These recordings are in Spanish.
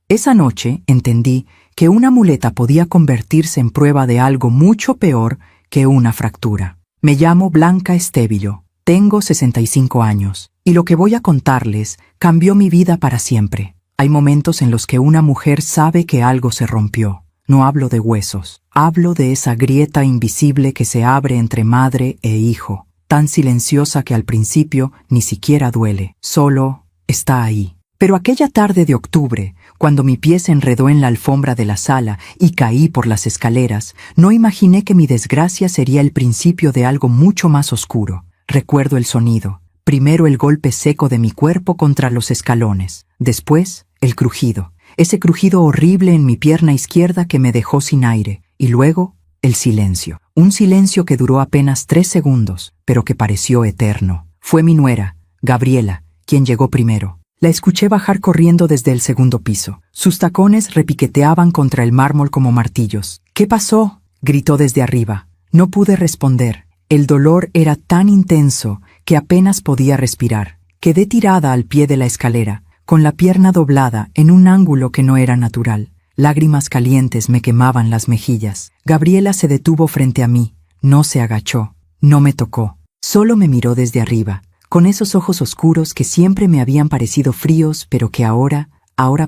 Esa noche entendí que una muleta podía convertirse en prueba de algo mucho peor que una fractura. Me llamo Blanca Estévilo, tengo 65 años, y lo que voy a contarles cambió mi vida para siempre. Hay momentos en los que una mujer sabe que algo se rompió. No hablo de huesos, hablo de esa grieta invisible que se abre entre madre e hijo, tan silenciosa que al principio ni siquiera duele, solo está ahí. Pero aquella tarde de octubre, cuando mi pie se enredó en la alfombra de la sala y caí por las escaleras, no imaginé que mi desgracia sería el principio de algo mucho más oscuro. Recuerdo el sonido, primero el golpe seco de mi cuerpo contra los escalones, después el crujido. Ese crujido horrible en mi pierna izquierda que me dejó sin aire, y luego el silencio. Un silencio que duró apenas 3 segundos, pero que pareció eterno. Fue mi nuera, Gabriela, quien llegó primero. La escuché bajar corriendo desde el segundo piso. Sus tacones repiqueteaban contra el mármol como martillos. ¿Qué pasó?, gritó desde arriba. No pude responder. El dolor era tan intenso que apenas podía respirar. Quedé tirada al pie de la escalera, con la pierna doblada en un ángulo que no era natural. Lágrimas calientes me quemaban las mejillas. Gabriela se detuvo frente a mí. No se agachó, no me tocó. Solo me miró desde arriba, con esos ojos oscuros que siempre me habían parecido fríos, pero que ahora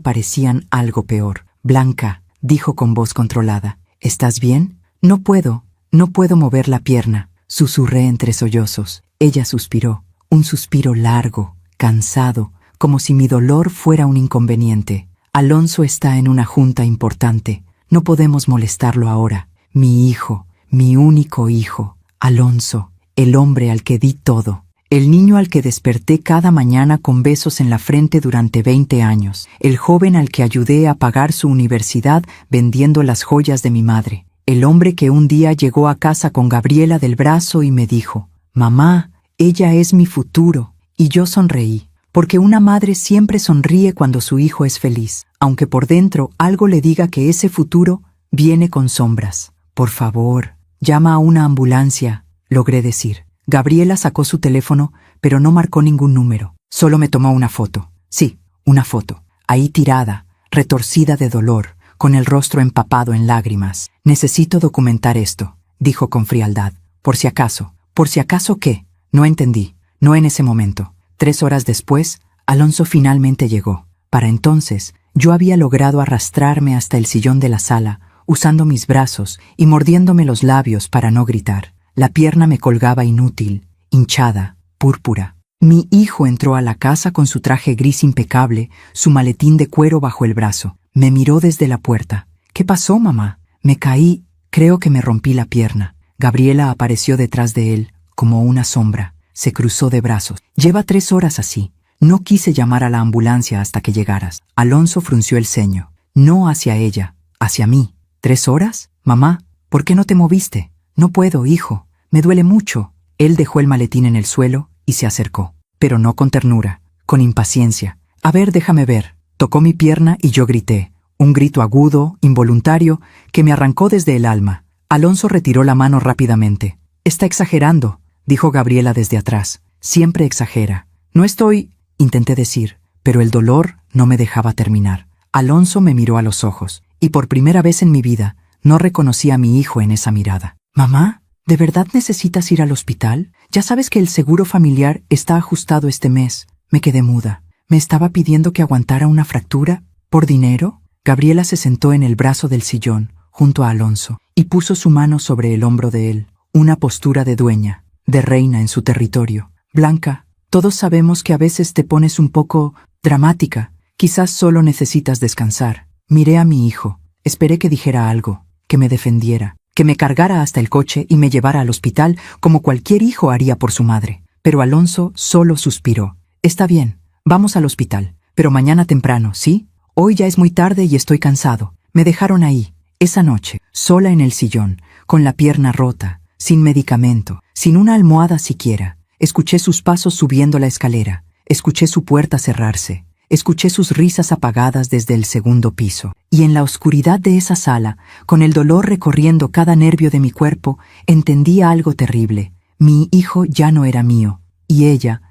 parecían algo peor. Blanca, dijo con voz controlada, ¿estás bien? No puedo mover la pierna, susurré entre sollozos. Ella suspiró, un suspiro largo, cansado, como si mi dolor fuera un inconveniente. Alonso está en una junta importante. No podemos molestarlo ahora. Mi hijo, mi único hijo, Alonso, el hombre al que di todo. El niño al que desperté cada mañana con besos en la frente durante 20 años. El joven al que ayudé a pagar su universidad vendiendo las joyas de mi madre. El hombre que un día llegó a casa con Gabriela del brazo y me dijo, «Mamá, ella es mi futuro». Y yo sonreí. Porque una madre siempre sonríe cuando su hijo es feliz, aunque por dentro algo le diga que ese futuro viene con sombras. «Por favor, llama a una ambulancia», logré decir. Gabriela sacó su teléfono, pero no marcó ningún número. Solo me tomó una foto. Sí, una foto. Ahí tirada, retorcida de dolor, con el rostro empapado en lágrimas. «Necesito documentar esto», dijo con frialdad. «Por si acaso». «¿Por si acaso qué?». No entendí. No en ese momento. 3 horas después, Alonso finalmente llegó. Para entonces, yo había logrado arrastrarme hasta el sillón de la sala, usando mis brazos y mordiéndome los labios para no gritar. La pierna me colgaba inútil, hinchada, púrpura. Mi hijo entró a la casa con su traje gris impecable, su maletín de cuero bajo el brazo. Me miró desde la puerta. «¿Qué pasó, mamá?». «Me caí, creo que me rompí la pierna». Gabriela apareció detrás de él, como una sombra. Se cruzó de brazos. «Lleva 3 horas así. No quise llamar a la ambulancia hasta que llegaras». Alonso frunció el ceño. No hacia ella, hacia mí. «¿3 horas? Mamá, ¿por qué no te moviste?» «No puedo, hijo. Me duele mucho». Él dejó el maletín en el suelo y se acercó. Pero no con ternura, con impaciencia. «A ver, déjame ver». Tocó mi pierna y yo grité. Un grito agudo, involuntario, que me arrancó desde el alma. Alonso retiró la mano rápidamente. «Está exagerando», dijo Gabriela desde atrás. «Siempre exagera». «No estoy», intenté decir, pero el dolor no me dejaba terminar. Alonso me miró a los ojos, y por primera vez en mi vida no reconocí a mi hijo en esa mirada. «Mamá, ¿de verdad necesitas ir al hospital? Ya sabes que el seguro familiar está ajustado este mes». Me quedé muda. ¿Me estaba pidiendo que aguantara una fractura? ¿Por dinero? Gabriela se sentó en el brazo del sillón, junto a Alonso, y puso su mano sobre el hombro de él. Una postura de dueña, de reina en su territorio. «Blanca, todos sabemos que a veces te pones un poco dramática. Quizás solo necesitas descansar». Miré a mi hijo. Esperé que dijera algo, que me defendiera, que me cargara hasta el coche y me llevara al hospital como cualquier hijo haría por su madre. Pero Alonso solo suspiró. «Está bien, vamos al hospital, pero mañana temprano, ¿sí? Hoy ya es muy tarde y estoy cansado». Me dejaron ahí, esa noche, sola en el sillón, con la pierna rota, sin medicamento, sin una almohada siquiera. Escuché sus pasos subiendo la escalera, escuché su puerta cerrarse, escuché sus risas apagadas desde el segundo piso. Y en la oscuridad de esa sala, con el dolor recorriendo cada nervio de mi cuerpo, entendí algo terrible. Mi hijo ya no era mío, y ella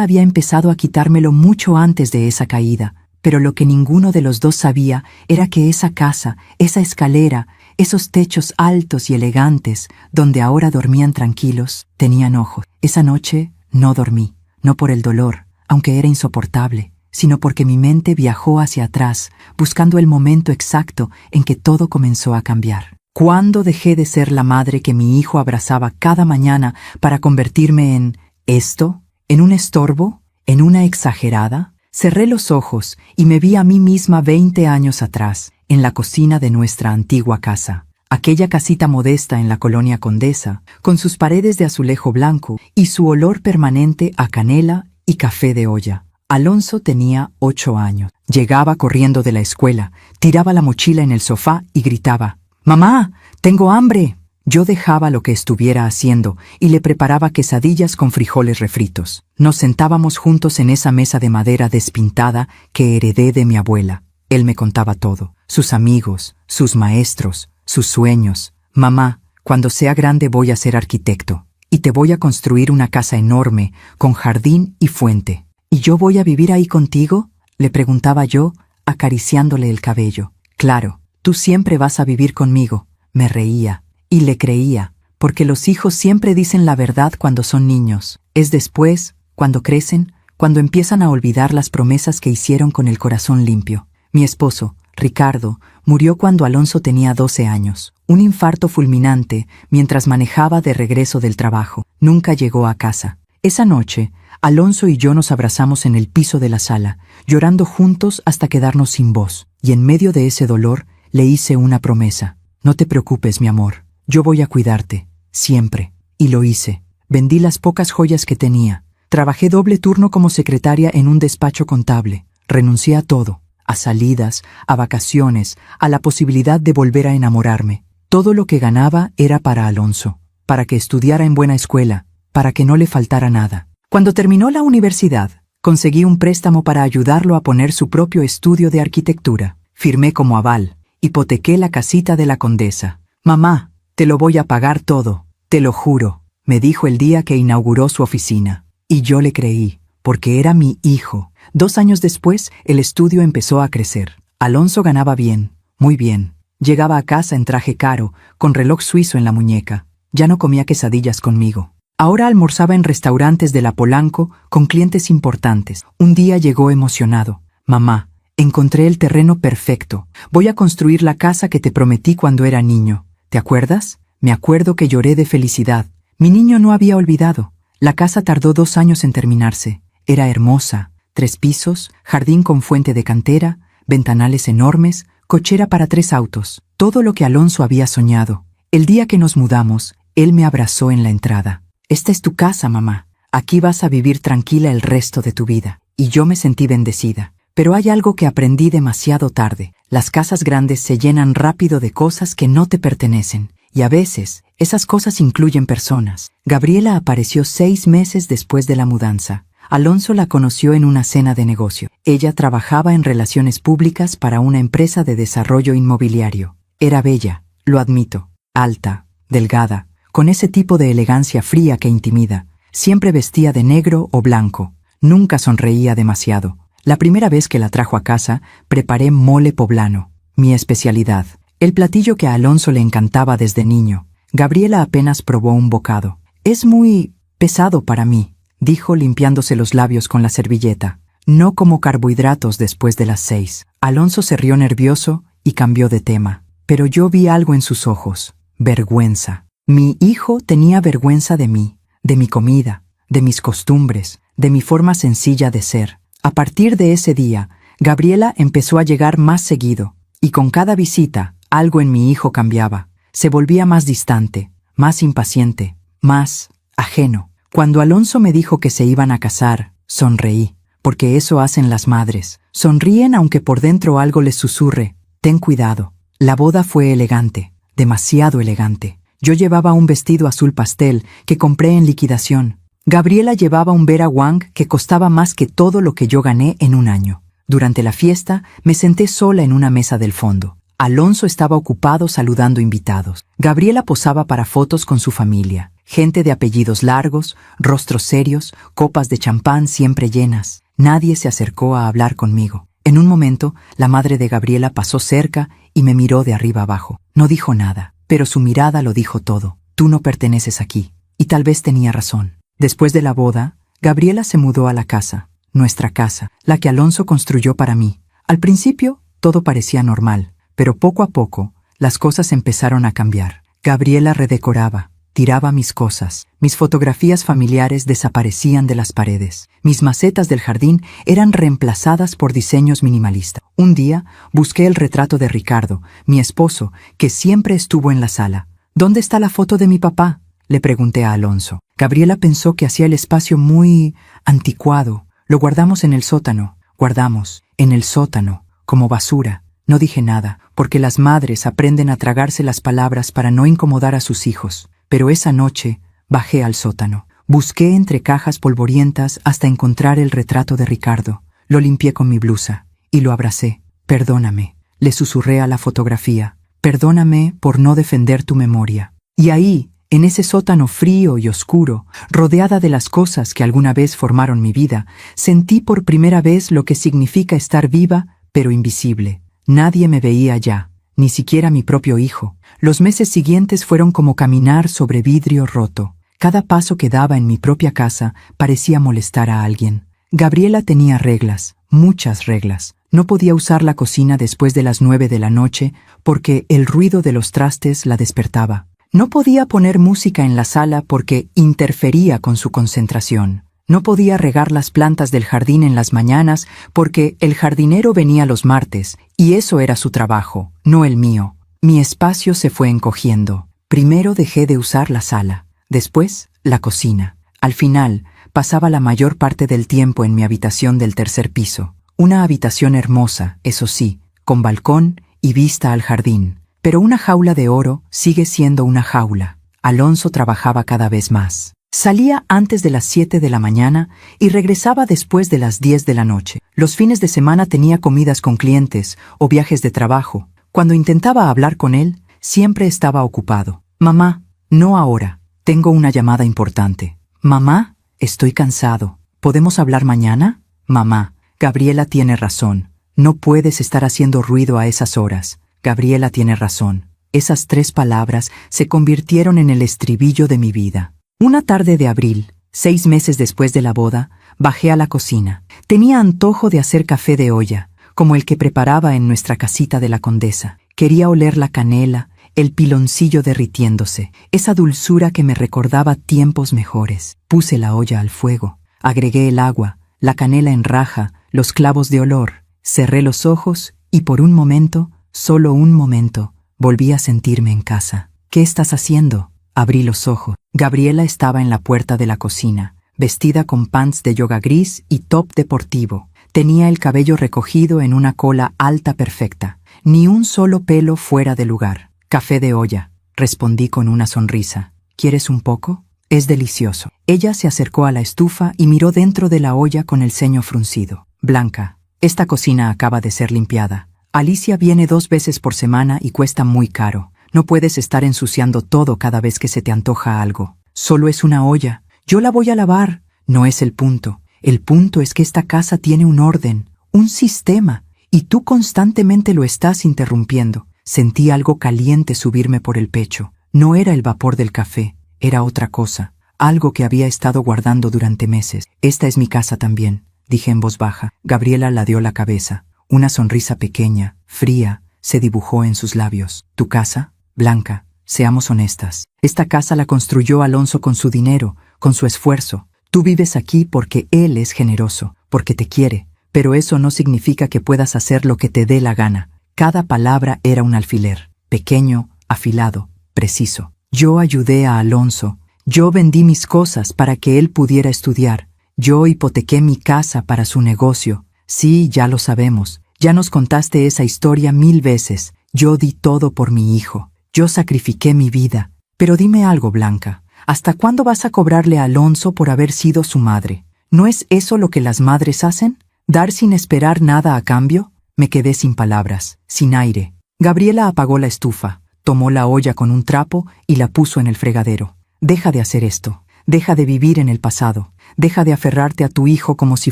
había empezado a quitármelo mucho antes de esa caída. Pero lo que ninguno de los dos sabía era que esa casa, esa escalera, esos techos altos y elegantes, donde ahora dormían tranquilos, tenían ojos. Esa noche no dormí, no por el dolor, aunque era insoportable, sino porque mi mente viajó hacia atrás, buscando el momento exacto en que todo comenzó a cambiar. ¿Cuándo dejé de ser la madre que mi hijo abrazaba cada mañana para convertirme en esto? ¿En un estorbo? ¿En una exagerada? Cerré los ojos y me vi a mí misma 20 años atrás, en la cocina de nuestra antigua casa. Aquella casita modesta en la colonia Condesa, con sus paredes de azulejo blanco y su olor permanente a canela y café de olla. Alonso tenía 8 años. Llegaba corriendo de la escuela, tiraba la mochila en el sofá y gritaba: «¡Mamá, tengo hambre!». Yo dejaba lo que estuviera haciendo y le preparaba quesadillas con frijoles refritos. Nos sentábamos juntos en esa mesa de madera despintada que heredé de mi abuela. Él me contaba todo: sus amigos, sus maestros, sus sueños. «Mamá, cuando sea grande voy a ser arquitecto y te voy a construir una casa enorme con jardín y fuente». «¿Y yo voy a vivir ahí contigo?», le preguntaba yo, acariciándole el cabello. «Claro, tú siempre vas a vivir conmigo», me reía. Y le creía, porque los hijos siempre dicen la verdad cuando son niños. Es después, cuando crecen, cuando empiezan a olvidar las promesas que hicieron con el corazón limpio. Mi esposo, Ricardo, murió cuando Alonso tenía 12 años. Un infarto fulminante mientras manejaba de regreso del trabajo. Nunca llegó a casa. Esa noche, Alonso y yo nos abrazamos en el piso de la sala, llorando juntos hasta quedarnos sin voz. Y en medio de ese dolor, le hice una promesa: «No te preocupes, mi amor. Yo voy a cuidarte, siempre». Y lo hice. Vendí las pocas joyas que tenía. Trabajé doble turno como secretaria en un despacho contable. Renuncié a todo, a salidas, a vacaciones, a la posibilidad de volver a enamorarme. Todo lo que ganaba era para Alonso, para que estudiara en buena escuela, para que no le faltara nada. Cuando terminó la universidad, conseguí un préstamo para ayudarlo a poner su propio estudio de arquitectura. Firmé como aval, hipotequé la casita de la Condesa. «Mamá, te lo voy a pagar todo, te lo juro», me dijo el día que inauguró su oficina. Y yo le creí, porque era mi hijo. 2 años después, el estudio empezó a crecer. Alonso ganaba bien, muy bien. Llegaba a casa en traje caro, con reloj suizo en la muñeca. Ya no comía quesadillas conmigo. Ahora almorzaba en restaurantes de la Polanco con clientes importantes. Un día llegó emocionado: «Mamá, encontré el terreno perfecto. Voy a construir la casa que te prometí cuando era niño. ¿Te acuerdas?». Me acuerdo que lloré de felicidad. Mi niño no había olvidado. La casa tardó 2 años en terminarse. Era hermosa: 3 pisos, jardín con fuente de cantera, ventanales enormes, cochera para 3 autos. Todo lo que Alonso había soñado. El día que nos mudamos, él me abrazó en la entrada. «Esta es tu casa, mamá. Aquí vas a vivir tranquila el resto de tu vida». Y yo me sentí bendecida. Pero hay algo que aprendí demasiado tarde. Las casas grandes se llenan rápido de cosas que no te pertenecen. Y a veces, esas cosas incluyen personas. Gabriela apareció 6 meses después de la mudanza. Alonso la conoció en una cena de negocio. Ella trabajaba en relaciones públicas para una empresa de desarrollo inmobiliario. Era bella, lo admito, alta, delgada, con ese tipo de elegancia fría que intimida. Siempre vestía de negro o blanco. Nunca sonreía demasiado. La primera vez que la trajo a casa, preparé mole poblano, mi especialidad, el platillo que a Alonso le encantaba desde niño. Gabriela apenas probó un bocado. «Es muy pesado para mí», dijo limpiándose los labios con la servilleta. «No como carbohidratos después de las 6». Alonso se rió nervioso y cambió de tema. Pero yo vi algo en sus ojos: vergüenza. Mi hijo tenía vergüenza de mí, de mi comida, de mis costumbres, de mi forma sencilla de ser. A partir de ese día, Gabriela empezó a llegar más seguido, y con cada visita, algo en mi hijo cambiaba. Se volvía más distante, más impaciente, más ajeno. Cuando Alonso me dijo que se iban a casar, sonreí, porque eso hacen las madres. Sonríen aunque por dentro algo les susurre: «Ten cuidado». La boda fue elegante, demasiado elegante. Yo llevaba un vestido azul pastel que compré en liquidación. Gabriela llevaba un Vera Wang que costaba más que todo lo que yo gané en un año. Durante la fiesta, me senté sola en una mesa del fondo. Alonso estaba ocupado saludando invitados. Gabriela posaba para fotos con su familia. Gente de apellidos largos, rostros serios, copas de champán siempre llenas. Nadie se acercó a hablar conmigo. En un momento, la madre de Gabriela pasó cerca y me miró de arriba abajo. No dijo nada, pero su mirada lo dijo todo. Tú no perteneces aquí. Y tal vez tenía razón. Después de la boda, Gabriela se mudó a la casa, nuestra casa, la que Alonso construyó para mí. Al principio, todo parecía normal, pero poco a poco, las cosas empezaron a cambiar. Gabriela redecoraba, tiraba mis cosas, mis fotografías familiares desaparecían de las paredes, mis macetas del jardín eran reemplazadas por diseños minimalistas. Un día, busqué el retrato de Ricardo, mi esposo, que siempre estuvo en la sala. ¿Dónde está la foto de mi papá?, le pregunté a Alonso. Gabriela pensó que hacía el espacio muy anticuado. Lo guardamos en el sótano. Guardamos, en el sótano, como basura. No dije nada, porque las madres aprenden a tragarse las palabras para no incomodar a sus hijos. Pero esa noche, bajé al sótano. Busqué entre cajas polvorientas hasta encontrar el retrato de Ricardo. Lo limpié con mi blusa y lo abracé. Perdóname, le susurré a la fotografía. Perdóname por no defender tu memoria. Y ahí, en ese sótano frío y oscuro, rodeada de las cosas que alguna vez formaron mi vida, sentí por primera vez lo que significa estar viva, pero invisible. Nadie me veía ya, ni siquiera mi propio hijo. Los meses siguientes fueron como caminar sobre vidrio roto. Cada paso que daba en mi propia casa parecía molestar a alguien. Gabriela tenía reglas, muchas reglas. No podía usar la cocina después de las 9 de la noche porque el ruido de los trastes la despertaba. No podía poner música en la sala porque interfería con su concentración. No podía regar las plantas del jardín en las mañanas porque el jardinero venía los martes, y eso era su trabajo, no el mío. Mi espacio se fue encogiendo. Primero dejé de usar la sala, después la cocina. Al final, pasaba la mayor parte del tiempo en mi habitación del tercer piso. Una habitación hermosa, eso sí, con balcón y vista al jardín. Pero una jaula de oro sigue siendo una jaula. Alonso trabajaba cada vez más. Salía antes de las 7 de la mañana y regresaba después de las 10 de la noche. Los fines de semana tenía comidas con clientes o viajes de trabajo. Cuando intentaba hablar con él, siempre estaba ocupado. Mamá, no ahora. Tengo una llamada importante. Mamá, estoy cansado. ¿Podemos hablar mañana? Mamá, Gabriela tiene razón. No puedes estar haciendo ruido a esas horas. Gabriela tiene razón. Esas 3 palabras se convirtieron en el estribillo de mi vida. Una tarde de abril, 6 meses después de la boda, bajé a la cocina. Tenía antojo de hacer café de olla, como el que preparaba en nuestra casita de la Condesa. Quería oler la canela, el piloncillo derritiéndose, esa dulzura que me recordaba tiempos mejores. Puse la olla al fuego, agregué el agua, la canela en raja, los clavos de olor. Cerré los ojos y por un momento, solo un momento, volví a sentirme en casa. ¿Qué estás haciendo? Abrí los ojos. Gabriela estaba en la puerta de la cocina, vestida con pants de yoga gris y top deportivo. Tenía el cabello recogido en una cola alta perfecta, ni un solo pelo fuera de lugar. Café de olla, respondí con una sonrisa. ¿Quieres un poco? Es delicioso. Ella se acercó a la estufa y miró dentro de la olla con el ceño fruncido. Blanca, esta cocina acaba de ser limpiada. Alicia viene 2 veces por semana y cuesta muy caro. No puedes estar ensuciando todo cada vez que se te antoja algo. Solo es una olla. Yo la voy a lavar. No es el punto. El punto es que esta casa tiene un orden, un sistema, y tú constantemente lo estás interrumpiendo. Sentí algo caliente subirme por el pecho. No era el vapor del café, era otra cosa, algo que había estado guardando durante meses. Esta es mi casa también, dije en voz baja. Gabriela ladeó la cabeza. Una sonrisa pequeña, fría, se dibujó en sus labios. ¿Tu casa? Blanca, seamos honestas. Esta casa la construyó Alonso con su dinero, con su esfuerzo. Tú vives aquí porque él es generoso, porque te quiere, pero eso no significa que puedas hacer lo que te dé la gana. Cada palabra era un alfiler, pequeño, afilado, preciso. Yo ayudé a Alonso. Yo vendí mis cosas para que él pudiera estudiar. Yo hipotequé mi casa para su negocio. Sí, ya lo sabemos. Ya nos contaste esa historia 1000 veces. Yo di todo por mi hijo. Yo sacrifiqué mi vida. Pero dime algo, Blanca. ¿Hasta cuándo vas a cobrarle a Alonso por haber sido su madre? ¿No es eso lo que las madres hacen? ¿Dar sin esperar nada a cambio? Me quedé sin palabras, sin aire. Gabriela apagó la estufa, tomó la olla con un trapo y la puso en el fregadero. Deja de hacer esto. Deja de vivir en el pasado. Deja de aferrarte a tu hijo como si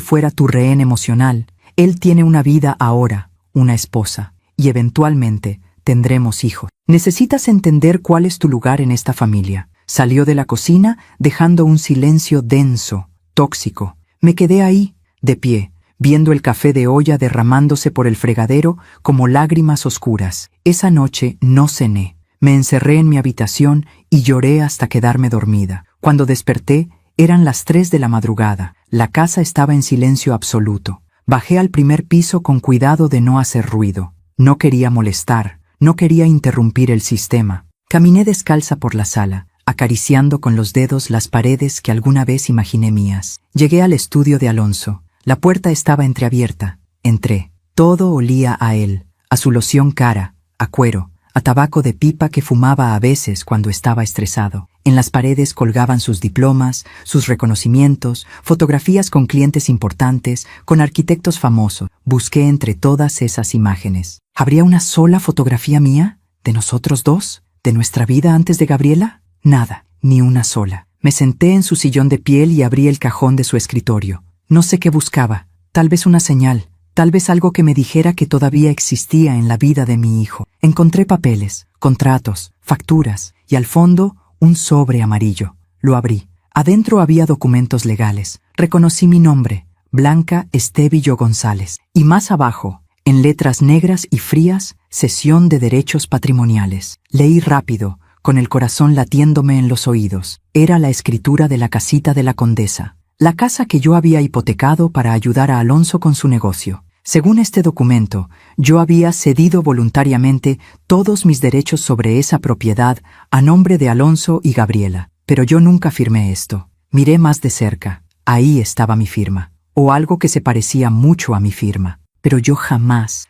fuera tu rehén emocional. Él tiene una vida ahora, una esposa, y eventualmente tendremos hijos. Necesitas entender cuál es tu lugar en esta familia. Salió de la cocina dejando un silencio denso, tóxico. Me quedé ahí, de pie, viendo el café de olla derramándose por el fregadero como lágrimas oscuras. Esa noche no cené. Me encerré en mi habitación y lloré hasta quedarme dormida. Cuando desperté, eran las 3 de la madrugada. La casa estaba en silencio absoluto. Bajé al primer piso con cuidado de no hacer ruido. No quería molestar, no quería interrumpir el sistema. Caminé descalza por la sala, acariciando con los dedos las paredes que alguna vez imaginé mías. Llegué al estudio de Alonso. La puerta estaba entreabierta. Entré. Todo olía a él, a su loción cara, a cuero, a tabaco de pipa que fumaba a veces cuando estaba estresado. En las paredes colgaban sus diplomas, sus reconocimientos, fotografías con clientes importantes, con arquitectos famosos. Busqué entre todas esas imágenes. ¿Habría una sola fotografía mía? ¿De nosotros dos? ¿De nuestra vida antes de Gabriela? Nada, ni una sola. Me senté en su sillón de piel y abrí el cajón de su escritorio. No sé qué buscaba. Tal vez una señal. Tal vez algo que me dijera que todavía existía en la vida de mi hijo. Encontré papeles, contratos, facturas y al fondo un sobre amarillo. Lo abrí. Adentro había documentos legales. Reconocí mi nombre, Blanca Estevillo González. Y más abajo, en letras negras y frías, cesión de derechos patrimoniales. Leí rápido, con el corazón latiéndome en los oídos. Era la escritura de la casita de la condesa. La casa que yo había hipotecado para ayudar a Alonso con su negocio. Según este documento, yo había cedido voluntariamente todos mis derechos sobre esa propiedad a nombre de Alonso y Gabriela. Pero yo nunca firmé esto. Miré más de cerca. Ahí estaba mi firma. O algo que se parecía mucho a mi firma. Pero yo jamás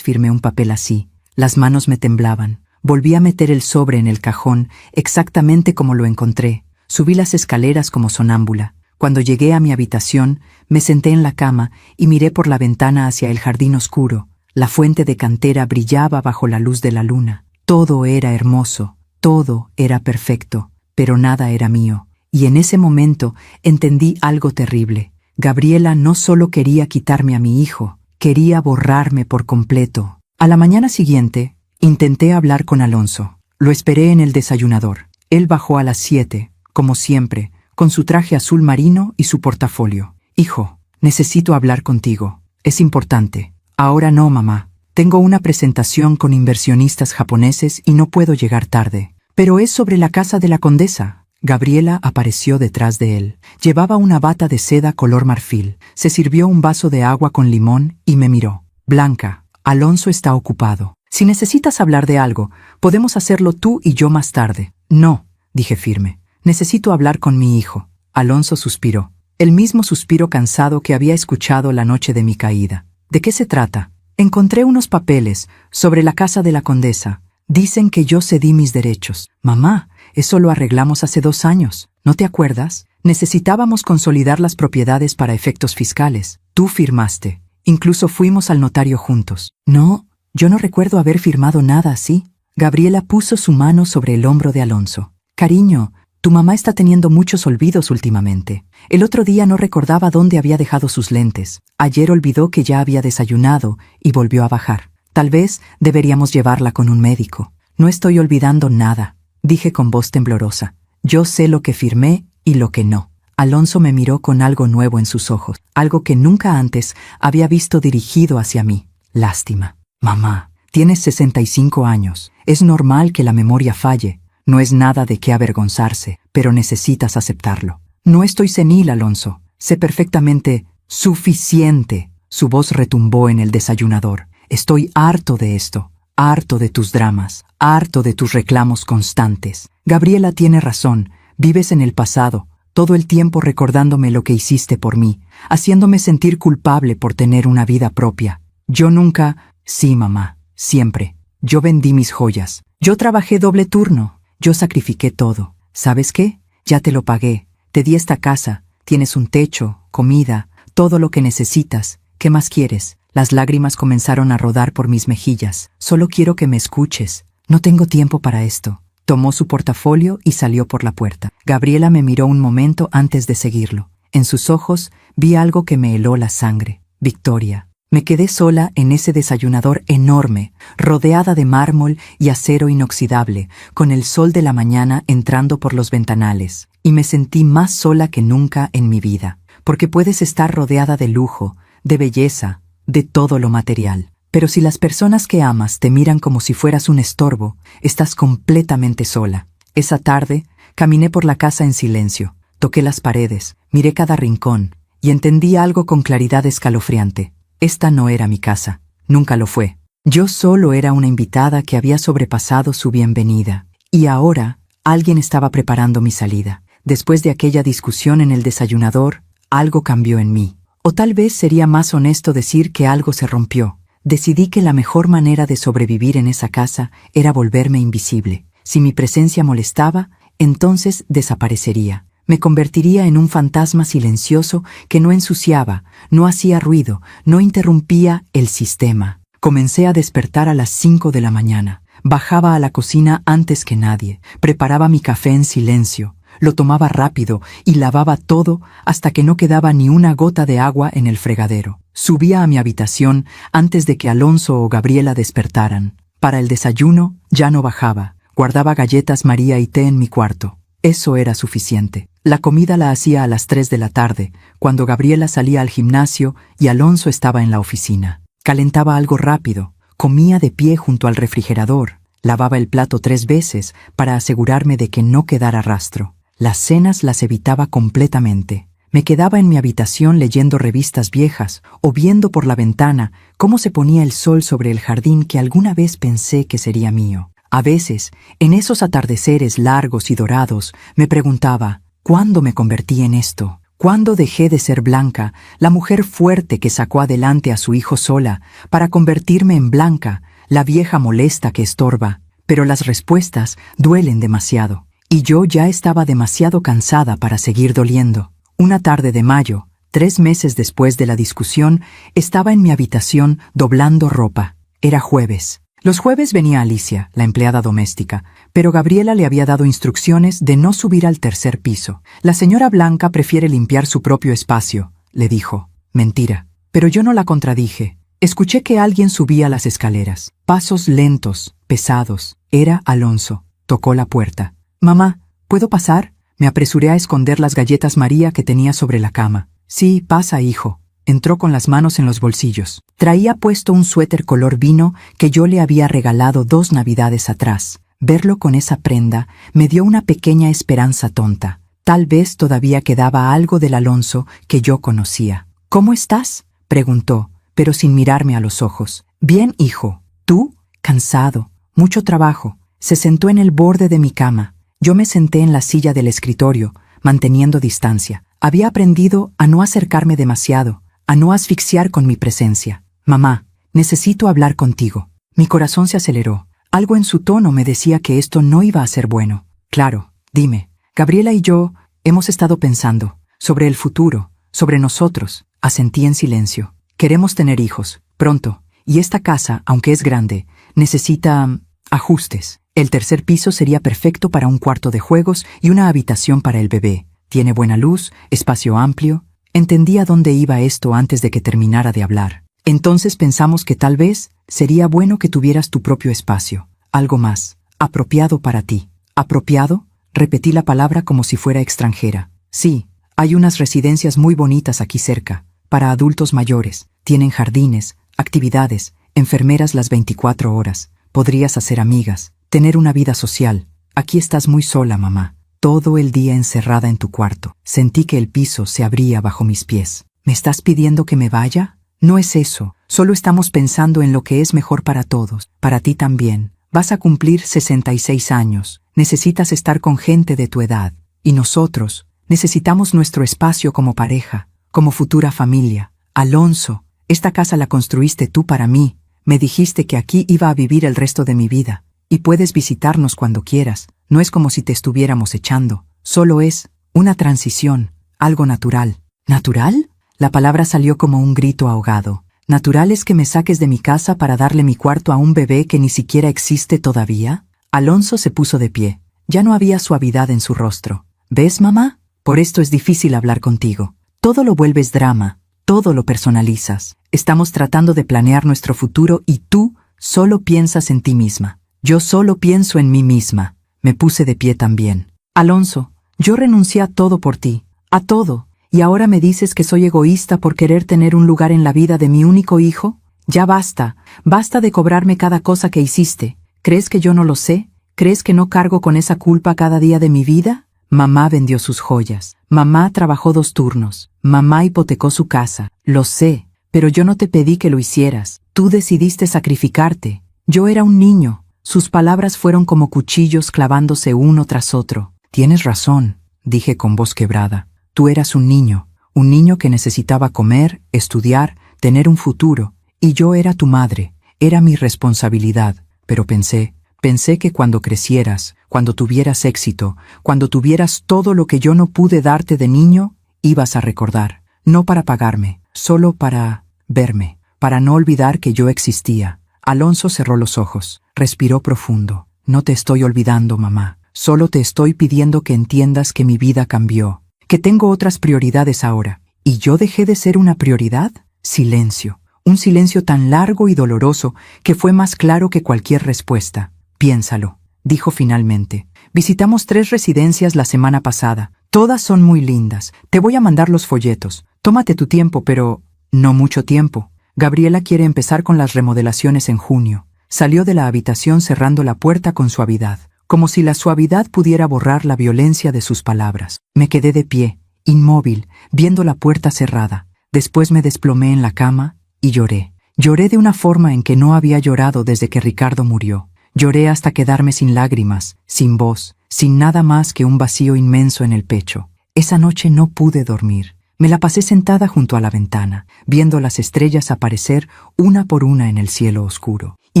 firmé un papel así. Las manos me temblaban. Volví a meter el sobre en el cajón exactamente como lo encontré. Subí las escaleras como sonámbula. Cuando llegué a mi habitación, me senté en la cama y miré por la ventana hacia el jardín oscuro. La fuente de cantera brillaba bajo la luz de la luna. Todo era hermoso, todo era perfecto, pero nada era mío. Y en ese momento entendí algo terrible. Gabriela no solo quería quitarme a mi hijo, quería borrarme por completo. A la mañana siguiente, intenté hablar con Alonso. Lo esperé en el desayunador. Él bajó a las 7, como siempre, con su traje azul marino y su portafolio. Hijo, necesito hablar contigo. Es importante. Ahora no, mamá. Tengo una presentación con inversionistas japoneses y no puedo llegar tarde. Pero es sobre la casa de la condesa. Gabriela apareció detrás de él. Llevaba una bata de seda color marfil. Se sirvió un vaso de agua con limón y me miró. Blanca, Alonso está ocupado. Si necesitas hablar de algo, podemos hacerlo tú y yo más tarde. No, dije firme. Necesito hablar con mi hijo. Alonso suspiró. El mismo suspiro cansado que había escuchado la noche de mi caída. ¿De qué se trata? Encontré unos papeles sobre la casa de la condesa. Dicen que yo cedí mis derechos. Mamá, eso lo arreglamos hace 2 años. ¿No te acuerdas? Necesitábamos consolidar las propiedades para efectos fiscales. Tú firmaste. Incluso fuimos al notario juntos. No, yo no recuerdo haber firmado nada así. Gabriela puso su mano sobre el hombro de Alonso. Cariño, tu mamá está teniendo muchos olvidos últimamente. El otro día no recordaba dónde había dejado sus lentes. Ayer olvidó que ya había desayunado y volvió a bajar. Tal vez deberíamos llevarla con un médico. No estoy olvidando nada, dije con voz temblorosa. Yo sé lo que firmé y lo que no. Alonso me miró con algo nuevo en sus ojos, algo que nunca antes había visto dirigido hacia mí. Lástima. Mamá, tienes 65 años. Es normal que la memoria falle. No es nada de qué avergonzarse, pero necesitas aceptarlo. No estoy senil, Alonso. Sé perfectamente suficiente. Su voz retumbó en el desayunador. Estoy harto de esto, harto de tus dramas, harto de tus reclamos constantes. Gabriela tiene razón. Vives en el pasado, todo el tiempo recordándome lo que hiciste por mí, haciéndome sentir culpable por tener una vida propia. Yo nunca... Sí, mamá, siempre. Yo vendí mis joyas. Yo trabajé doble turno. Yo sacrifiqué todo. ¿Sabes qué? Ya te lo pagué. Te di esta casa. Tienes un techo, comida, todo lo que necesitas. ¿Qué más quieres? Las lágrimas comenzaron a rodar por mis mejillas. Solo quiero que me escuches. No tengo tiempo para esto. Tomó su portafolio y salió por la puerta. Gabriela me miró un momento antes de seguirlo. En sus ojos vi algo que me heló la sangre. Victoria. Me quedé sola en ese desayunador enorme, rodeada de mármol y acero inoxidable, con el sol de la mañana entrando por los ventanales, y me sentí más sola que nunca en mi vida, porque puedes estar rodeada de lujo, de belleza, de todo lo material. Pero si las personas que amas te miran como si fueras un estorbo, estás completamente sola. Esa tarde, caminé por la casa en silencio, toqué las paredes, miré cada rincón, y entendí algo con claridad escalofriante. Esta no era mi casa, nunca lo fue. Yo solo era una invitada que había sobrepasado su bienvenida, y ahora alguien estaba preparando mi salida. Después de aquella discusión en el desayunador, algo cambió en mí. O tal vez sería más honesto decir que algo se rompió. Decidí que la mejor manera de sobrevivir en esa casa era volverme invisible. Si mi presencia molestaba, entonces desaparecería. Me convertiría en un fantasma silencioso que no ensuciaba, no hacía ruido, no interrumpía el sistema. Comencé a despertar a las 5 de la mañana. Bajaba a la cocina antes que nadie, preparaba mi café en silencio, lo tomaba rápido y lavaba todo hasta que no quedaba ni una gota de agua en el fregadero. Subía a mi habitación antes de que Alonso o Gabriela despertaran. Para el desayuno ya no bajaba, guardaba galletas María y té en mi cuarto. Eso era suficiente. La comida la hacía a las 3 de la tarde, cuando Gabriela salía al gimnasio y Alonso estaba en la oficina. Calentaba algo rápido, comía de pie junto al refrigerador, lavaba el plato 3 veces para asegurarme de que no quedara rastro. Las cenas las evitaba completamente. Me quedaba en mi habitación leyendo revistas viejas o viendo por la ventana cómo se ponía el sol sobre el jardín que alguna vez pensé que sería mío. A veces, en esos atardeceres largos y dorados, me preguntaba, ¿cuándo me convertí en esto? ¿Cuándo dejé de ser Blanca, la mujer fuerte que sacó adelante a su hijo sola, para convertirme en Blanca, la vieja molesta que estorba? Pero las respuestas duelen demasiado. Y yo ya estaba demasiado cansada para seguir doliendo. Una tarde de mayo, 3 meses después de la discusión, estaba en mi habitación doblando ropa. Era jueves. Los jueves venía Alicia, la empleada doméstica, pero Gabriela le había dado instrucciones de no subir al 3er piso. La señora Blanca prefiere limpiar su propio espacio, le dijo. Mentira. Pero yo no la contradije. Escuché que alguien subía las escaleras. Pasos lentos, pesados. Era Alonso. Tocó la puerta. «Mamá, ¿puedo pasar?» Me apresuré a esconder las galletas María que tenía sobre la cama. «Sí, pasa, hijo». Entró con las manos en los bolsillos. Traía puesto un suéter color vino que yo le había regalado 2 navidades atrás. Verlo con esa prenda me dio una pequeña esperanza tonta. Tal vez todavía quedaba algo del Alonso que yo conocía. «¿Cómo estás?», preguntó, pero sin mirarme a los ojos. «Bien, hijo. ¿Tú?» «Cansado. Mucho trabajo». Se sentó en el borde de mi cama. Yo me senté en la silla del escritorio, manteniendo distancia. Había aprendido a no acercarme demasiado, a no asfixiar con mi presencia. «Mamá, necesito hablar contigo». Mi corazón se aceleró. Algo en su tono me decía que esto no iba a ser bueno. «Claro, dime». Gabriela y yo hemos estado pensando sobre el futuro, sobre nosotros. Asentí en silencio. Queremos tener hijos, pronto, y esta casa, aunque es grande, necesita ajustes. El 3er piso sería perfecto para un cuarto de juegos y una habitación para el bebé. Tiene buena luz, espacio amplio. Entendí a dónde iba esto antes de que terminara de hablar. Entonces pensamos que tal vez sería bueno que tuvieras tu propio espacio. Algo más, apropiado para ti. ¿Apropiado? Repetí la palabra como si fuera extranjera. Sí, hay unas residencias muy bonitas aquí cerca, para adultos mayores. Tienen jardines, actividades, enfermeras las 24 horas. Podrías hacer amigas. Tener una vida social. Aquí estás muy sola, mamá. Todo el día encerrada en tu cuarto. Sentí que el piso se abría bajo mis pies. ¿Me estás pidiendo que me vaya? No es eso. Solo estamos pensando en lo que es mejor para todos. Para ti también. Vas a cumplir 66 años. Necesitas estar con gente de tu edad. Y nosotros necesitamos nuestro espacio como pareja, como futura familia. Alonso, esta casa la construiste tú para mí. Me dijiste que aquí iba a vivir el resto de mi vida. Y puedes visitarnos cuando quieras. No es como si te estuviéramos echando. Solo es una transición, algo natural. ¿Natural? La palabra salió como un grito ahogado. ¿Natural es que me saques de mi casa para darle mi cuarto a un bebé que ni siquiera existe todavía? Alonso se puso de pie. Ya no había suavidad en su rostro. ¿Ves, mamá? Por esto es difícil hablar contigo. Todo lo vuelves drama. Todo lo personalizas. Estamos tratando de planear nuestro futuro y tú solo piensas en ti misma. Yo solo pienso en mí misma. Me puse de pie también. Alonso, yo renuncié a todo por ti. A todo. ¿Y ahora me dices que soy egoísta por querer tener un lugar en la vida de mi único hijo? Ya basta. Basta de cobrarme cada cosa que hiciste. ¿Crees que yo no lo sé? ¿Crees que no cargo con esa culpa cada día de mi vida? Mamá vendió sus joyas. Mamá trabajó 2 turnos. Mamá hipotecó su casa. Lo sé, pero yo no te pedí que lo hicieras. Tú decidiste sacrificarte. Yo era un niño. Sus palabras fueron como cuchillos clavándose uno tras otro. Tienes razón, dije con voz quebrada. Tú eras un niño que necesitaba comer, estudiar, tener un futuro. Y yo era tu madre. Era mi responsabilidad. Pero pensé que cuando crecieras, cuando tuvieras éxito, cuando tuvieras todo lo que yo no pude darte de niño, ibas a recordar. No para pagarme, solo para verme, para no olvidar que yo existía. Alonso cerró los ojos, respiró profundo. No te estoy olvidando, mamá. Solo te estoy pidiendo que entiendas que mi vida cambió, que tengo otras prioridades ahora. ¿Y yo dejé de ser una prioridad? Silencio. Un silencio tan largo y doloroso que fue más claro que cualquier respuesta. Piénsalo, dijo finalmente. Visitamos 3 residencias la semana pasada. Todas son muy lindas. Te voy a mandar los folletos. Tómate tu tiempo, pero no mucho tiempo. Gabriela quiere empezar con las remodelaciones en junio. Salió de la habitación cerrando la puerta con suavidad, como si la suavidad pudiera borrar la violencia de sus palabras. Me quedé de pie, inmóvil, viendo la puerta cerrada. Después me desplomé en la cama y lloré. Lloré de una forma en que no había llorado desde que Ricardo murió. Lloré hasta quedarme sin lágrimas, sin voz, sin nada más que un vacío inmenso en el pecho. Esa noche no pude dormir. Me la pasé sentada junto a la ventana, viendo las estrellas aparecer una por una en el cielo oscuro. Y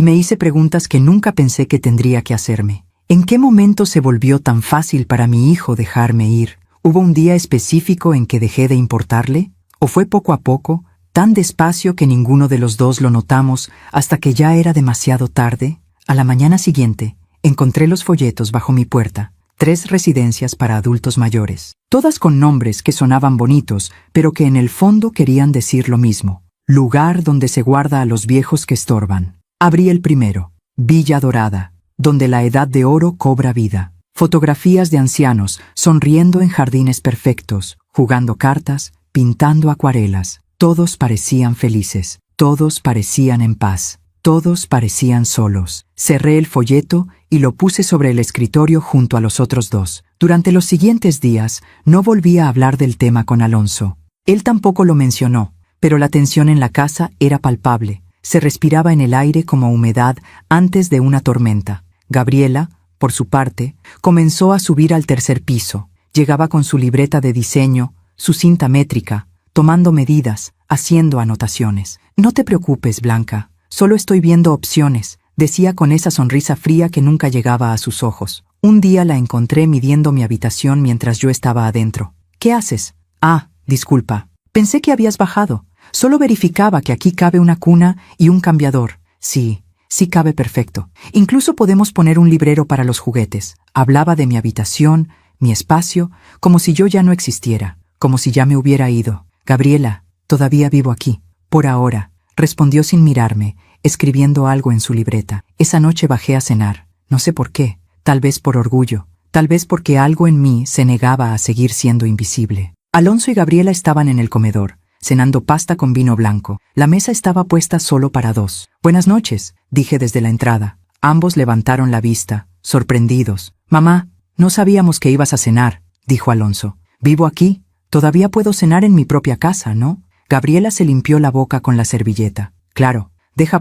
me hice preguntas que nunca pensé que tendría que hacerme. ¿En qué momento se volvió tan fácil para mi hijo dejarme ir? ¿Hubo un día específico en que dejé de importarle? ¿O fue poco a poco, tan despacio que ninguno de los dos lo notamos hasta que ya era demasiado tarde? A la mañana siguiente, encontré los folletos bajo mi puerta. 3 residencias para adultos mayores, todas con nombres que sonaban bonitos, pero que en el fondo querían decir lo mismo. Lugar donde se guarda a los viejos que estorban. Abrí el primero. Villa Dorada, donde la edad de oro cobra vida. Fotografías de ancianos, sonriendo en jardines perfectos, jugando cartas, pintando acuarelas. Todos parecían felices, todos parecían en paz. Todos parecían solos. Cerré el folleto y lo puse sobre el escritorio junto a los otros 2. Durante los siguientes días no volví a hablar del tema con Alonso. Él tampoco lo mencionó, pero la tensión en la casa era palpable. Se respiraba en el aire como humedad antes de una tormenta. Gabriela, por su parte, comenzó a subir al 3er piso. Llegaba con su libreta de diseño, su cinta métrica, tomando medidas, haciendo anotaciones. No te preocupes, Blanca. Solo estoy viendo opciones, decía con esa sonrisa fría que nunca llegaba a sus ojos. Un día la encontré midiendo mi habitación mientras yo estaba adentro. ¿Qué haces? Ah, disculpa. Pensé que habías bajado. Solo verificaba que aquí cabe una cuna y un cambiador. Sí cabe perfecto. Incluso podemos poner un librero para los juguetes. Hablaba de mi habitación, mi espacio, como si yo ya no existiera, como si ya me hubiera ido. Gabriela, todavía vivo aquí. Por ahora. Respondió sin mirarme, escribiendo algo en su libreta. Esa noche bajé a cenar. No sé por qué. Tal vez por orgullo. Tal vez porque algo en mí se negaba a seguir siendo invisible. Alonso y Gabriela estaban en el comedor, cenando pasta con vino blanco. La mesa estaba puesta solo para 2. Buenas noches, dije desde la entrada. Ambos levantaron la vista, sorprendidos. Mamá, no sabíamos que ibas a cenar, dijo Alonso. Vivo aquí. Todavía puedo cenar en mi propia casa, ¿no? Gabriela se limpió la boca con la servilleta. Claro,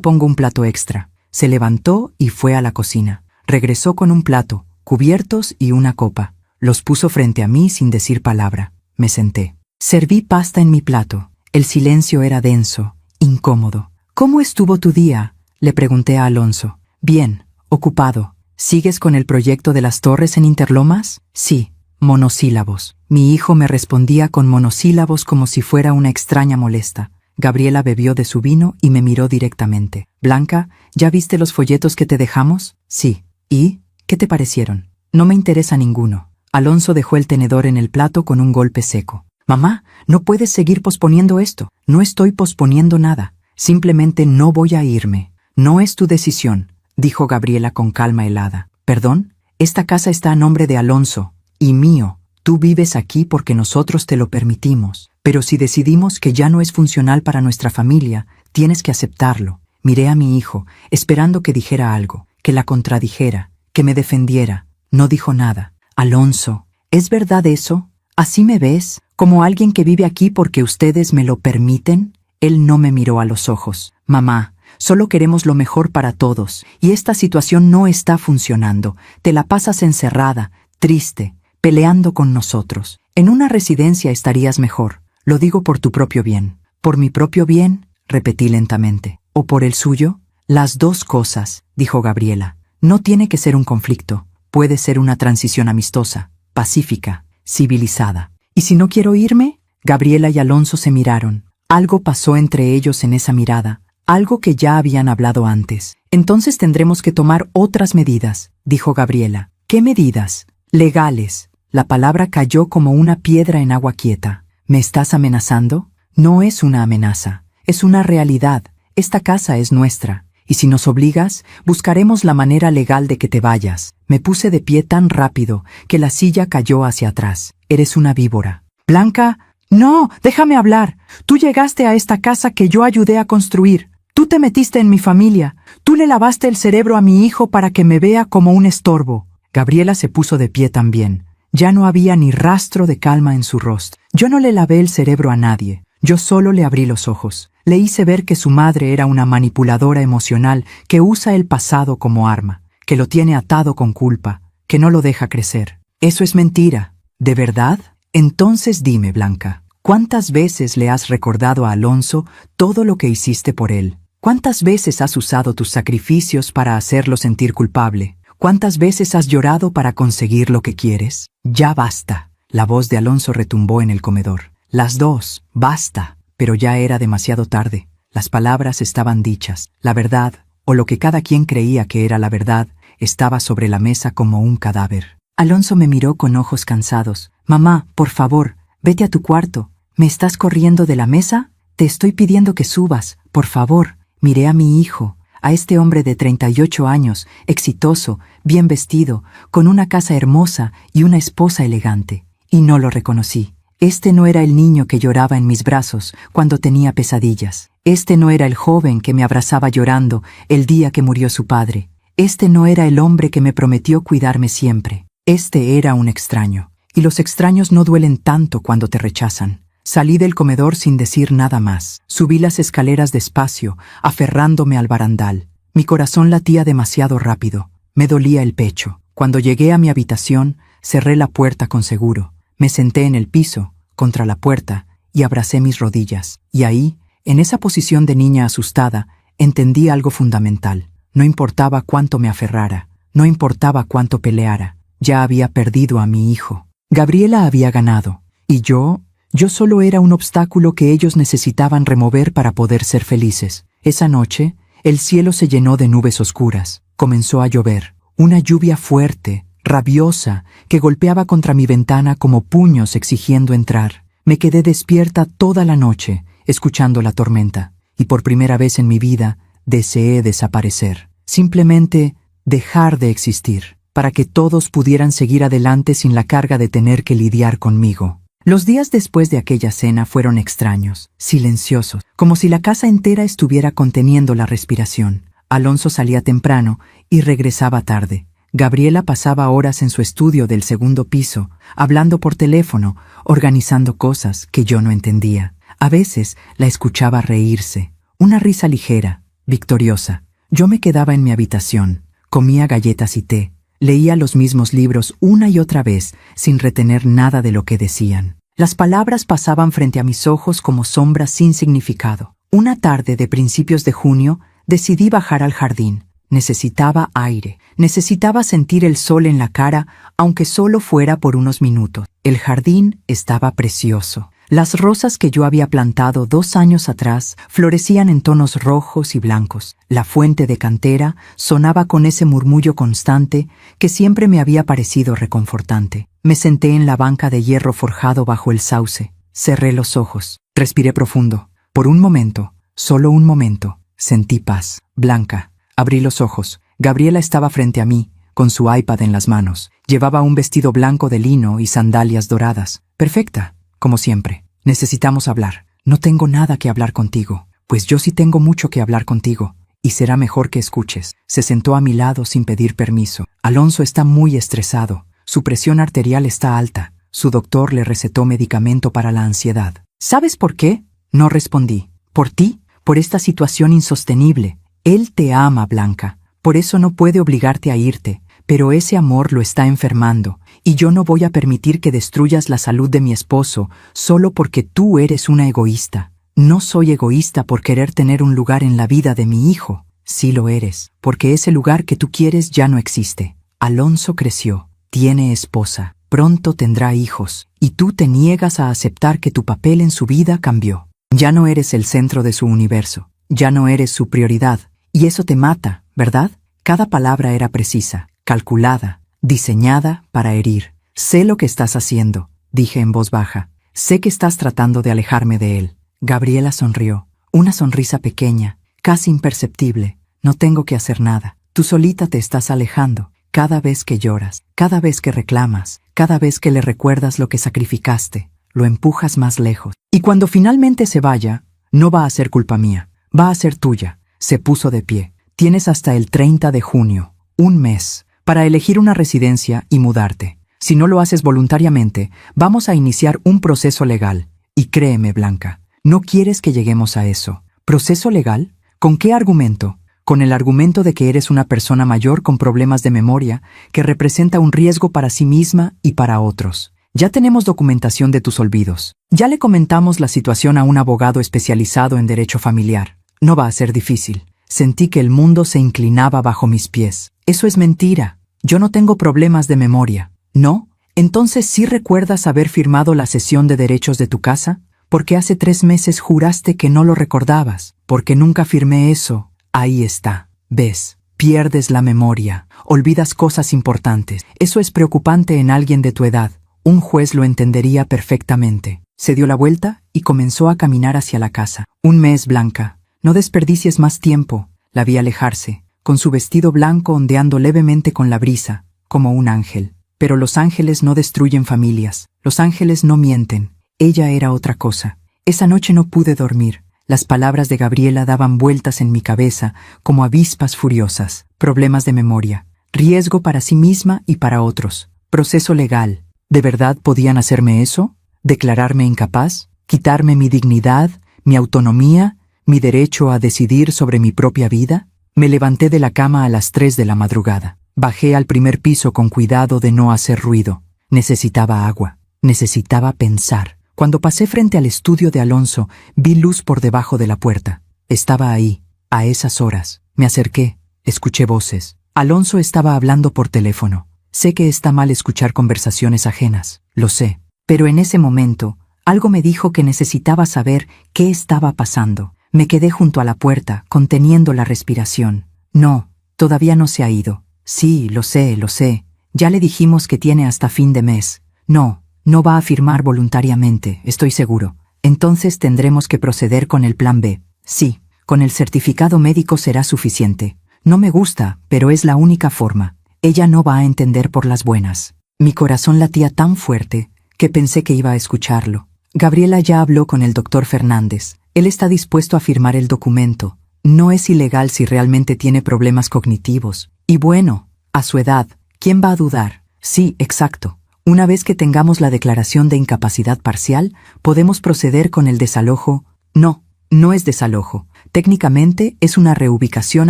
pongo un plato extra. Se levantó y fue a la cocina. Regresó con un plato, cubiertos y una copa. Los puso frente a mí sin decir palabra. Me senté. Serví pasta en mi plato. El silencio era denso, incómodo. ¿Cómo estuvo tu día?, le pregunté a Alonso. Bien, ocupado. ¿Sigues con el proyecto de las torres en Interlomas? Sí. Monosílabos. Mi hijo me respondía con monosílabos como si fuera una extraña molesta. Gabriela bebió de su vino y me miró directamente. Blanca, ¿ya viste los folletos que te dejamos? Sí. ¿Y qué te parecieron? No me interesa ninguno. Alonso dejó el tenedor en el plato con un golpe seco. Mamá, no puedes seguir posponiendo esto. No estoy posponiendo nada. Simplemente no voy a irme. No es tu decisión, dijo Gabriela con calma helada. ¿Perdón? Esta casa está a nombre de Alonso y mío. Tú vives aquí porque nosotros te lo permitimos. Pero si decidimos que ya no es funcional para nuestra familia, tienes que aceptarlo. Miré a mi hijo, esperando que dijera algo, que la contradijera, que me defendiera. No dijo nada. Alonso, ¿es verdad eso? ¿Así me ves? ¿Como alguien que vive aquí porque ustedes me lo permiten? Él no me miró a los ojos. Mamá, solo queremos lo mejor para todos, y esta situación no está funcionando. Te la pasas encerrada, triste, peleando con nosotros. En una residencia estarías mejor. Lo digo por tu propio bien. ¿Por mi propio bien?, repetí lentamente. ¿O por el suyo? Las dos cosas, dijo Gabriela. No tiene que ser un conflicto. Puede ser una transición amistosa, pacífica, civilizada. ¿Y si no quiero irme? Gabriela y Alonso se miraron. Algo pasó entre ellos en esa mirada, algo que ya habían hablado antes. Entonces tendremos que tomar otras medidas, dijo Gabriela. ¿Qué medidas? Legales. La palabra cayó como una piedra en agua quieta. ¿Me estás amenazando? No es una amenaza, es una realidad. Esta casa es nuestra, y si nos obligas, buscaremos la manera legal de que te vayas. Me puse de pie tan rápido que la silla cayó hacia atrás. Eres una víbora. Blanca, no, déjame hablar. Tú llegaste a esta casa que yo ayudé a construir. Tú te metiste en mi familia. Tú le lavaste el cerebro a mi hijo para que me vea como un estorbo. Gabriela se puso de pie también. Ya no había ni rastro de calma en su rostro. Yo no le lavé el cerebro a nadie. Yo solo le abrí los ojos. Le hice ver que su madre era una manipuladora emocional que usa el pasado como arma, que lo tiene atado con culpa, que no lo deja crecer. Eso es mentira. ¿De verdad? Entonces dime, Blanca, ¿cuántas veces le has recordado a Alonso todo lo que hiciste por él? ¿Cuántas veces has usado tus sacrificios para hacerlo sentir culpable? ¿Cuántas veces has llorado para conseguir lo que quieres? Ya basta. La voz de Alonso retumbó en el comedor. Las dos, basta. Pero ya era demasiado tarde. Las palabras estaban dichas. La verdad, o lo que cada quien creía que era la verdad, estaba sobre la mesa como un cadáver. Alonso me miró con ojos cansados. Mamá, por favor, vete a tu cuarto. ¿Me estás corriendo de la mesa? Te estoy pidiendo que subas, por favor. Miré a mi hijo, a este hombre de 38 años, exitoso, bien vestido, con una casa hermosa y una esposa elegante. Y no lo reconocí. Este no era el niño que lloraba en mis brazos cuando tenía pesadillas. Este no era el joven que me abrazaba llorando el día que murió su padre. Este no era el hombre que me prometió cuidarme siempre. Este era un extraño. Y los extraños no duelen tanto cuando te rechazan. Salí del comedor sin decir nada más. Subí las escaleras despacio, aferrándome al barandal. Mi corazón latía demasiado rápido. Me dolía el pecho. Cuando llegué a mi habitación, cerré la puerta con seguro. Me senté en el piso, contra la puerta, y abracé mis rodillas. Y ahí, en esa posición de niña asustada, entendí algo fundamental. No importaba cuánto me aferrara, no importaba cuánto peleara. Ya había perdido a mi hijo. Gabriela había ganado, y yo solo era un obstáculo que ellos necesitaban remover para poder ser felices. Esa noche, el cielo se llenó de nubes oscuras. Comenzó a llover, una lluvia fuerte, rabiosa, que golpeaba contra mi ventana como puños exigiendo entrar. Me quedé despierta toda la noche, escuchando la tormenta, y por primera vez en mi vida deseé desaparecer. Simplemente dejar de existir, para que todos pudieran seguir adelante sin la carga de tener que lidiar conmigo. Los días después de aquella cena fueron extraños, silenciosos, como si la casa entera estuviera conteniendo la respiración. Alonso salía temprano y regresaba tarde. Gabriela pasaba horas en su estudio del segundo piso, hablando por teléfono, organizando cosas que yo no entendía. A veces la escuchaba reírse, una risa ligera, victoriosa. Yo me quedaba en mi habitación, comía galletas y té, leía los mismos libros una y otra vez, sin retener nada de lo que decían. Las palabras pasaban frente a mis ojos como sombras sin significado. Una tarde de principios de junio, decidí bajar al jardín. Necesitaba aire, necesitaba sentir el sol en la cara, aunque solo fuera por unos minutos. El jardín estaba precioso. Las rosas que yo había plantado 2 años atrás florecían en tonos rojos y blancos. La fuente de cantera sonaba con ese murmullo constante que siempre me había parecido reconfortante. Me senté en la banca de hierro forjado bajo el sauce. Cerré los ojos. Respiré profundo. Por un momento, solo un momento, sentí paz. Blanca. Abrí los ojos. Gabriela estaba frente a mí, con su iPad en las manos. Llevaba un vestido blanco de lino y sandalias doradas. Perfecta, como siempre. Necesitamos hablar. No tengo nada que hablar contigo. Pues yo sí tengo mucho que hablar contigo. Y será mejor que escuches. Se sentó a mi lado sin pedir permiso. Alonso está muy estresado. Su presión arterial está alta. Su doctor le recetó medicamento para la ansiedad. ¿Sabes por qué? No respondí. ¿Por ti? Por esta situación insostenible. Él te ama, Blanca. Por eso no puede obligarte a irte. Pero ese amor lo está enfermando. Y yo no voy a permitir que destruyas la salud de mi esposo solo porque tú eres una egoísta. No soy egoísta por querer tener un lugar en la vida de mi hijo. Sí lo eres, porque ese lugar que tú quieres ya no existe. Alonso creció, tiene esposa, pronto tendrá hijos, y tú te niegas a aceptar que tu papel en su vida cambió. Ya no eres el centro de su universo, ya no eres su prioridad, y eso te mata, ¿verdad? Cada palabra era precisa, calculada, diseñada para herir. Sé lo que estás haciendo, dije en voz baja. Sé que estás tratando de alejarme de él. Gabriela sonrió, una sonrisa pequeña, casi imperceptible. No tengo que hacer nada. Tú solita te estás alejando. Cada vez que lloras, cada vez que reclamas, cada vez que le recuerdas lo que sacrificaste, lo empujas más lejos. Y cuando finalmente se vaya, no va a ser culpa mía, va a ser tuya. Se puso de pie. Tienes hasta el 30 de junio, un mes, para elegir una residencia y mudarte. Si no lo haces voluntariamente, vamos a iniciar un proceso legal. Y créeme, Blanca, no quieres que lleguemos a eso. ¿Proceso legal? ¿Con qué argumento? Con el argumento de que eres una persona mayor con problemas de memoria que representa un riesgo para sí misma y para otros. Ya tenemos documentación de tus olvidos. Ya le comentamos la situación a un abogado especializado en derecho familiar. No va a ser difícil. Sentí que el mundo se inclinaba bajo mis pies. Eso es mentira. Yo no tengo problemas de memoria. ¿No? Entonces, ¿sí recuerdas haber firmado la cesión de derechos de tu casa? Porque hace 3 meses juraste que no lo recordabas. Porque nunca firmé eso. Ahí está. ¿Ves? Pierdes la memoria. Olvidas cosas importantes. Eso es preocupante en alguien de tu edad. Un juez lo entendería perfectamente. Se dio la vuelta y comenzó a caminar hacia la casa. Un mes, Blanca. No desperdicies más tiempo. La vi alejarse, con su vestido blanco ondeando levemente con la brisa, como un ángel. Pero los ángeles no destruyen familias. Los ángeles no mienten. Ella era otra cosa. Esa noche no pude dormir. Las palabras de Gabriela daban vueltas en mi cabeza como avispas furiosas. Problemas de memoria. Riesgo para sí misma y para otros. Proceso legal. ¿De verdad podían hacerme eso? ¿Declararme incapaz? ¿Quitarme mi dignidad, mi autonomía, mi derecho a decidir sobre mi propia vida? Me levanté de la cama a las 3 de la madrugada. Bajé al primer piso con cuidado de no hacer ruido. Necesitaba agua. Necesitaba pensar. Cuando pasé frente al estudio de Alonso, vi luz por debajo de la puerta. Estaba ahí, a esas horas. Me acerqué. Escuché voces. Alonso estaba hablando por teléfono. Sé que está mal escuchar conversaciones ajenas. Lo sé. Pero en ese momento, algo me dijo que necesitaba saber qué estaba pasando. Me quedé junto a la puerta, conteniendo la respiración. No, todavía no se ha ido. Sí, lo sé, lo sé. Ya le dijimos que tiene hasta fin de mes. No va a firmar voluntariamente, estoy seguro. Entonces tendremos que proceder con el plan B. Sí, con el certificado médico será suficiente. No me gusta, pero es la única forma. Ella no va a entender por las buenas. Mi corazón latía tan fuerte que pensé que iba a escucharlo. Gabriela ya habló con el doctor Fernández. Él está dispuesto a firmar el documento. No es ilegal si realmente tiene problemas cognitivos. Y bueno, a su edad, ¿quién va a dudar? Sí, exacto. Una vez que tengamos la declaración de incapacidad parcial, podemos proceder con el desalojo. No es desalojo. Técnicamente es una reubicación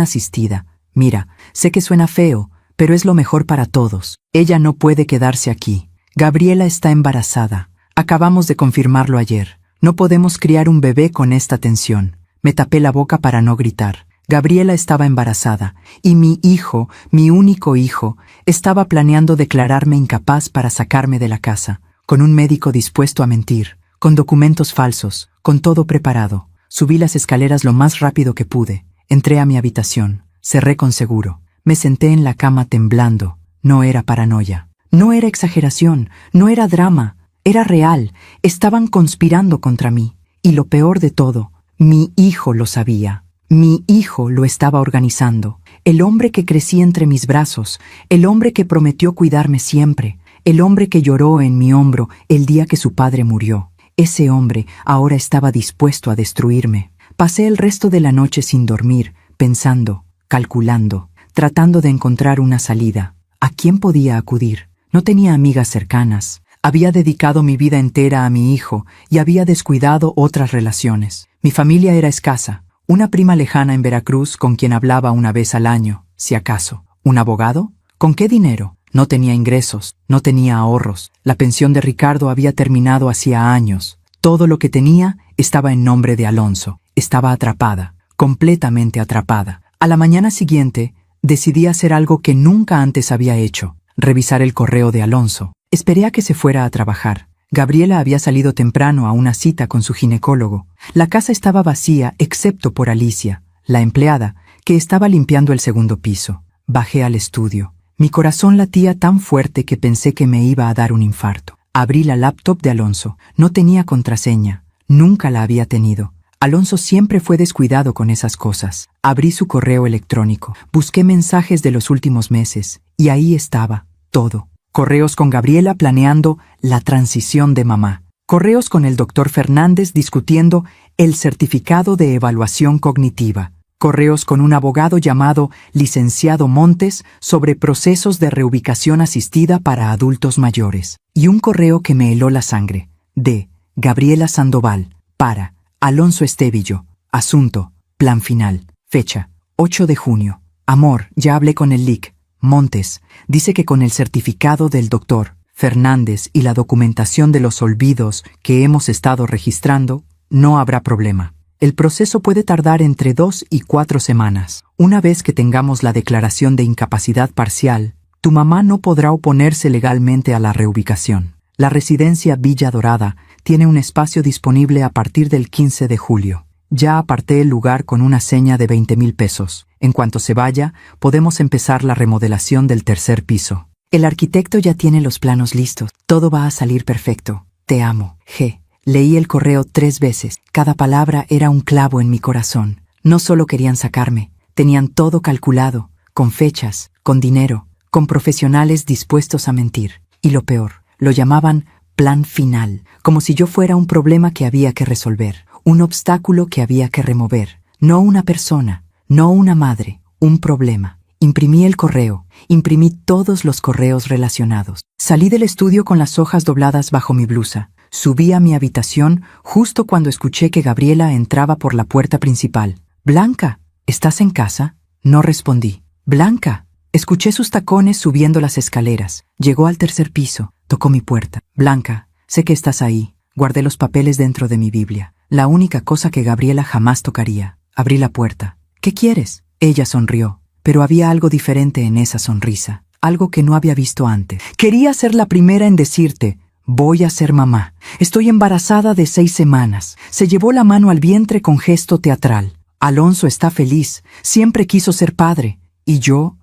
asistida. Mira, sé que suena feo, pero es lo mejor para todos. Ella no puede quedarse aquí. Gabriela está embarazada. Acabamos de confirmarlo ayer. No podemos criar un bebé con esta tensión. Me tapé la boca para no gritar. Gabriela estaba embarazada, y mi hijo, mi único hijo, estaba planeando declararme incapaz para sacarme de la casa, con un médico dispuesto a mentir, con documentos falsos, con todo preparado. Subí las escaleras lo más rápido que pude. Entré a mi habitación. Cerré con seguro. Me senté en la cama temblando. No era paranoia. No era exageración. No era drama. Era real, estaban conspirando contra mí. Y lo peor de todo, mi hijo lo sabía. Mi hijo lo estaba organizando. El hombre que crecí entre mis brazos, el hombre que prometió cuidarme siempre, el hombre que lloró en mi hombro el día que su padre murió. Ese hombre ahora estaba dispuesto a destruirme. Pasé el resto de la noche sin dormir, pensando, calculando, tratando de encontrar una salida. ¿A quién podía acudir? No tenía amigas cercanas. Había dedicado mi vida entera a mi hijo y había descuidado otras relaciones. Mi familia era escasa. Una prima lejana en Veracruz con quien hablaba una vez al año, si acaso. ¿Un abogado? ¿Con qué dinero? No tenía ingresos, no tenía ahorros. La pensión de Ricardo había terminado hacía años. Todo lo que tenía estaba en nombre de Alonso. Estaba atrapada, completamente atrapada. A la mañana siguiente, decidí hacer algo que nunca antes había hecho: revisar el correo de Alonso. Esperé a que se fuera a trabajar. Gabriela había salido temprano a una cita con su ginecólogo. La casa estaba vacía excepto por Alicia, la empleada, que estaba limpiando el segundo piso. Bajé al estudio. Mi corazón latía tan fuerte que pensé que me iba a dar un infarto. Abrí la laptop de Alonso. No tenía contraseña. Nunca la había tenido. Alonso siempre fue descuidado con esas cosas. Abrí su correo electrónico. Busqué mensajes de los últimos meses. Y ahí estaba, todo. Correos con Gabriela planeando la transición de mamá. Correos con el doctor Fernández discutiendo el certificado de evaluación cognitiva. Correos con un abogado llamado licenciado Montes sobre procesos de reubicación asistida para adultos mayores. Y un correo que me heló la sangre, de Gabriela Sandoval, para Alonso Estevillo. Asunto, plan final. Fecha, 8 de junio. Amor, ya hablé con el LIC. Montes dice que con el certificado del doctor Fernández y la documentación de los olvidos que hemos estado registrando, no habrá problema. El proceso puede tardar entre 2 y 4 semanas. Una vez que tengamos la declaración de incapacidad parcial, tu mamá no podrá oponerse legalmente a la reubicación. La residencia Villa Dorada tiene un espacio disponible a partir del 15 de julio. Ya aparté el lugar con una seña de 20,000 pesos. En cuanto se vaya, podemos empezar la remodelación del tercer piso. El arquitecto ya tiene los planos listos. Todo va a salir perfecto. Te amo, G. Leí el correo 3 veces. Cada palabra era un clavo en mi corazón. No solo querían sacarme, tenían todo calculado, con fechas, con dinero, con profesionales dispuestos a mentir. Y lo peor, lo llamaban plan final, como si yo fuera un problema que había que resolver, un obstáculo que había que remover, no una persona, no una madre, un problema. Imprimí el correo, imprimí todos los correos relacionados. Salí del estudio con las hojas dobladas bajo mi blusa. Subí a mi habitación justo cuando escuché que Gabriela entraba por la puerta principal. «Blanca, ¿estás en casa?» No respondí. «Blanca». Escuché sus tacones subiendo las escaleras. Llegó al tercer piso. Tocó mi puerta. «Blanca, sé que estás ahí». Guardé los papeles dentro de mi Biblia. La única cosa que Gabriela jamás tocaría. Abrí la puerta. «¿Qué quieres?» Ella sonrió. Pero había algo diferente en esa sonrisa. Algo que no había visto antes. Quería ser la primera en decirte: «Voy a ser mamá. Estoy embarazada de 6 semanas». Se llevó la mano al vientre con gesto teatral. «Alonso está feliz. Siempre quiso ser padre. Y yo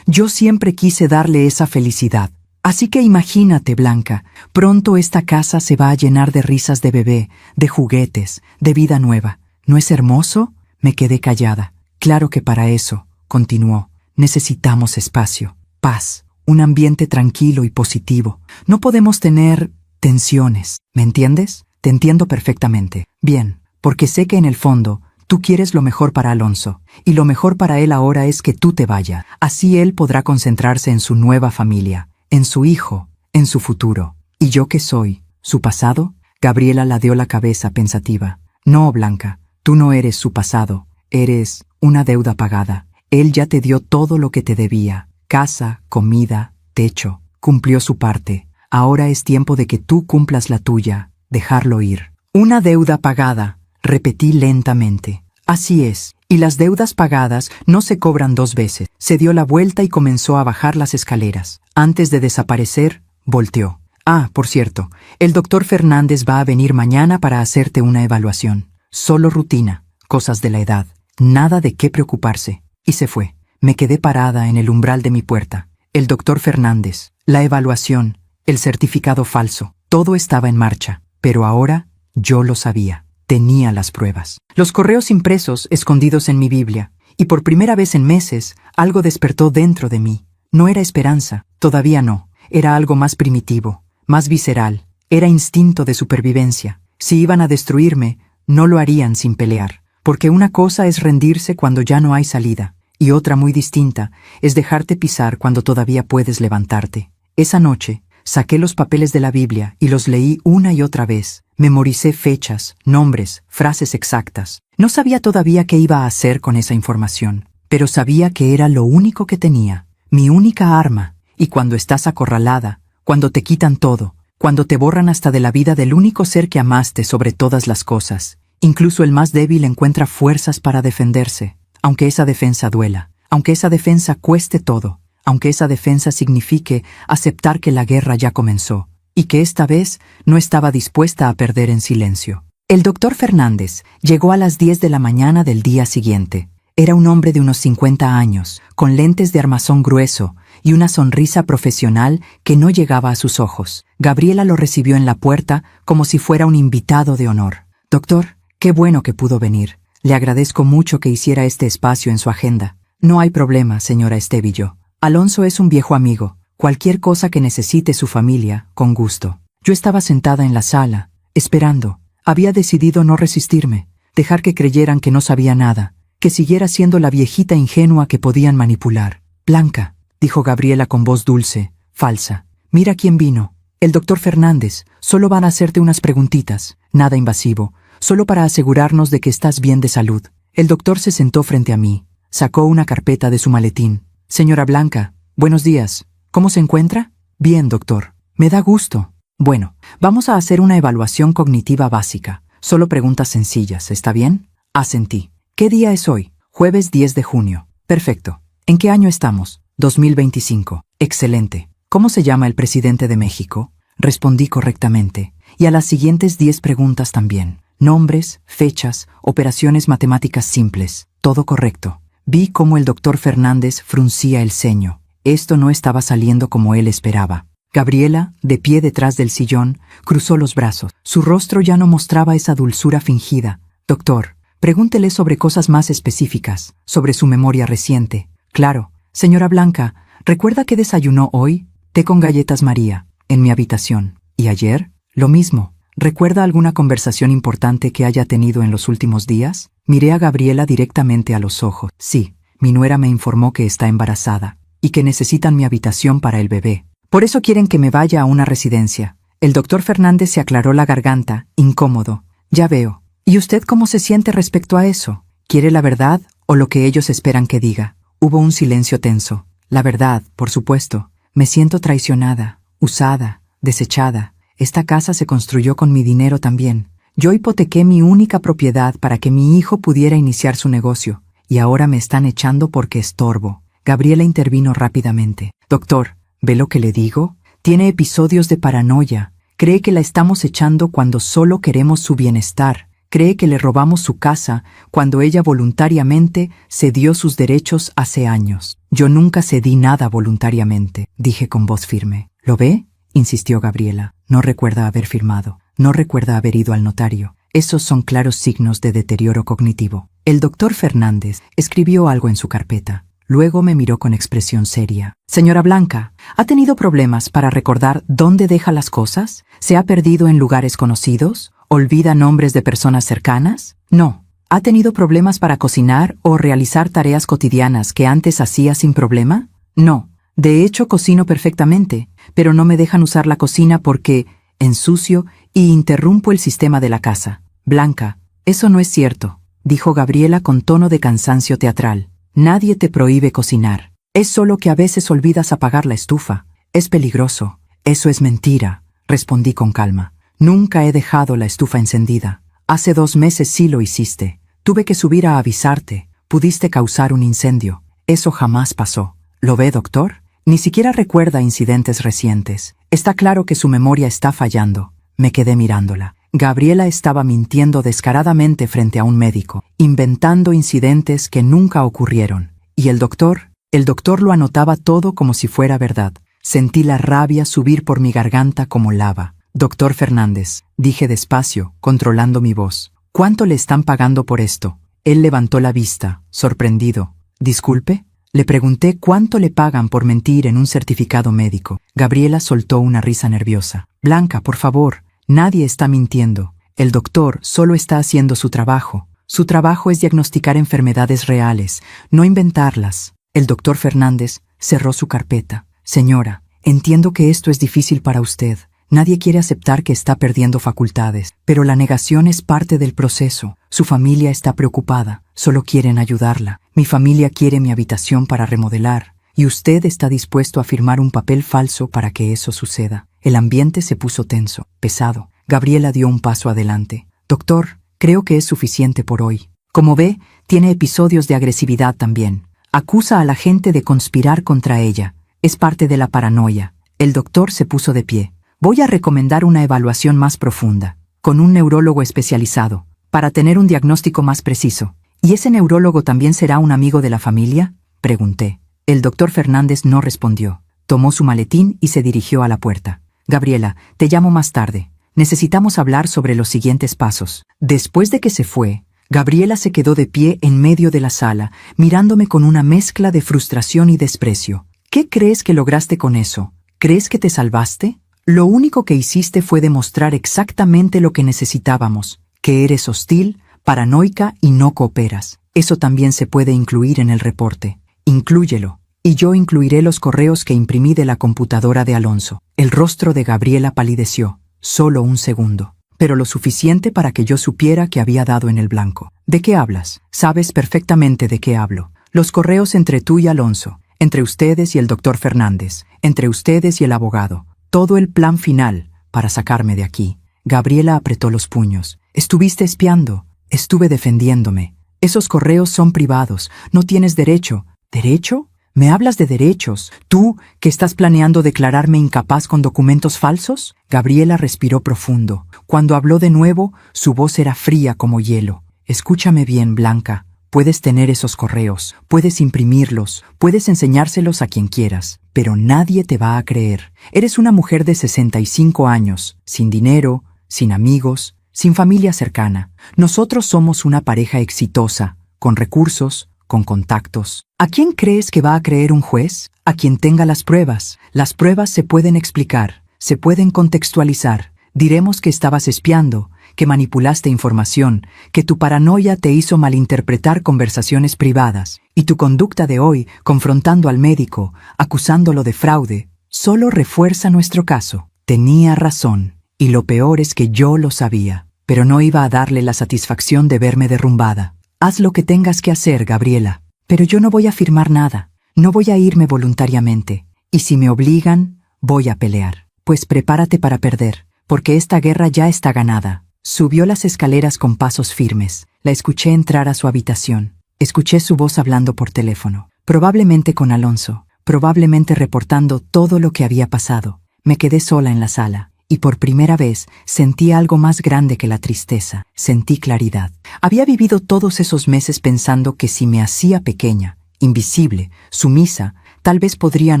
siempre quise darle esa felicidad. Así que imagínate, Blanca, pronto esta casa se va a llenar de risas de bebé, de juguetes, de vida nueva. ¿No es hermoso?» Me quedé callada. «Claro que para eso», continuó, «necesitamos espacio, paz, un ambiente tranquilo y positivo. No podemos tener tensiones, ¿me entiendes?» «Te entiendo perfectamente». «Bien, porque sé que en el fondo tú quieres lo mejor para Alonso, y lo mejor para él ahora es que tú te vayas. Así él podrá concentrarse en su nueva familia, en su hijo, en su futuro. ¿Y yo qué soy? ¿Su pasado?» Gabriela ladeó la cabeza pensativa. «No, Blanca, tú no eres su pasado, eres una deuda pagada. Él ya te dio todo lo que te debía, casa, comida, techo. Cumplió su parte. Ahora es tiempo de que tú cumplas la tuya, dejarlo ir». «Una deuda pagada», repetí lentamente. «Así es, y las deudas pagadas no se cobran 2 veces». Se dio la vuelta y comenzó a bajar las escaleras. Antes de desaparecer, volteó. «Ah, por cierto, el doctor Fernández va a venir mañana para hacerte una evaluación. Solo rutina, cosas de la edad, nada de qué preocuparse». Y se fue. Me quedé parada en el umbral de mi puerta. El doctor Fernández, la evaluación, el certificado falso. Todo estaba en marcha, pero ahora yo lo sabía. Tenía las pruebas. Los correos impresos escondidos en mi Biblia. Y por primera vez en meses, algo despertó dentro de mí. No era esperanza, todavía no. Era algo más primitivo, más visceral. Era instinto de supervivencia. Si iban a destruirme, no lo harían sin pelear. Porque una cosa es rendirse cuando ya no hay salida, y otra muy distinta es dejarte pisar cuando todavía puedes levantarte. Esa noche, saqué los papeles de la Biblia y los leí una y otra vez. Memoricé fechas, nombres, frases exactas. No sabía todavía qué iba a hacer con esa información, pero sabía que era lo único que tenía, mi única arma. Y cuando estás acorralada, cuando te quitan todo, cuando te borran hasta de la vida del único ser que amaste sobre todas las cosas, incluso el más débil encuentra fuerzas para defenderse, aunque esa defensa duela, aunque esa defensa cueste todo, aunque esa defensa signifique aceptar que la guerra ya comenzó, y que esta vez no estaba dispuesta a perder en silencio. El doctor Fernández llegó a las 10 de la mañana del día siguiente. Era un hombre de unos 50 años, con lentes de armazón grueso y una sonrisa profesional que no llegaba a sus ojos. Gabriela lo recibió en la puerta como si fuera un invitado de honor. «Doctor, qué bueno que pudo venir. Le agradezco mucho que hiciera este espacio en su agenda». «No hay problema, señora Estevillo. Alonso es un viejo amigo. Cualquier cosa que necesite su familia, con gusto». Yo estaba sentada en la sala, esperando. Había decidido no resistirme, dejar que creyeran que no sabía nada, que siguiera siendo la viejita ingenua que podían manipular. «Blanca», dijo Gabriela con voz dulce, falsa, «mira quién vino. El doctor Fernández. Solo van a hacerte unas preguntitas. Nada invasivo, solo para asegurarnos de que estás bien de salud». El doctor se sentó frente a mí. Sacó una carpeta de su maletín. «Señora Blanca, buenos días. ¿Cómo se encuentra?» «Bien, doctor. Me da gusto». «Bueno, vamos a hacer una evaluación cognitiva básica. Solo preguntas sencillas, ¿está bien?» Asentí. «¿Qué día es hoy?» «Jueves 10 de junio». «Perfecto. ¿En qué año estamos?» 2025. «Excelente. ¿Cómo se llama el presidente de México?» Respondí correctamente. Y a las siguientes 10 preguntas también. Nombres, fechas, operaciones matemáticas simples. Todo correcto. Vi cómo el doctor Fernández fruncía el ceño. Esto no estaba saliendo como él esperaba. Gabriela, de pie detrás del sillón, cruzó los brazos. Su rostro ya no mostraba esa dulzura fingida. «Doctor, pregúntele sobre cosas más específicas, sobre su memoria reciente». «Claro. Señora Blanca, ¿recuerda qué desayunó hoy?» «Té con galletas María, en mi habitación». «¿Y ayer?» «Lo mismo». ¿Recuerda alguna conversación importante que haya tenido en los últimos días?» Miré a Gabriela directamente a los ojos. «Sí, mi nuera me informó que está embarazada y que necesitan mi habitación para el bebé. Por eso quieren que me vaya a una residencia». El doctor Fernández se aclaró la garganta, incómodo. «Ya veo. ¿Y usted cómo se siente respecto a eso? ¿Quiere la verdad o lo que ellos esperan que diga?» Hubo un silencio tenso. «La verdad, por supuesto. Me siento traicionada, usada, desechada. Esta casa se construyó con mi dinero también. Yo hipotequé mi única propiedad para que mi hijo pudiera iniciar su negocio, y ahora me están echando porque estorbo». Gabriela intervino rápidamente. «Doctor, ¿ve lo que le digo? Tiene episodios de paranoia. Cree que la estamos echando cuando solo queremos su bienestar. Cree que le robamos su casa cuando ella voluntariamente cedió sus derechos hace años». «Yo nunca cedí nada voluntariamente», dije con voz firme. «¿Lo ve?», insistió Gabriela. «No recuerda haber firmado. No recuerda haber ido al notario. Esos son claros signos de deterioro cognitivo». El doctor Fernández escribió algo en su carpeta. Luego me miró con expresión seria. «Señora Blanca, ¿ha tenido problemas para recordar dónde deja las cosas? ¿Se ha perdido en lugares conocidos? ¿Olvida nombres de personas cercanas? No. ¿Ha tenido problemas para cocinar o realizar tareas cotidianas que antes hacía sin problema? No. De hecho, cocino perfectamente, pero no me dejan usar la cocina porque ensucio y interrumpo el sistema de la casa». «Blanca, eso no es cierto», dijo Gabriela con tono de cansancio teatral. «Nadie te prohíbe cocinar. Es solo que a veces olvidas apagar la estufa. Es peligroso». «Eso es mentira», respondí con calma. «Nunca he dejado la estufa encendida. Hace 2 meses sí lo hiciste. Tuve que subir a avisarte. Pudiste causar un incendio. Eso jamás pasó». «¿Lo ve, doctor? Ni siquiera recuerda incidentes recientes. Está claro que su memoria está fallando». Me quedé mirándola. Gabriela estaba mintiendo descaradamente frente a un médico, inventando incidentes que nunca ocurrieron. Y el doctor lo anotaba todo como si fuera verdad. Sentí la rabia subir por mi garganta como lava. Doctor Fernández, dije despacio, controlando mi voz. ¿Cuánto le están pagando por esto? Él levantó la vista, sorprendido. ¿Disculpe? Le pregunté cuánto le pagan por mentir en un certificado médico. Gabriela soltó una risa nerviosa. Blanca, por favor, nadie está mintiendo. El doctor solo está haciendo su trabajo. Su trabajo es diagnosticar enfermedades reales, no inventarlas. El doctor Fernández cerró su carpeta. Señora, entiendo que esto es difícil para usted. Nadie quiere aceptar que está perdiendo facultades, pero la negación es parte del proceso. Su familia está preocupada, solo quieren ayudarla. Mi familia quiere mi habitación para remodelar, y usted está dispuesto a firmar un papel falso para que eso suceda. El ambiente se puso tenso, pesado. Gabriela dio un paso adelante. Doctor, creo que es suficiente por hoy. Como ve, tiene episodios de agresividad también. Acusa a la gente de conspirar contra ella. Es parte de la paranoia. El doctor se puso de pie. Voy a recomendar una evaluación más profunda, con un neurólogo especializado, para tener un diagnóstico más preciso. ¿Y ese neurólogo también será un amigo de la familia?, pregunté. El doctor Fernández no respondió. Tomó su maletín y se dirigió a la puerta. Gabriela, te llamo más tarde. Necesitamos hablar sobre los siguientes pasos. Después de que se fue, Gabriela se quedó de pie en medio de la sala, mirándome con una mezcla de frustración y desprecio. ¿Qué crees que lograste con eso? ¿Crees que te salvaste? Lo único que hiciste fue demostrar exactamente lo que necesitábamos, que eres hostil, paranoica y no cooperas. Eso también se puede incluir en el reporte. Inclúyelo. Y yo incluiré los correos que imprimí de la computadora de Alonso. El rostro de Gabriela palideció. Solo un segundo. Pero lo suficiente para que yo supiera que había dado en el blanco. ¿De qué hablas? Sabes perfectamente de qué hablo. Los correos entre tú y Alonso, entre ustedes y el doctor Fernández, entre ustedes y el abogado. Todo el plan final para sacarme de aquí. Gabriela apretó los puños. Estuviste espiando. Estuve defendiéndome. Esos correos son privados. No tienes derecho. ¿Derecho? ¿Me hablas de derechos? ¿Tú, que estás planeando declararme incapaz con documentos falsos? Gabriela respiró profundo. Cuando habló de nuevo, su voz era fría como hielo. Escúchame bien, Blanca. Puedes tener esos correos, puedes imprimirlos, puedes enseñárselos a quien quieras, pero nadie te va a creer. Eres una mujer de 65 años, sin dinero, sin amigos, sin familia cercana. Nosotros somos una pareja exitosa, con recursos, con contactos. ¿A quién crees que va a creer un juez? A quien tenga las pruebas. Las pruebas se pueden explicar, se pueden contextualizar. Diremos que estabas espiando, que manipulaste información, que tu paranoia te hizo malinterpretar conversaciones privadas, y tu conducta de hoy, confrontando al médico, acusándolo de fraude, solo refuerza nuestro caso. Tenía razón, y lo peor es que yo lo sabía, pero no iba a darle la satisfacción de verme derrumbada. Haz lo que tengas que hacer, Gabriela, pero yo no voy a firmar nada, no voy a irme voluntariamente, y si me obligan, voy a pelear. Pues prepárate para perder, porque esta guerra ya está ganada. Subió las escaleras con pasos firmes. La escuché entrar a su habitación. Escuché su voz hablando por teléfono. Probablemente con Alonso. Probablemente reportando todo lo que había pasado. Me quedé sola en la sala. Y por primera vez sentí algo más grande que la tristeza. Sentí claridad. Había vivido todos esos meses pensando que si me hacía pequeña, invisible, sumisa, tal vez podrían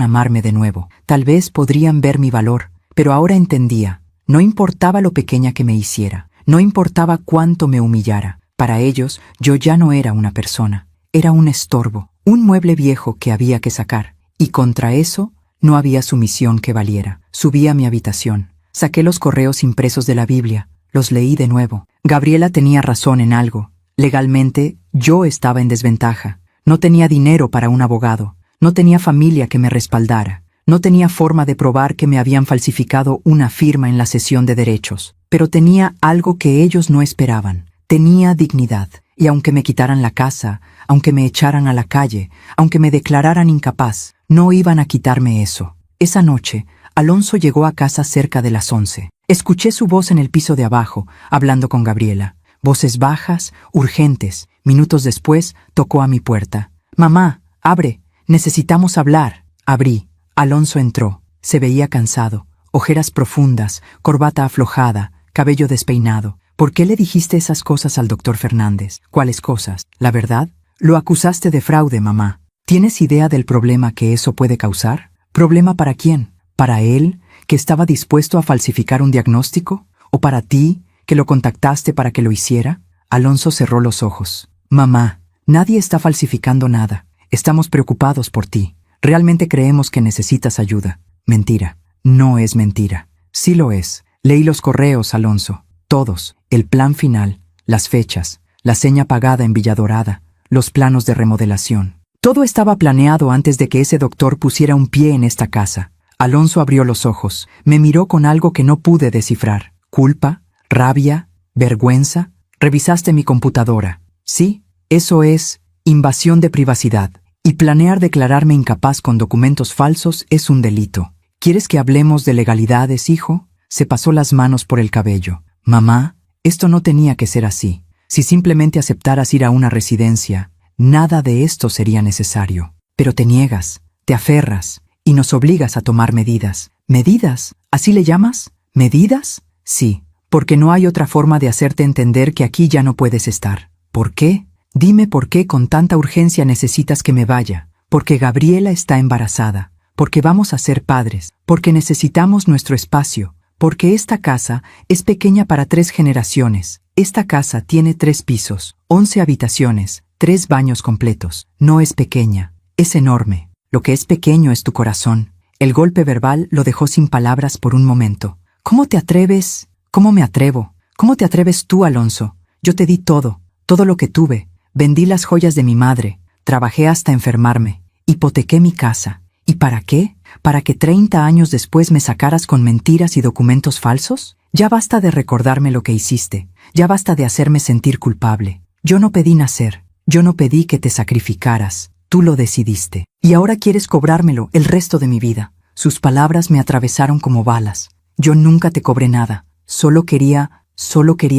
amarme de nuevo. Tal vez podrían ver mi valor. Pero ahora entendía. No importaba lo pequeña que me hiciera. No importaba cuánto me humillara. Para ellos, yo ya no era una persona. Era un estorbo, un mueble viejo que había que sacar. Y contra eso, no había sumisión que valiera. Subí a mi habitación. Saqué los correos impresos de la Biblia. Los leí de nuevo. Gabriela tenía razón en algo. Legalmente, yo estaba en desventaja. No tenía dinero para un abogado. No tenía familia que me respaldara. No tenía forma de probar que me habían falsificado una firma en la cesión de derechos. Pero tenía algo que ellos no esperaban. Tenía dignidad. Y aunque me quitaran la casa, aunque me echaran a la calle, aunque me declararan incapaz, no iban a quitarme eso. Esa noche, Alonso llegó a casa cerca de las 11. Escuché su voz en el piso de abajo, hablando con Gabriela. Voces bajas, urgentes. Minutos después, tocó a mi puerta. «Mamá, abre. Necesitamos hablar». Abrí. Alonso entró. Se veía cansado. Ojeras profundas, corbata aflojada, cabello despeinado. ¿Por qué le dijiste esas cosas al doctor Fernández? ¿Cuáles cosas? ¿La verdad? Lo acusaste de fraude, mamá. ¿Tienes idea del problema que eso puede causar? ¿Problema para quién? ¿Para él, ¿Que estaba dispuesto a falsificar un diagnóstico? ¿O para ti, que lo contactaste para que lo hiciera? Alonso cerró los ojos. Mamá, nadie está falsificando nada. Estamos preocupados por ti. Realmente creemos que necesitas ayuda. Mentira. No es mentira. Sí lo es. Leí los correos, Alonso. Todos. El plan final, las fechas, la seña pagada en Villa Dorada, los planos de remodelación. Todo estaba planeado antes de que ese doctor pusiera un pie en esta casa. Alonso abrió los ojos. Me miró con algo que no pude descifrar. ¿Culpa? ¿Rabia? ¿Vergüenza? Revisaste mi computadora. Sí, eso es invasión de privacidad. Y planear declararme incapaz con documentos falsos es un delito. ¿Quieres que hablemos de legalidades, hijo? Se pasó las manos por el cabello. Mamá, esto no tenía que ser así. Si simplemente aceptaras ir a una residencia, nada de esto sería necesario. Pero te niegas, te aferras y nos obligas a tomar medidas. ¿Medidas? ¿Así le llamas? ¿Medidas? Sí, porque no hay otra forma de hacerte entender que aquí ya no puedes estar. ¿Por qué? Dime por qué con tanta urgencia necesitas que me vaya. Porque Gabriela está embarazada, porque vamos a ser padres, porque necesitamos nuestro espacio, porque esta casa es pequeña para 3 generaciones. Esta casa tiene 3 pisos, 11 habitaciones, 3 baños completos. No es pequeña, es enorme. Lo que es pequeño es tu corazón. El golpe verbal lo dejó sin palabras por un momento. ¿Cómo te atreves? ¿Cómo me atrevo? ¿Cómo te atreves tú, Alonso? Yo te di todo, todo lo que tuve. Vendí las joyas de mi madre, trabajé hasta enfermarme, hipotequé mi casa. ¿Y para qué? ¿Para que 30 años después me sacaras con mentiras y documentos falsos? Ya basta de recordarme lo que hiciste, ya basta de hacerme sentir culpable. Yo no pedí nacer, yo no pedí que te sacrificaras, tú lo decidiste. Y ahora quieres cobrármelo el resto de mi vida. Sus palabras me atravesaron como balas. Yo nunca te cobré nada, solo quería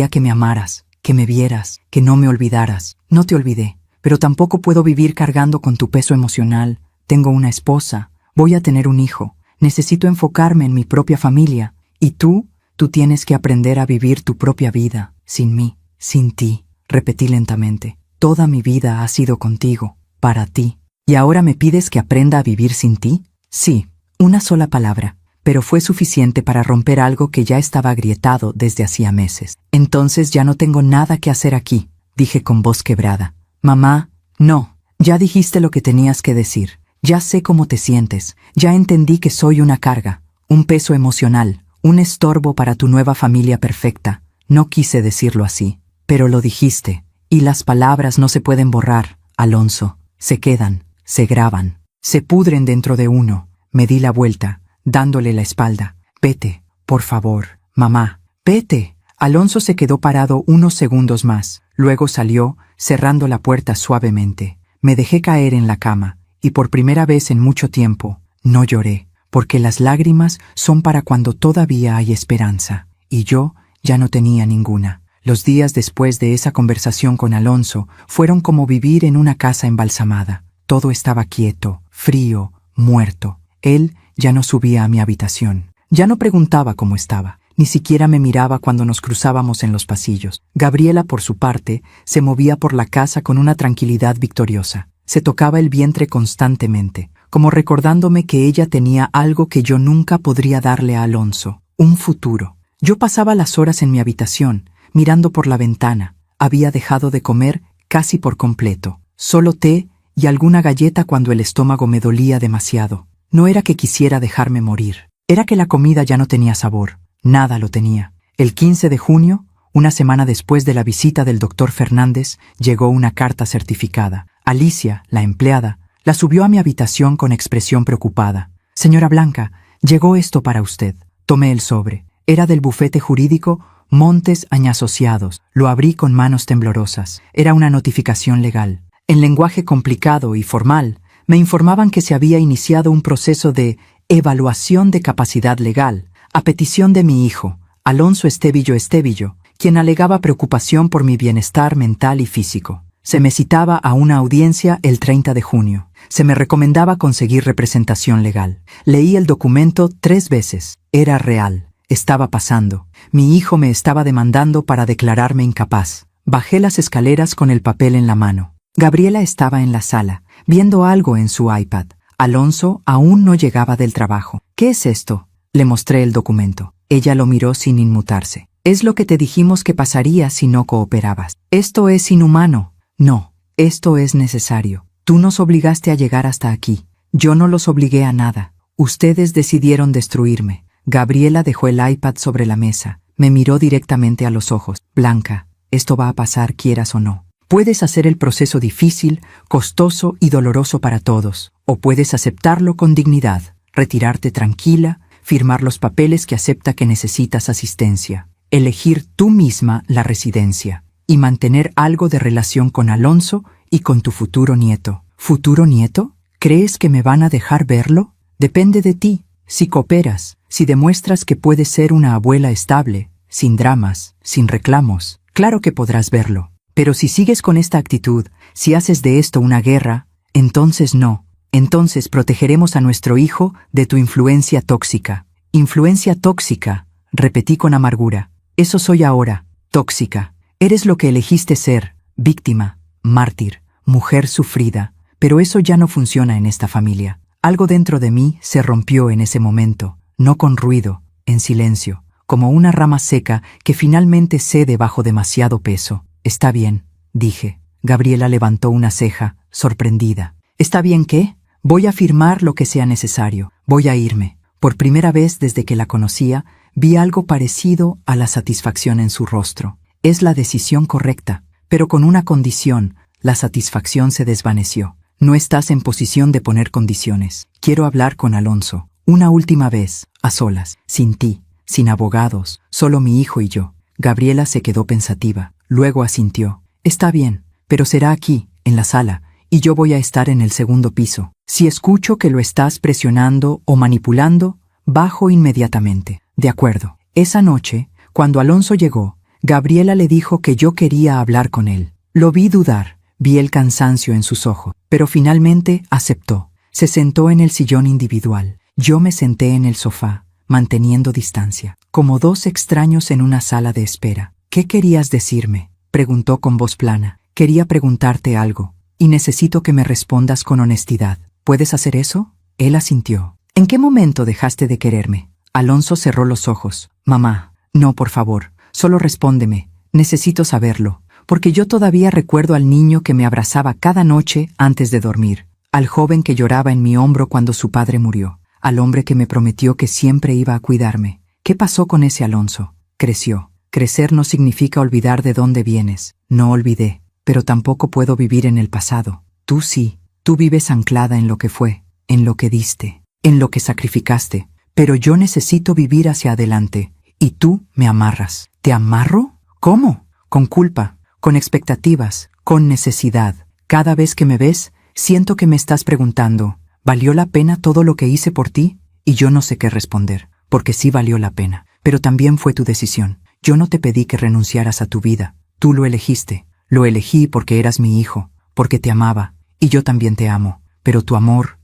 que me amaras, que me vieras, que no me olvidaras. No te olvidé, pero tampoco puedo vivir cargando con tu peso emocional. Tengo una esposa, voy a tener un hijo, necesito enfocarme en mi propia familia. Y tú tienes que aprender a vivir tu propia vida, sin mí, sin ti. Repetí lentamente, toda mi vida ha sido contigo, para ti. ¿Y ahora me pides que aprenda a vivir sin ti? Sí, una sola palabra, pero fue suficiente para romper algo que ya estaba agrietado desde hacía meses. Entonces ya no tengo nada que hacer aquí, dije con voz quebrada. Mamá, no, ya dijiste lo que tenías que decir. Ya sé cómo te sientes, ya entendí que soy una carga, un peso emocional, un estorbo para tu nueva familia perfecta. No quise decirlo así, pero lo dijiste, y las palabras no se pueden borrar, Alonso. Se quedan, se graban, se pudren dentro de uno. Me di la vuelta, dándole la espalda. Vete, por favor, mamá, vete. Alonso se quedó parado unos segundos más, luego salió, cerrando la puerta suavemente. Me dejé caer en la cama. Y por primera vez en mucho tiempo, no lloré, porque las lágrimas son para cuando todavía hay esperanza, y yo ya no tenía ninguna. Los días después de esa conversación con Alonso fueron como vivir en una casa embalsamada. Todo estaba quieto, frío, muerto. Él ya no subía a mi habitación, ya no preguntaba cómo estaba, ni siquiera me miraba cuando nos cruzábamos en los pasillos. Gabriela, por su parte, se movía por la casa con una tranquilidad victoriosa. Se tocaba el vientre constantemente, como recordándome que ella tenía algo que yo nunca podría darle a Alonso, un futuro. Yo pasaba las horas en mi habitación, mirando por la ventana. Había dejado de comer casi por completo, solo té y alguna galleta cuando el estómago me dolía demasiado. No era que quisiera dejarme morir, era que la comida ya no tenía sabor, nada lo tenía. El 15 de junio, una semana después de la visita del doctor Fernández, llegó una carta certificada. Alicia, la empleada, la subió a mi habitación con expresión preocupada. Señora Blanca, llegó esto para usted. Tomé el sobre. Era del bufete jurídico Montes Asociados. Lo abrí con manos temblorosas. Era una notificación legal. En lenguaje complicado y formal, me informaban que se había iniciado un proceso de evaluación de capacidad legal, a petición de mi hijo, Alonso Estevillo, quien alegaba preocupación por mi bienestar mental y físico. Se me citaba a una audiencia el 30 de junio. Se me recomendaba conseguir representación legal. Leí el documento 3 veces. Era real. Estaba pasando. Mi hijo me estaba demandando para declararme incapaz. Bajé las escaleras con el papel en la mano. Gabriela estaba en la sala, viendo algo en su iPad. Alonso aún no llegaba del trabajo. ¿Qué es esto?, Le mostré el documento. Ella lo miró sin inmutarse. Es lo que te dijimos que pasaría si no cooperabas. Esto es inhumano. No, esto es necesario. Tú nos obligaste a llegar hasta aquí. Yo no los obligué a nada. Ustedes decidieron destruirme. Gabriela dejó el iPad sobre la mesa. Me miró directamente a los ojos. Blanca, esto va a pasar quieras o no. Puedes hacer el proceso difícil, costoso y doloroso para todos, o puedes aceptarlo con dignidad, retirarte tranquila, firmar los papeles que acepta que necesitas asistencia, elegir tú misma la residencia y mantener algo de relación con Alonso y con tu futuro nieto. ¿Futuro nieto? ¿Crees que me van a dejar verlo? Depende de ti. Si cooperas, si demuestras que puedes ser una abuela estable, sin dramas, sin reclamos, claro que podrás verlo. Pero si sigues con esta actitud, si haces de esto una guerra, entonces no. Entonces protegeremos a nuestro hijo de tu influencia tóxica. Influencia tóxica, repetí con amargura. Eso soy ahora, tóxica. Eres lo que elegiste ser, víctima, mártir, mujer sufrida. Pero eso ya no funciona en esta familia. Algo dentro de mí se rompió en ese momento, no con ruido, en silencio, como una rama seca que finalmente cede bajo demasiado peso. Está bien, dije. Gabriela levantó una ceja, sorprendida. ¿Está bien qué? Voy a firmar lo que sea necesario. Voy a irme. Por primera vez desde que la conocía, vi algo parecido a la satisfacción en su rostro. Es la decisión correcta, pero con una condición. La satisfacción se desvaneció. No estás en posición de poner condiciones. Quiero hablar con Alonso. Una última vez, a solas, sin ti, sin abogados, solo mi hijo y yo. Gabriela se quedó pensativa. Luego asintió. Está bien, pero será aquí, en la sala, y yo voy a estar en el segundo piso. Si escucho que lo estás presionando o manipulando, bajo inmediatamente. De acuerdo. Esa noche, cuando Alonso llegó, Gabriela le dijo que yo quería hablar con él. Lo vi dudar, vi el cansancio en sus ojos, pero finalmente aceptó. Se sentó en el sillón individual. Yo me senté en el sofá, manteniendo distancia, como dos extraños en una sala de espera. ¿Qué querías decirme?, preguntó con voz plana. Quería preguntarte algo, y necesito que me respondas con honestidad. ¿Puedes hacer eso? Él asintió. ¿En qué momento dejaste de quererme? Alonso cerró los ojos. Mamá, no, por favor, solo respóndeme. Necesito saberlo, porque yo todavía recuerdo al niño que me abrazaba cada noche antes de dormir, al joven que lloraba en mi hombro cuando su padre murió, al hombre que me prometió que siempre iba a cuidarme. ¿Qué pasó con ese Alonso? Creció. Crecer no significa olvidar de dónde vienes. No olvidé, pero tampoco puedo vivir en el pasado. Tú sí, tú vives anclada en lo que fue, en lo que diste, en lo que sacrificaste. Pero yo necesito vivir hacia adelante, y tú me amarras. ¿Te amarro? ¿Cómo? Con culpa, con expectativas, con necesidad. Cada vez que me ves, siento que me estás preguntando, ¿valió la pena todo lo que hice por ti? Y yo no sé qué responder, porque sí valió la pena, pero también fue tu decisión. Yo no te pedí que renunciaras a tu vida, tú lo elegiste. Lo elegí porque eras mi hijo, porque te amaba, y yo también te amo. Pero tu amor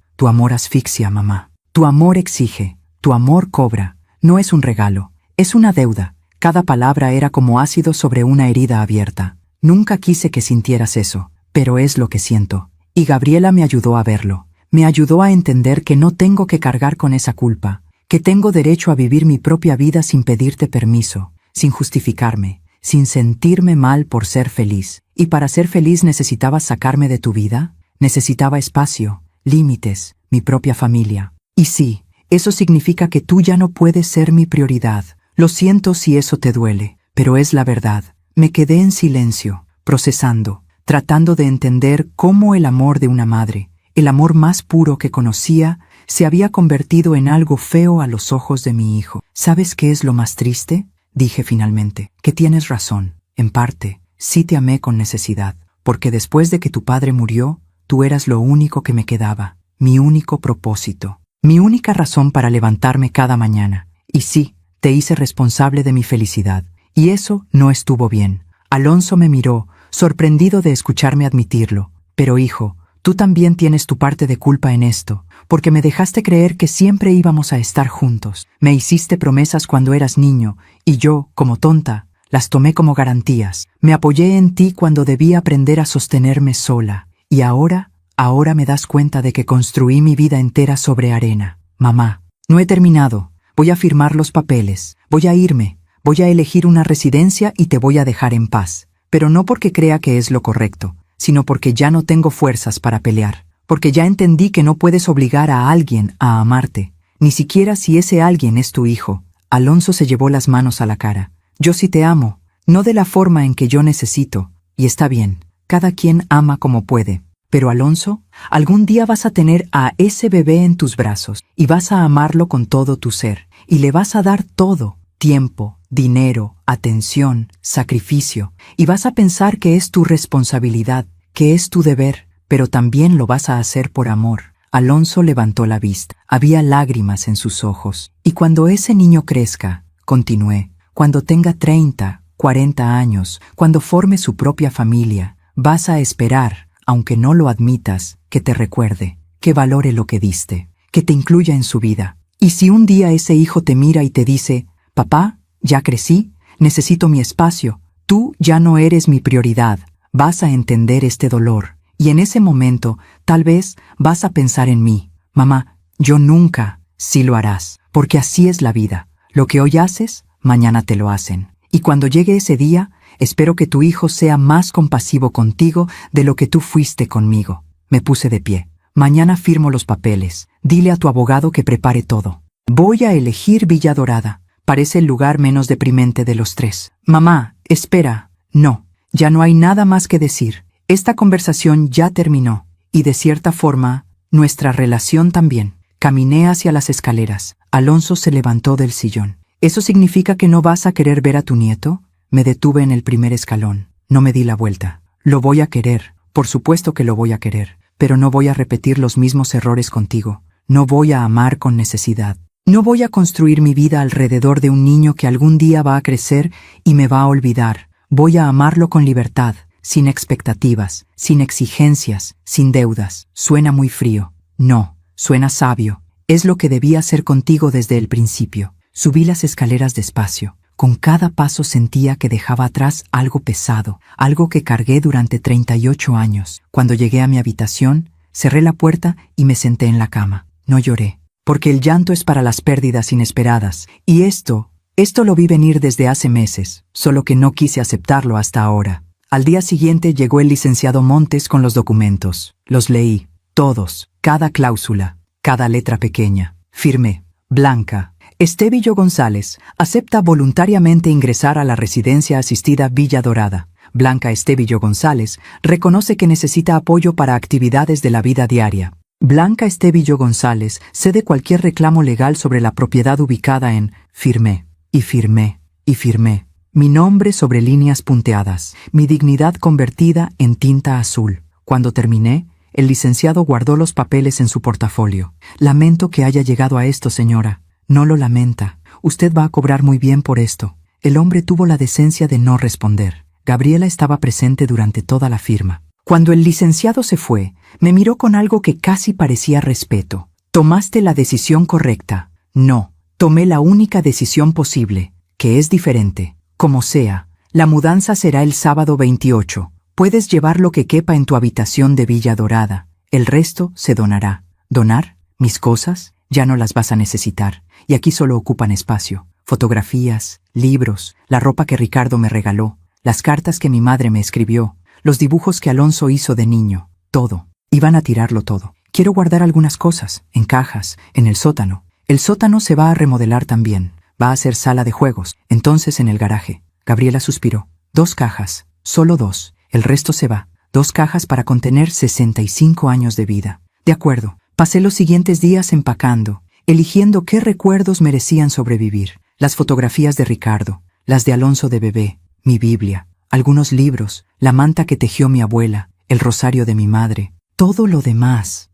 asfixia, mamá. Tu amor exige, tu amor cobra. No es un regalo, es una deuda. Cada palabra era como ácido sobre una herida abierta. Nunca quise que sintieras eso, pero es lo que siento. Y Gabriela me ayudó a verlo. Me ayudó a entender que no tengo que cargar con esa culpa, que tengo derecho a vivir mi propia vida sin pedirte permiso, sin justificarme, sin sentirme mal por ser feliz. ¿Y para ser feliz necesitabas sacarme de tu vida? Necesitaba espacio, límites, mi propia familia. Y sí, eso significa que tú ya no puedes ser mi prioridad. Lo siento si eso te duele, pero es la verdad. Me quedé en silencio, procesando, tratando de entender cómo el amor de una madre, el amor más puro que conocía, se había convertido en algo feo a los ojos de mi hijo. ¿Sabes qué es lo más triste?, dije finalmente. Que tienes razón. En parte, sí te amé con necesidad, porque después de que tu padre murió, tú eras lo único que me quedaba, mi único propósito, mi única razón para levantarme cada mañana. Y sí, te hice responsable de mi felicidad, y eso no estuvo bien. Alonso me miró, sorprendido de escucharme admitirlo. Pero hijo, tú también tienes tu parte de culpa en esto, porque me dejaste creer que siempre íbamos a estar juntos. Me hiciste promesas cuando eras niño, y yo, como tonta, las tomé como garantías. Me apoyé en ti cuando debía aprender a sostenerme sola. Y ahora me das cuenta de que construí mi vida entera sobre arena. Mamá, no he terminado. voy a firmar los papeles, voy a irme, voy a elegir una residencia y te voy a dejar en paz. Pero no porque crea que es lo correcto, sino porque ya no tengo fuerzas para pelear, porque ya entendí que no puedes obligar a alguien a amarte, ni siquiera si ese alguien es tu hijo. Alonso se llevó las manos a la cara. Yo sí te amo, no de la forma en que yo necesito, y está bien, cada quien ama como puede. Pero Alonso, algún día vas a tener a ese bebé en tus brazos, y vas a amarlo con todo tu ser, y le vas a dar todo, tiempo, dinero, atención, sacrificio, y vas a pensar que es tu responsabilidad, que es tu deber, pero también lo vas a hacer por amor. Alonso levantó la vista. Había lágrimas en sus ojos. Y cuando ese niño crezca, continué, cuando tenga 30, 40 años, cuando forme su propia familia, vas a esperar, aunque no lo admitas, que te recuerde, que valore lo que diste, que te incluya en su vida. Y si un día ese hijo te mira y te dice, papá, ya crecí, necesito mi espacio, tú ya no eres mi prioridad, vas a entender este dolor. Y en ese momento, tal vez, vas a pensar en mí. Mamá, yo nunca, sí lo harás, porque así es la vida. Lo que hoy haces, mañana te lo hacen. Y cuando llegue ese día, espero que tu hijo sea más compasivo contigo de lo que tú fuiste conmigo. Me puse de pie. Mañana firmo los papeles. Dile a tu abogado que prepare todo. Voy a elegir Villa Dorada. Parece el lugar menos deprimente de los tres. Mamá, espera. No, ya no hay nada más que decir. Esta conversación ya terminó, y de cierta forma, nuestra relación también. Caminé hacia las escaleras. Alonso se levantó del sillón. ¿Eso significa que no vas a querer ver a tu nieto? Me detuve en el primer escalón. No me di la vuelta. Lo voy a querer. Por supuesto que lo voy a querer. Pero no voy a repetir los mismos errores contigo. No voy a amar con necesidad. No voy a construir mi vida alrededor de un niño que algún día va a crecer y me va a olvidar. Voy a amarlo con libertad. Sin expectativas, sin exigencias, sin deudas. Suena muy frío. No, suena sabio. Es lo que debía hacer contigo desde el principio. Subí las escaleras despacio. Con cada paso sentía que dejaba atrás algo pesado, algo que cargué durante 38 años. Cuando llegué a mi habitación, cerré la puerta y me senté en la cama. No lloré, porque el llanto es para las pérdidas inesperadas. Y esto lo vi venir desde hace meses, solo que no quise aceptarlo hasta ahora. Al día siguiente llegó el licenciado Montes con los documentos. Los leí, todos, cada cláusula, cada letra pequeña. Firmé. Blanca Estevillo González acepta voluntariamente ingresar a la residencia asistida Villa Dorada. Blanca Estevillo González reconoce que necesita apoyo para actividades de la vida diaria. Blanca Estevillo González cede cualquier reclamo legal sobre la propiedad ubicada en... Firmé, y firmé, y firmé. Mi nombre sobre líneas punteadas, mi dignidad convertida en tinta azul. Cuando terminé, el licenciado guardó los papeles en su portafolio. Lamento que haya llegado a esto, señora. No lo lamenta. Usted va a cobrar muy bien por esto. El hombre tuvo la decencia de no responder. Gabriela estaba presente durante toda la firma. Cuando el licenciado se fue, me miró con algo que casi parecía respeto. ¿Tomaste la decisión correcta? No, tomé la única decisión posible, que es diferente. Como sea, la mudanza será el sábado 28. Puedes llevar lo que quepa en tu habitación de Villa Dorada. El resto se donará. ¿Donar? ¿Mis cosas? Ya no las vas a necesitar. Y aquí solo ocupan espacio. Fotografías, libros, la ropa que Ricardo me regaló, las cartas que mi madre me escribió, los dibujos que Alonso hizo de niño. Todo. Iban a tirarlo todo. Quiero guardar algunas cosas, en cajas, en el sótano. El sótano se va a remodelar también. Va a ser sala de juegos. Entonces en el garaje. Gabriela suspiró. 2 cajas. Solo 2. El resto se va. 2 cajas para contener 65 años de vida. De acuerdo. Pasé los siguientes días empacando, eligiendo qué recuerdos merecían sobrevivir. Las fotografías de Ricardo, las de Alonso de bebé, mi Biblia, algunos libros, la manta que tejió mi abuela, el rosario de mi madre. Todo lo demás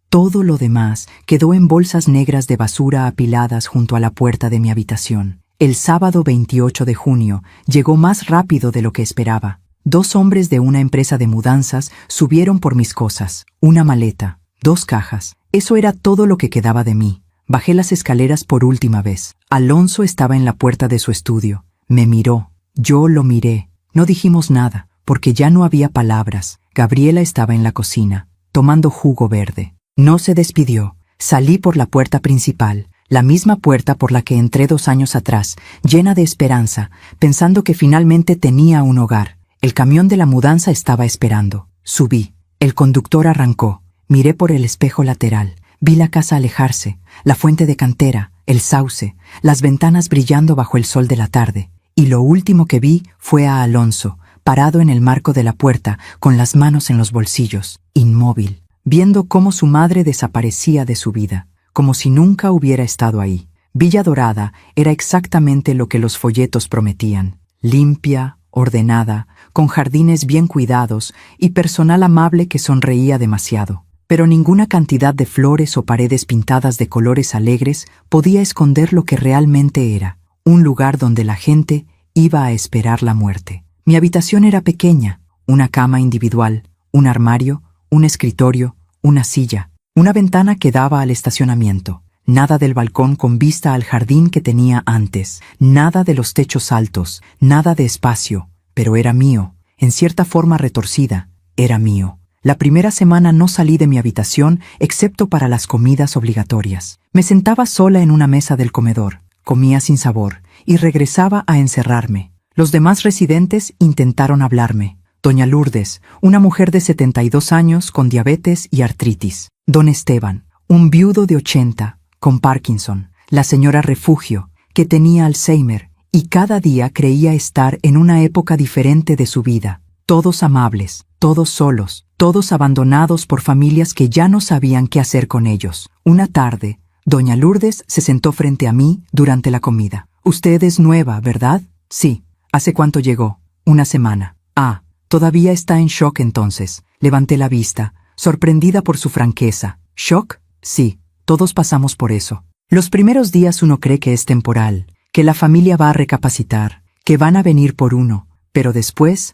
quedó en bolsas negras de basura apiladas junto a la puerta de mi habitación. El sábado 28 de junio llegó más rápido de lo que esperaba. 2 hombres de una empresa de mudanzas subieron por mis cosas, una maleta, 2 cajas. Eso era todo lo que quedaba de mí. Bajé las escaleras por última vez. Alonso estaba en la puerta de su estudio. Me miró. Yo lo miré. No dijimos nada, porque ya no había palabras. Gabriela estaba en la cocina, tomando jugo verde. No se despidió. Salí por la puerta principal. la misma puerta por la que entré 2 años atrás, llena de esperanza, pensando que finalmente tenía un hogar. El camión de la mudanza estaba esperando. Subí. El conductor arrancó. Miré por el espejo lateral. Vi la casa alejarse, la fuente de cantera, el sauce, las ventanas brillando bajo el sol de la tarde. Y lo último que vi fue a Alonso, parado en el marco de la puerta, con las manos en los bolsillos, inmóvil, viendo cómo su madre desaparecía de su vida, como si nunca hubiera estado ahí. Villa Dorada era exactamente lo que los folletos prometían: limpia, ordenada, con jardines bien cuidados y personal amable que sonreía demasiado. Pero ninguna cantidad de flores o paredes pintadas de colores alegres podía esconder lo que realmente era: un lugar donde la gente iba a esperar la muerte. Mi habitación era pequeña: una cama individual, un armario, un escritorio, una silla, una ventana que daba al estacionamiento. Nada del balcón con vista al jardín que tenía antes, nada de los techos altos, nada de espacio, pero era mío, en cierta forma retorcida, era mío. La primera semana no salí de mi habitación excepto para las comidas obligatorias. Me sentaba sola en una mesa del comedor, comía sin sabor y regresaba a encerrarme. Los demás residentes intentaron hablarme. Doña Lourdes, una mujer de 72 años con diabetes y artritis. Don Esteban, un viudo de 80, con Parkinson. La señora Refugio, que tenía Alzheimer y cada día creía estar en una época diferente de su vida. Todos amables, todos solos, todos abandonados por familias que ya no sabían qué hacer con ellos. Una tarde, doña Lourdes se sentó frente a mí durante la comida. «Usted es nueva, ¿verdad?» «Sí». «¿Hace cuánto llegó?» «Una semana». «Ah, todavía está en shock entonces». Levanté la vista, sorprendida por su franqueza. «¿Shock?» «Sí, todos pasamos por eso. Los primeros días uno cree que es temporal, que la familia va a recapacitar, que van a venir por uno, pero después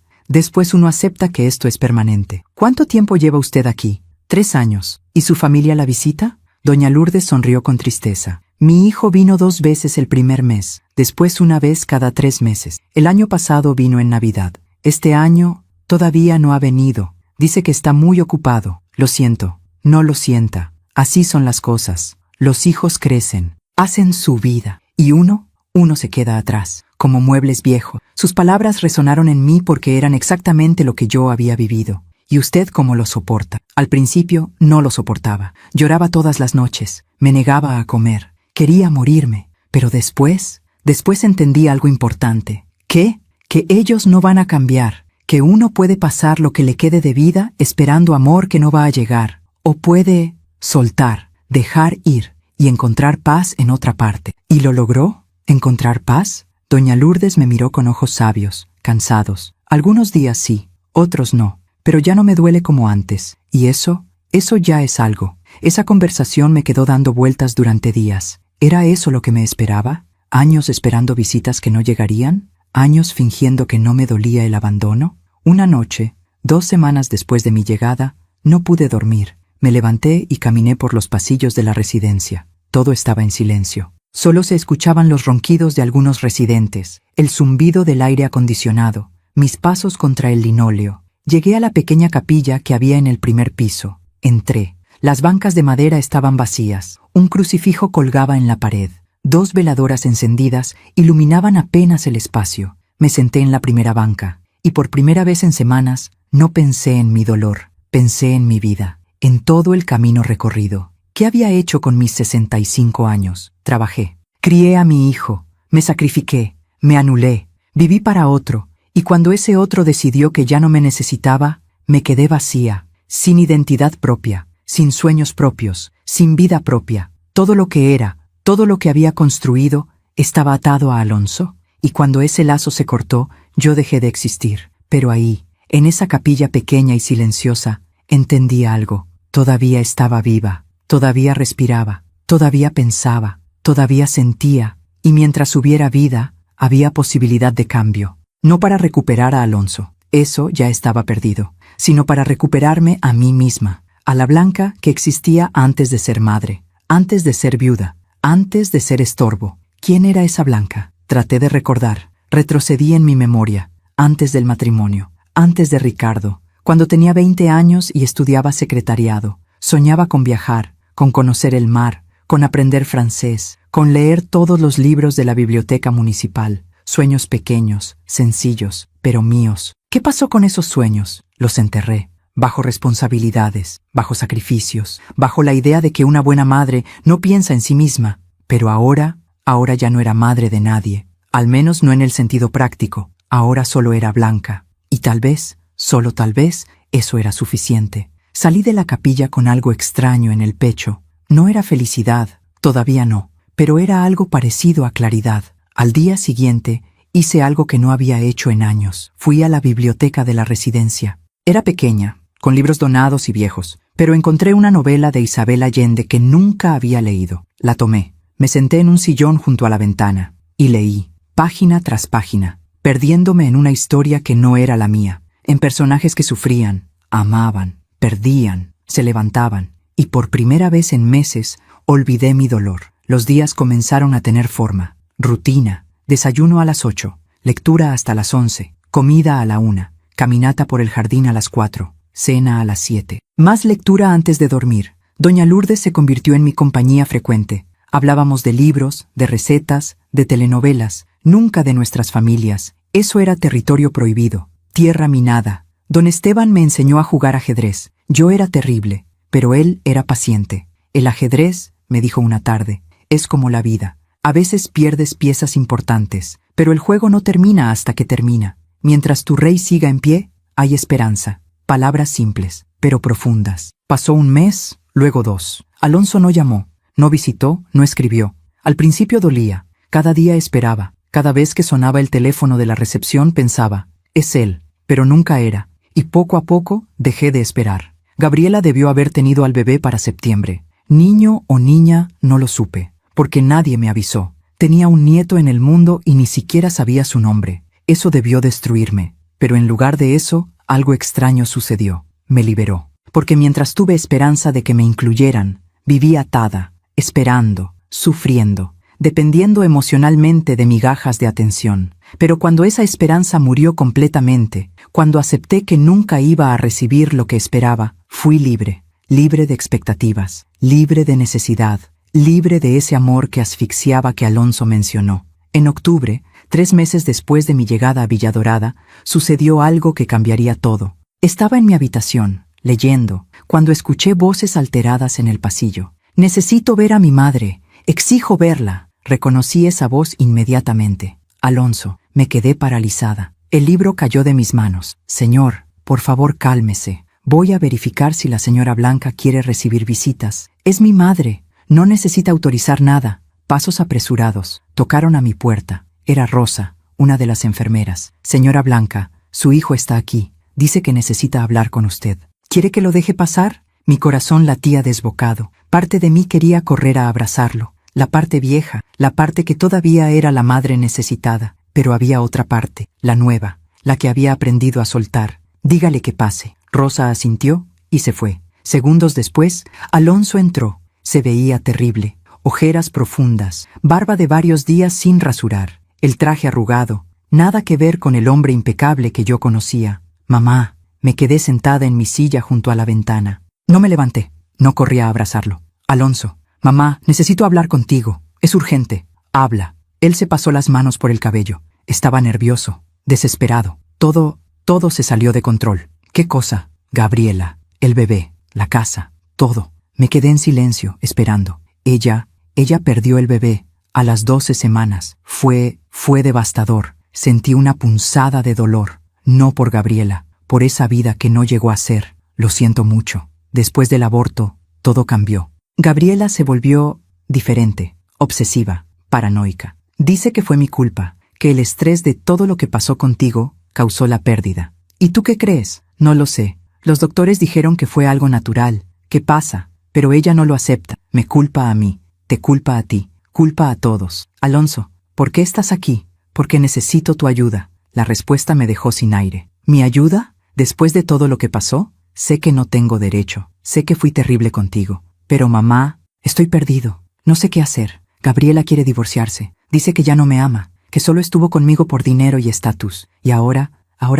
uno acepta que esto es permanente». «¿Cuánto tiempo lleva usted aquí?» 3 años. ¿Y su familia la visita?» Doña Lourdes sonrió con tristeza. «Mi hijo vino 2 veces el primer mes, después una vez cada 3 meses. El año pasado vino en Navidad. Este año todavía no ha venido. Dice que está muy ocupado». «Lo siento». «No lo sienta. Así son las cosas. Los hijos crecen, hacen su vida, y uno se queda atrás, como muebles viejos». Sus palabras resonaron en mí porque eran exactamente lo que yo había vivido. «¿Y usted cómo lo soporta?» Al principio no lo soportaba. Lloraba todas las noches, me negaba a comer, quería morirme. Pero después entendí algo importante. Que ellos no van a cambiar, que uno puede pasar lo que le quede de vida esperando amor que no va a llegar, o puede soltar, dejar ir y encontrar paz en otra parte. ¿Y lo logró? ¿Encontrar paz? Doña Lourdes me miró con ojos sabios, cansados. Algunos días sí, otros no, pero ya no me duele como antes. Y eso ya es algo. Esa conversación me quedó dando vueltas durante días. ¿Era eso lo que me esperaba? ¿Años esperando visitas que no llegarían? ¿Años fingiendo que no me dolía el abandono? Una noche, 2 semanas después de mi llegada, no pude dormir. Me levanté y caminé por los pasillos de la residencia. Todo estaba en silencio. Solo se escuchaban los ronquidos de algunos residentes, el zumbido del aire acondicionado, mis pasos contra el linóleo. Llegué a la pequeña capilla que había en el primer piso. Entré. Las bancas de madera estaban vacías. Un crucifijo colgaba en la pared. 2 veladoras encendidas iluminaban apenas el espacio. Me senté en la primera banca, y por primera vez en semanas no pensé en mi dolor, pensé en mi vida, en todo el camino recorrido. ¿Qué había hecho con mis 65 años? Trabajé. Crié a mi hijo. Me sacrifiqué. Me anulé. Viví para otro. Y cuando ese otro decidió que ya no me necesitaba, me quedé vacía, sin identidad propia, sin sueños propios, sin vida propia. Todo lo que era, todo lo que había construido, estaba atado a Alonso. Y cuando ese lazo se cortó, yo dejé de existir. Pero ahí, en esa capilla pequeña y silenciosa, entendí algo. Todavía estaba viva. Todavía respiraba, todavía pensaba, todavía sentía, y mientras hubiera vida, había posibilidad de cambio. No para recuperar a Alonso, eso ya estaba perdido, sino para recuperarme a mí misma, a la Blanca que existía antes de ser madre, antes de ser viuda, antes de ser estorbo. ¿Quién era esa Blanca? Traté de recordar, retrocedí en mi memoria, antes del matrimonio, antes de Ricardo, cuando tenía 20 años y estudiaba secretariado. Soñaba con viajar, con conocer el mar, con aprender francés, con leer todos los libros de la biblioteca municipal. Sueños pequeños, sencillos, pero míos. ¿Qué pasó con esos sueños? Los enterré. Bajo responsabilidades, bajo sacrificios, bajo la idea de que una buena madre no piensa en sí misma. Pero ahora ya no era madre de nadie. Al menos no en el sentido práctico. Ahora solo era Blanca. Y tal vez, solo tal vez, eso era suficiente. Salí de la capilla con algo extraño en el pecho. No era felicidad, todavía no, pero era algo parecido a claridad. Al día siguiente, hice algo que no había hecho en años. Fui a la biblioteca de la residencia. Era pequeña, con libros donados y viejos, pero encontré una novela de Isabel Allende que nunca había leído. La tomé, me senté en un sillón junto a la ventana, y leí, página tras página, perdiéndome en una historia que no era la mía, en personajes que sufrían, amaban, perdían, se levantaban, y por primera vez en meses olvidé mi dolor. Los días comenzaron a tener forma, rutina, desayuno a las 8, lectura hasta las 11, comida a la 1, caminata por el jardín a las 4, cena a las 7. Más lectura antes de dormir. Doña Lourdes se convirtió en mi compañía frecuente. Hablábamos de libros, de recetas, de telenovelas, nunca de nuestras familias. Eso era territorio prohibido, tierra minada. Don Esteban me enseñó a jugar ajedrez. Yo era terrible, pero él era paciente. El ajedrez, me dijo una tarde, es como la vida. A veces pierdes piezas importantes, pero el juego no termina hasta que termina. Mientras tu rey siga en pie, hay esperanza. Palabras simples, pero profundas. Pasó un mes, luego 2. Alonso no llamó, no visitó, no escribió. Al principio dolía. Cada día esperaba. Cada vez que sonaba el teléfono de la recepción pensaba, es él, pero nunca era. Y poco a poco dejé de esperar. Gabriela debió haber tenido al bebé para septiembre. Niño o niña, no lo supe, porque nadie me avisó. Tenía un nieto en el mundo y ni siquiera sabía su nombre. Eso debió destruirme. Pero en lugar de eso, algo extraño sucedió. Me liberó. Porque mientras tuve esperanza de que me incluyeran, viví atada, esperando, sufriendo, dependiendo emocionalmente de migajas de atención. Pero cuando esa esperanza murió completamente, cuando acepté que nunca iba a recibir lo que esperaba, fui libre, libre de expectativas, libre de necesidad, libre de ese amor que asfixiaba que Alonso mencionó. En octubre, 3 meses después de mi llegada a Villadorada, sucedió algo que cambiaría todo. Estaba en mi habitación, leyendo, cuando escuché voces alteradas en el pasillo. Necesito ver a mi madre, exijo verla. Reconocí esa voz inmediatamente. Alonso, me quedé paralizada. El libro cayó de mis manos. Señor, por favor cálmese. Voy a verificar si la señora Blanca quiere recibir visitas. Es mi madre. No necesita autorizar nada. Pasos apresurados. Tocaron a mi puerta. Era Rosa, una de las enfermeras. Señora Blanca, su hijo está aquí. Dice que necesita hablar con usted. ¿Quiere que lo deje pasar? Mi corazón latía desbocado. Parte de mí quería correr a abrazarlo. La parte vieja, la parte que todavía era la madre necesitada. Pero había otra parte, la nueva, la que había aprendido a soltar. Dígale que pase. Rosa asintió y se fue. Segundos después, Alonso entró. Se veía terrible. Ojeras profundas, barba de varios días sin rasurar, el traje arrugado, nada que ver con el hombre impecable que yo conocía. Mamá, me quedé sentada en mi silla junto a la ventana. No me levanté, no corrí a abrazarlo. Alonso, mamá, necesito hablar contigo. Es urgente. Habla. Él se pasó las manos por el cabello. Estaba nervioso, desesperado. Todo se salió de control. ¿Qué cosa? Gabriela, el bebé, la casa, todo. Me quedé en silencio, esperando. Ella perdió el bebé a las 12 semanas. Fue devastador. Sentí una punzada de dolor. No por Gabriela, por esa vida que no llegó a ser. Lo siento mucho. Después del aborto, todo cambió. Gabriela se volvió diferente, obsesiva, paranoica. Dice que fue mi culpa, que el estrés de todo lo que pasó contigo causó la pérdida. ¿Y tú qué crees? No lo sé. Los doctores dijeron que fue algo natural, que pasa, pero ella no lo acepta. Me culpa a mí, te culpa a ti, culpa a todos. Alonso, ¿por qué estás aquí? Porque necesito tu ayuda. La respuesta me dejó sin aire. ¿Mi ayuda? Después de todo lo que pasó, sé que no tengo derecho. Sé que fui terrible contigo. Pero mamá, estoy perdido. No sé qué hacer. Gabriela quiere divorciarse. Dice que ya no me ama, que solo estuvo conmigo por dinero y estatus. Y ahora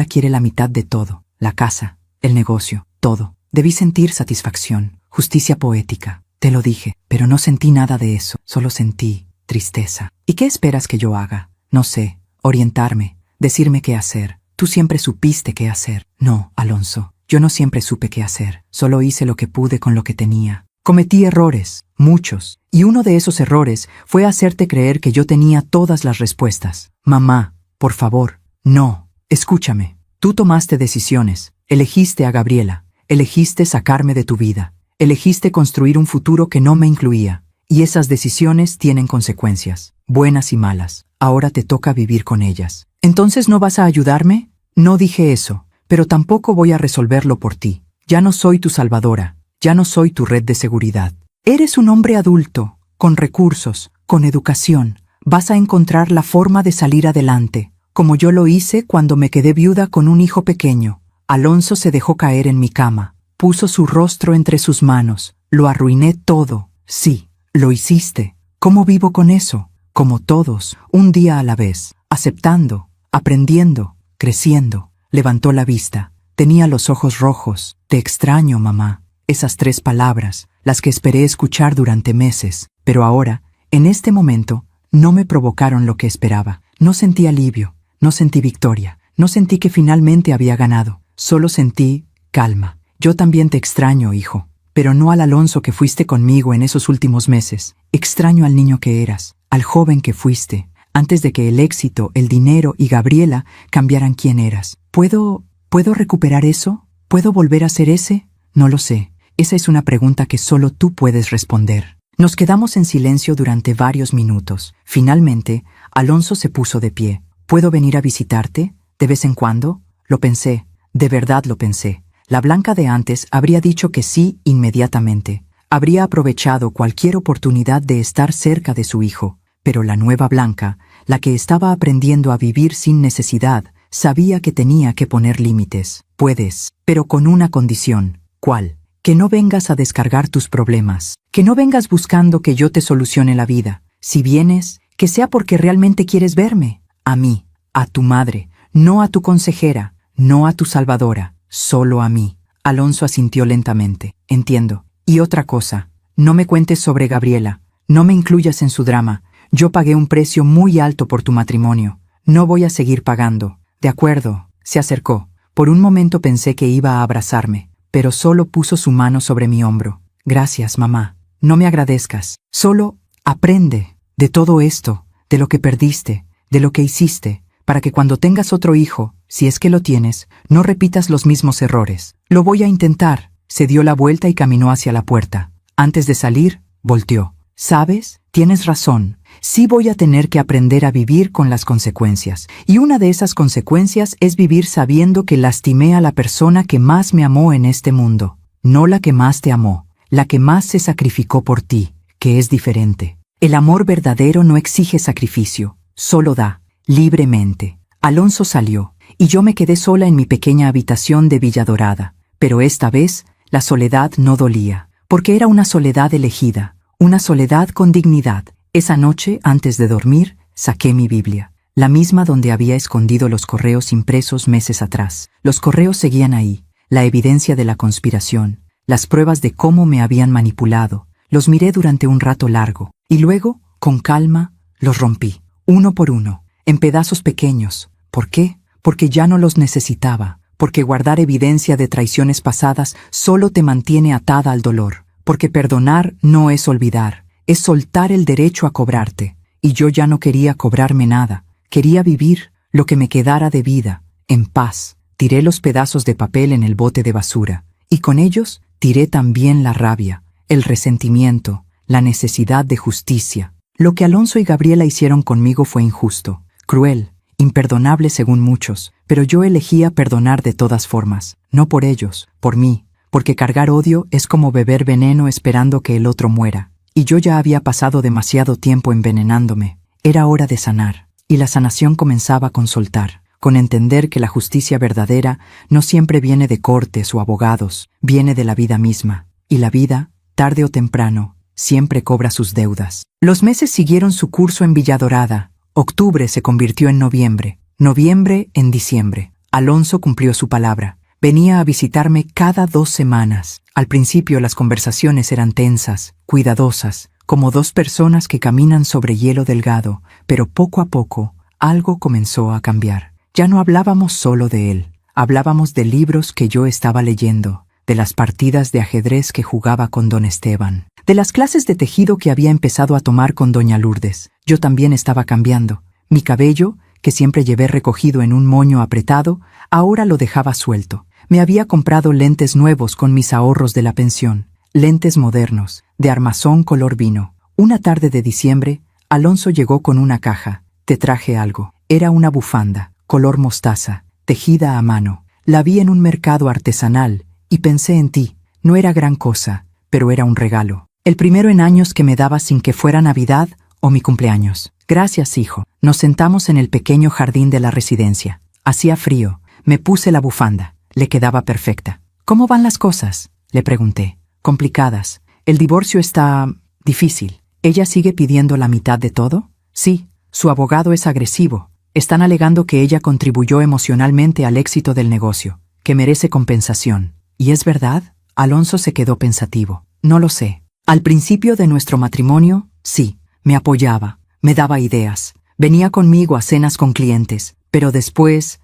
quiere la mitad de todo. La casa, el negocio, todo. Debí sentir satisfacción, justicia poética. Te lo dije, pero no sentí nada de eso, solo sentí tristeza. ¿Y qué esperas que yo haga? No sé, orientarme, decirme qué hacer. Tú siempre supiste qué hacer. No, Alonso, yo no siempre supe qué hacer, solo hice lo que pude con lo que tenía. Cometí errores, muchos, y uno de esos errores fue hacerte creer que yo tenía todas las respuestas. Mamá, por favor, no, escúchame. Tú tomaste decisiones, elegiste a Gabriela, elegiste sacarme de tu vida, elegiste construir un futuro que no me incluía, y esas decisiones tienen consecuencias, buenas y malas. Ahora te toca vivir con ellas. ¿Entonces no vas a ayudarme? No dije eso, pero tampoco voy a resolverlo por ti. Ya no soy tu salvadora. Ya no soy tu red de seguridad. Eres un hombre adulto, con recursos, con educación. Vas a encontrar la forma de salir adelante, como yo lo hice cuando me quedé viuda con un hijo pequeño. Alonso se dejó caer en mi cama, puso su rostro entre sus manos. Lo arruiné todo. Sí, lo hiciste. ¿Cómo vivo con eso? Como todos, un día a la vez, aceptando, aprendiendo, creciendo. Levantó la vista. Tenía los ojos rojos. Te extraño, mamá. Esas 3 palabras, las que esperé escuchar durante meses, pero ahora, en este momento, no me provocaron lo que esperaba. No sentí alivio, no sentí victoria, no sentí que finalmente había ganado, solo sentí calma. Yo también te extraño, hijo, pero no al Alonso que fuiste conmigo en esos últimos meses. Extraño al niño que eras, al joven que fuiste, antes de que el éxito, el dinero y Gabriela cambiaran quién eras. ¿Puedo recuperar eso? ¿Puedo volver a ser ese? No lo sé. Esa es una pregunta que solo tú puedes responder. Nos quedamos en silencio durante varios minutos. Finalmente, Alonso se puso de pie. ¿Puedo venir a visitarte? ¿De vez en cuando? Lo pensé. De verdad lo pensé. La Blanca de antes habría dicho que sí inmediatamente. Habría aprovechado cualquier oportunidad de estar cerca de su hijo. Pero la nueva Blanca, la que estaba aprendiendo a vivir sin necesidad, sabía que tenía que poner límites. Puedes, pero con una condición. ¿Cuál? Que no vengas a descargar tus problemas, que no vengas buscando que yo te solucione la vida. Si vienes, que sea porque realmente quieres verme. A mí, a tu madre, no a tu consejera, no a tu salvadora, solo a mí. Alonso asintió lentamente. Entiendo. Y otra cosa, no me cuentes sobre Gabriela, no me incluyas en su drama. Yo pagué un precio muy alto por tu matrimonio. No voy a seguir pagando. De acuerdo, se acercó. Por un momento pensé que iba a abrazarme, pero solo puso su mano sobre mi hombro. Gracias, mamá. No me agradezcas. Solo aprende de todo esto, de lo que perdiste, de lo que hiciste, para que cuando tengas otro hijo, si es que lo tienes, no repitas los mismos errores. Lo voy a intentar. Se dio la vuelta y caminó hacia la puerta. Antes de salir, volteó. ¿Sabes? Tienes razón. Sí voy a tener que aprender a vivir con las consecuencias. Y una de esas consecuencias es vivir sabiendo que lastimé a la persona que más me amó en este mundo. No la que más te amó, la que más se sacrificó por ti, que es diferente. El amor verdadero no exige sacrificio, solo da, libremente. Alonso salió, y yo me quedé sola en mi pequeña habitación de Villa Dorada. Pero esta vez, la soledad no dolía, porque era una soledad elegida, una soledad con dignidad. Esa noche, antes de dormir, saqué mi Biblia, la misma donde había escondido los correos impresos meses atrás. Los correos seguían ahí, la evidencia de la conspiración, las pruebas de cómo me habían manipulado. Los miré durante un rato largo, y luego, con calma, los rompí, uno por uno, en pedazos pequeños. ¿Por qué? Porque ya no los necesitaba. Porque guardar evidencia de traiciones pasadas solo te mantiene atada al dolor. Porque perdonar no es olvidar, es soltar el derecho a cobrarte. Y yo ya no quería cobrarme nada, quería vivir lo que me quedara de vida, en paz. Tiré los pedazos de papel en el bote de basura, y con ellos tiré también la rabia, el resentimiento, la necesidad de justicia. Lo que Alonso y Gabriela hicieron conmigo fue injusto, cruel, imperdonable según muchos, pero yo elegía perdonar de todas formas, no por ellos, por mí, porque cargar odio es como beber veneno esperando que el otro muera, y yo ya había pasado demasiado tiempo envenenándome. Era hora de sanar, y la sanación comenzaba con soltar, con entender que la justicia verdadera no siempre viene de cortes o abogados, viene de la vida misma, y la vida, tarde o temprano, siempre cobra sus deudas. Los meses siguieron su curso en Villa Dorada. Octubre se convirtió en noviembre, noviembre en diciembre. Alonso cumplió su palabra. Venía a visitarme cada 2 semanas. Al principio las conversaciones eran tensas, cuidadosas, como dos personas que caminan sobre hielo delgado, pero poco a poco algo comenzó a cambiar. Ya no hablábamos solo de él, hablábamos de libros que yo estaba leyendo, de las partidas de ajedrez que jugaba con don Esteban, de las clases de tejido que había empezado a tomar con doña Lourdes. Yo también estaba cambiando. Mi cabello, que siempre llevé recogido en un moño apretado, ahora lo dejaba suelto. Me había comprado lentes nuevos con mis ahorros de la pensión, lentes modernos, de armazón color vino. Una tarde de diciembre, Alonso llegó con una caja. Te traje algo. Era una bufanda, color mostaza, tejida a mano. La vi en un mercado artesanal y pensé en ti. No era gran cosa, pero era un regalo. El primero en años que me dabas sin que fuera Navidad o mi cumpleaños. Gracias, hijo. Nos sentamos en el pequeño jardín de la residencia. Hacía frío. Me puse la bufanda. Le quedaba perfecta. ¿Cómo van las cosas?, le pregunté. Complicadas. El divorcio está difícil. ¿Ella sigue pidiendo la mitad de todo? Sí. Su abogado es agresivo. Están alegando que ella contribuyó emocionalmente al éxito del negocio, que merece compensación. ¿Y es verdad? Alonso se quedó pensativo. No lo sé. Al principio de nuestro matrimonio, sí. Me apoyaba. Me daba ideas. Venía conmigo a cenas con clientes. Pero después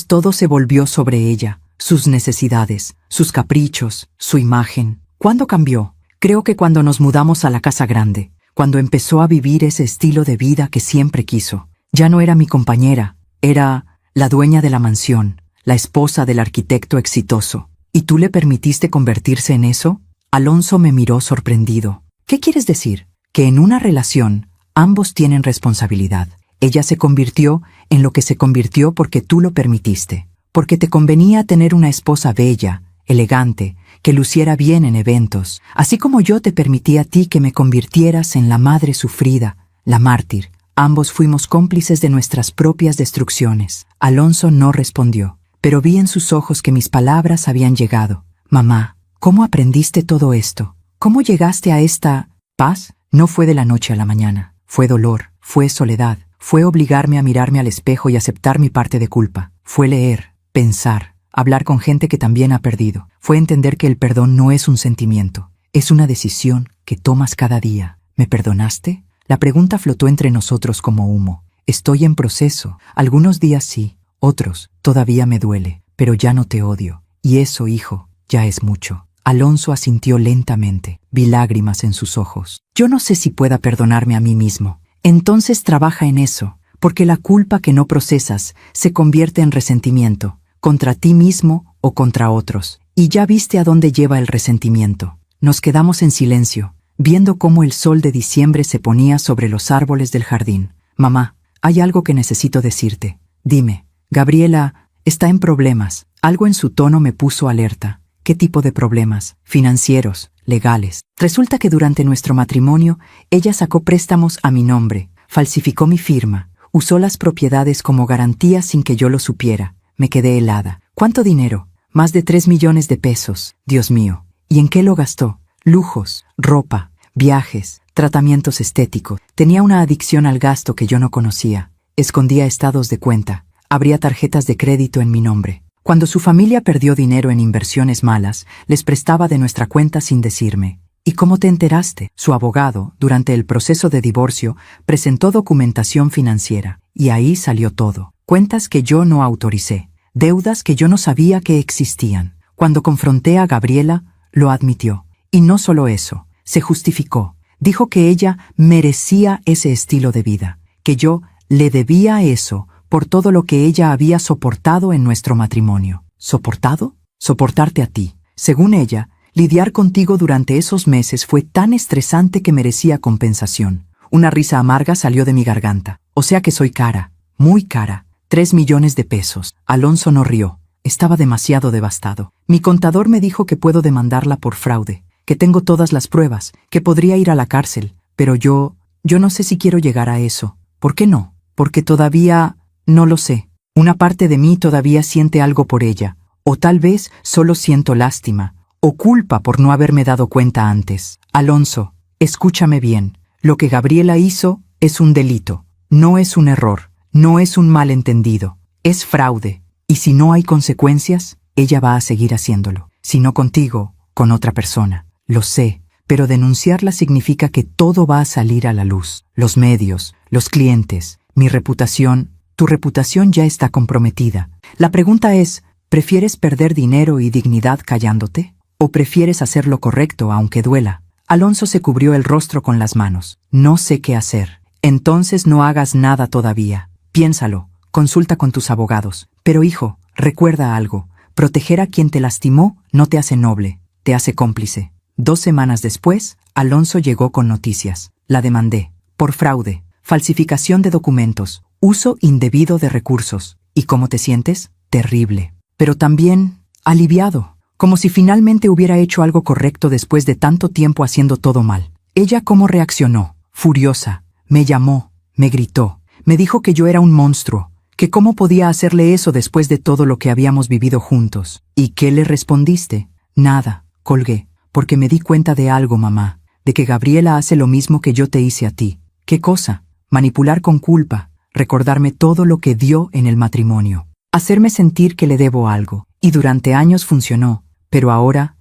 todo se volvió sobre ella. Sus necesidades, sus caprichos, su imagen. ¿Cuándo cambió? Creo que cuando nos mudamos a la casa grande, cuando empezó a vivir ese estilo de vida que siempre quiso. Ya no era mi compañera, era la dueña de la mansión, la esposa del arquitecto exitoso. ¿Y tú le permitiste convertirse en eso? Alonso me miró sorprendido. ¿Qué quieres decir? Que en una relación, ambos tienen responsabilidad. Ella se convirtió en lo que se convirtió porque tú lo permitiste. Porque te convenía tener una esposa bella, elegante, que luciera bien en eventos, así como yo te permití a ti que me convirtieras en la madre sufrida, la mártir. Ambos fuimos cómplices de nuestras propias destrucciones. Alonso no respondió, pero vi en sus ojos que mis palabras habían llegado. Mamá, ¿cómo aprendiste todo esto? ¿Cómo llegaste a esta paz? No fue de la noche a la mañana. Fue dolor, fue soledad, fue obligarme a mirarme al espejo y aceptar mi parte de culpa. Fue leer, pensar, hablar con gente que también ha perdido. Fue entender que el perdón no es un sentimiento, es una decisión que tomas cada día. ¿Me perdonaste? La pregunta flotó entre nosotros como humo. Estoy en proceso. Algunos días sí, otros todavía me duele, pero ya no te odio. Y eso, hijo, ya es mucho. Alonso asintió lentamente. Vi lágrimas en sus ojos. Yo no sé si pueda perdonarme a mí mismo. Entonces trabaja en eso, porque la culpa que no procesas se convierte en resentimiento, contra ti mismo o contra otros. Y ya viste a dónde lleva el resentimiento. Nos quedamos en silencio, viendo cómo el sol de diciembre se ponía sobre los árboles del jardín. Mamá, hay algo que necesito decirte. Dime. Gabriela está en problemas. Algo en su tono me puso alerta. ¿Qué tipo de problemas? Financieros, legales. Resulta que durante nuestro matrimonio, ella sacó préstamos a mi nombre, falsificó mi firma, usó las propiedades como garantía sin que yo lo supiera. Me quedé helada. ¿Cuánto dinero? Más de 3 millones de pesos. Dios mío. ¿Y en qué lo gastó? Lujos, ropa, viajes, tratamientos estéticos. Tenía una adicción al gasto que yo no conocía. Escondía estados de cuenta. Abría tarjetas de crédito en mi nombre. Cuando su familia perdió dinero en inversiones malas, les prestaba de nuestra cuenta sin decirme. ¿Y cómo te enteraste? Su abogado, durante el proceso de divorcio, presentó documentación financiera. Y ahí salió todo. Cuentas que yo no autoricé. Deudas que yo no sabía que existían. Cuando confronté a Gabriela, lo admitió. Y no solo eso, se justificó. Dijo que ella merecía ese estilo de vida, que yo le debía eso por todo lo que ella había soportado en nuestro matrimonio. ¿Soportado? Soportarte a ti. Según ella, lidiar contigo durante esos meses fue tan estresante que merecía compensación. Una risa amarga salió de mi garganta. O sea que soy cara, muy cara. 3 millones de pesos. Alonso no rió. Estaba demasiado devastado. Mi contador me dijo que puedo demandarla por fraude, que tengo todas las pruebas, que podría ir a la cárcel. Pero yo no sé si quiero llegar a eso. ¿Por qué no? Porque todavía no lo sé. Una parte de mí todavía siente algo por ella. O tal vez solo siento lástima, o culpa por no haberme dado cuenta antes. Alonso, escúchame bien. Lo que Gabriela hizo es un delito. No es un error. No es un malentendido. Es fraude. Y si no hay consecuencias, ella va a seguir haciéndolo. Si no contigo, con otra persona. Lo sé, pero denunciarla significa que todo va a salir a la luz. Los medios, los clientes, mi reputación. Tu reputación ya está comprometida. La pregunta es, ¿prefieres perder dinero y dignidad callándote? ¿O prefieres hacer lo correcto aunque duela? Alonso se cubrió el rostro con las manos. No sé qué hacer. Entonces no hagas nada todavía. Piénsalo, consulta con tus abogados. Pero hijo, recuerda algo. Proteger a quien te lastimó no te hace noble, te hace cómplice. 2 semanas después, Alonso llegó con noticias. La demandé. Por fraude, falsificación de documentos, uso indebido de recursos. ¿Y cómo te sientes? Terrible. Pero también aliviado. Como si finalmente hubiera hecho algo correcto después de tanto tiempo haciendo todo mal. ¿Ella cómo reaccionó? Furiosa. Me llamó, me gritó, me dijo que yo era un monstruo, que cómo podía hacerle eso después de todo lo que habíamos vivido juntos. ¿Y qué le respondiste? Nada, colgué, porque me di cuenta de algo, mamá, de que Gabriela hace lo mismo que yo te hice a ti. ¿Qué cosa? Manipular con culpa, recordarme todo lo que dio en el matrimonio, hacerme sentir que le debo algo. Y durante años funcionó, pero ahora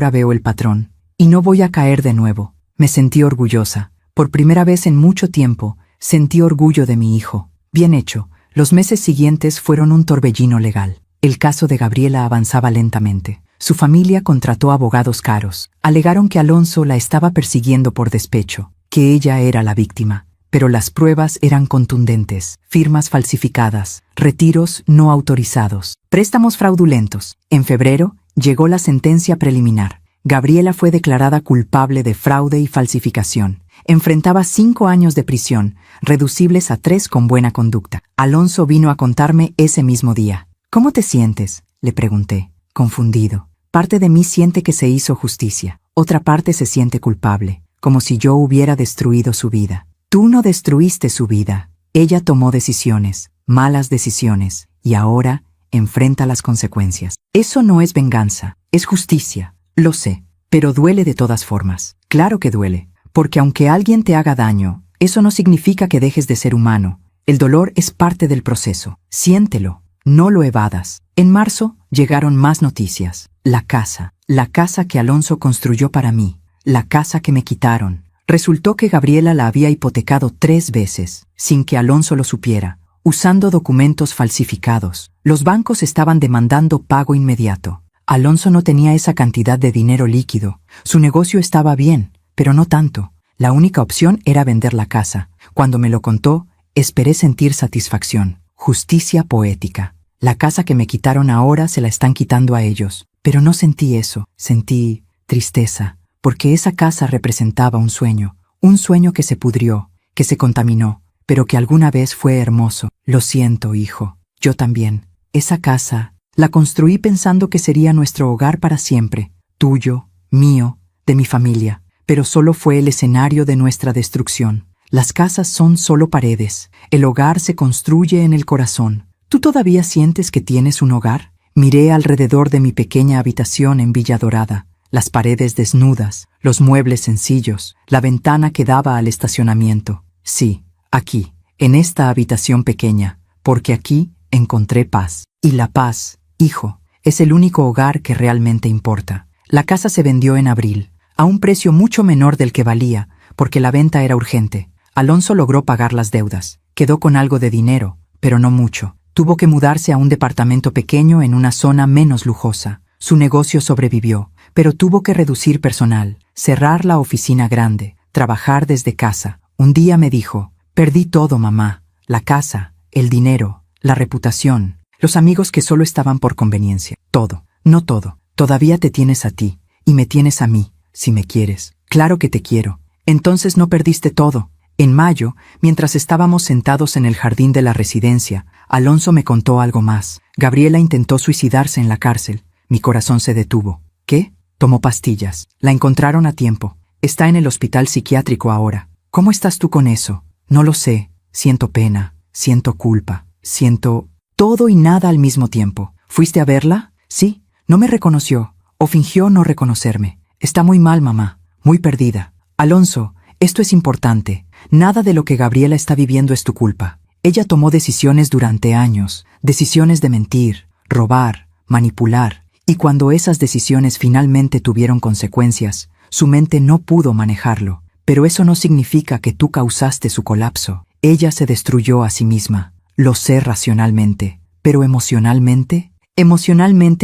veo el patrón, y no voy a caer de nuevo. Me sentí orgullosa. Por primera vez en mucho tiempo, sentí orgullo de mi hijo. Bien hecho. Los meses siguientes fueron un torbellino legal. El caso de Gabriela avanzaba lentamente. Su familia contrató abogados caros. Alegaron que Alonso la estaba persiguiendo por despecho, que ella era la víctima. Pero las pruebas eran contundentes. Firmas falsificadas, retiros no autorizados, préstamos fraudulentos. En febrero, llegó la sentencia preliminar. Gabriela fue declarada culpable de fraude y falsificación. Enfrentaba 5 años de prisión, reducibles a 3 con buena conducta. Alonso vino a contarme ese mismo día. ¿Cómo te sientes?, le pregunté, confundido. Parte de mí siente que se hizo justicia. Otra parte se siente culpable, como si yo hubiera destruido su vida. Tú no destruiste su vida. Ella tomó decisiones, malas decisiones, y ahora enfrenta las consecuencias. Eso no es venganza, es justicia. Lo sé, pero duele de todas formas. Claro que duele, porque aunque alguien te haga daño, eso no significa que dejes de ser humano. El dolor es parte del proceso. Siéntelo, no lo evadas. En marzo llegaron más noticias. La casa que Alonso construyó para mí, la casa que me quitaron. Resultó que Gabriela la había hipotecado 3 veces, sin que Alonso lo supiera, usando documentos falsificados. Los bancos estaban demandando pago inmediato. Alonso no tenía esa cantidad de dinero líquido. Su negocio estaba bien, pero no tanto. La única opción era vender la casa. Cuando me lo contó, esperé sentir satisfacción. Justicia poética. La casa que me quitaron ahora se la están quitando a ellos. Pero no sentí eso. Sentí tristeza, porque esa casa representaba un sueño que se pudrió, que se contaminó, pero que alguna vez fue hermoso. Lo siento, hijo. Yo también. Esa casa la construí pensando que sería nuestro hogar para siempre, tuyo, mío, de mi familia, pero solo fue el escenario de nuestra destrucción. Las casas son solo paredes, el hogar se construye en el corazón. ¿Tú todavía sientes que tienes un hogar? Miré alrededor de mi pequeña habitación en Villa Dorada, las paredes desnudas, los muebles sencillos, la ventana que daba al estacionamiento. Sí, aquí, en esta habitación pequeña, porque aquí encontré paz. Y la paz, hijo, es el único hogar que realmente importa. La casa se vendió en abril, a un precio mucho menor del que valía, porque la venta era urgente. Alonso logró pagar las deudas. Quedó con algo de dinero, pero no mucho. Tuvo que mudarse a un departamento pequeño en una zona menos lujosa. Su negocio sobrevivió, pero tuvo que reducir personal, cerrar la oficina grande, trabajar desde casa. Un día me dijo, perdí todo, mamá, la casa, el dinero, la reputación. Los amigos que solo estaban por conveniencia. Todo, no todo. Todavía te tienes a ti, y me tienes a mí, si me quieres. Claro que te quiero. Entonces no perdiste todo. En mayo, mientras estábamos sentados en el jardín de la residencia, Alonso me contó algo más. Gabriela intentó suicidarse en la cárcel. Mi corazón se detuvo. ¿Qué? Tomó pastillas. La encontraron a tiempo. Está en el hospital psiquiátrico ahora. ¿Cómo estás tú con eso? No lo sé. Siento pena. Siento culpa. Siento todo y nada al mismo tiempo. ¿Fuiste a verla? Sí. No me reconoció, o fingió no reconocerme. Está muy mal, mamá. Muy perdida. Alonso, esto es importante. Nada de lo que Gabriela está viviendo es tu culpa. Ella tomó decisiones durante años. Decisiones de mentir, robar, manipular. Y cuando esas decisiones finalmente tuvieron consecuencias, su mente no pudo manejarlo. Pero eso no significa que tú causaste su colapso. Ella se destruyó a sí misma. Lo sé racionalmente. Pero emocionalmente,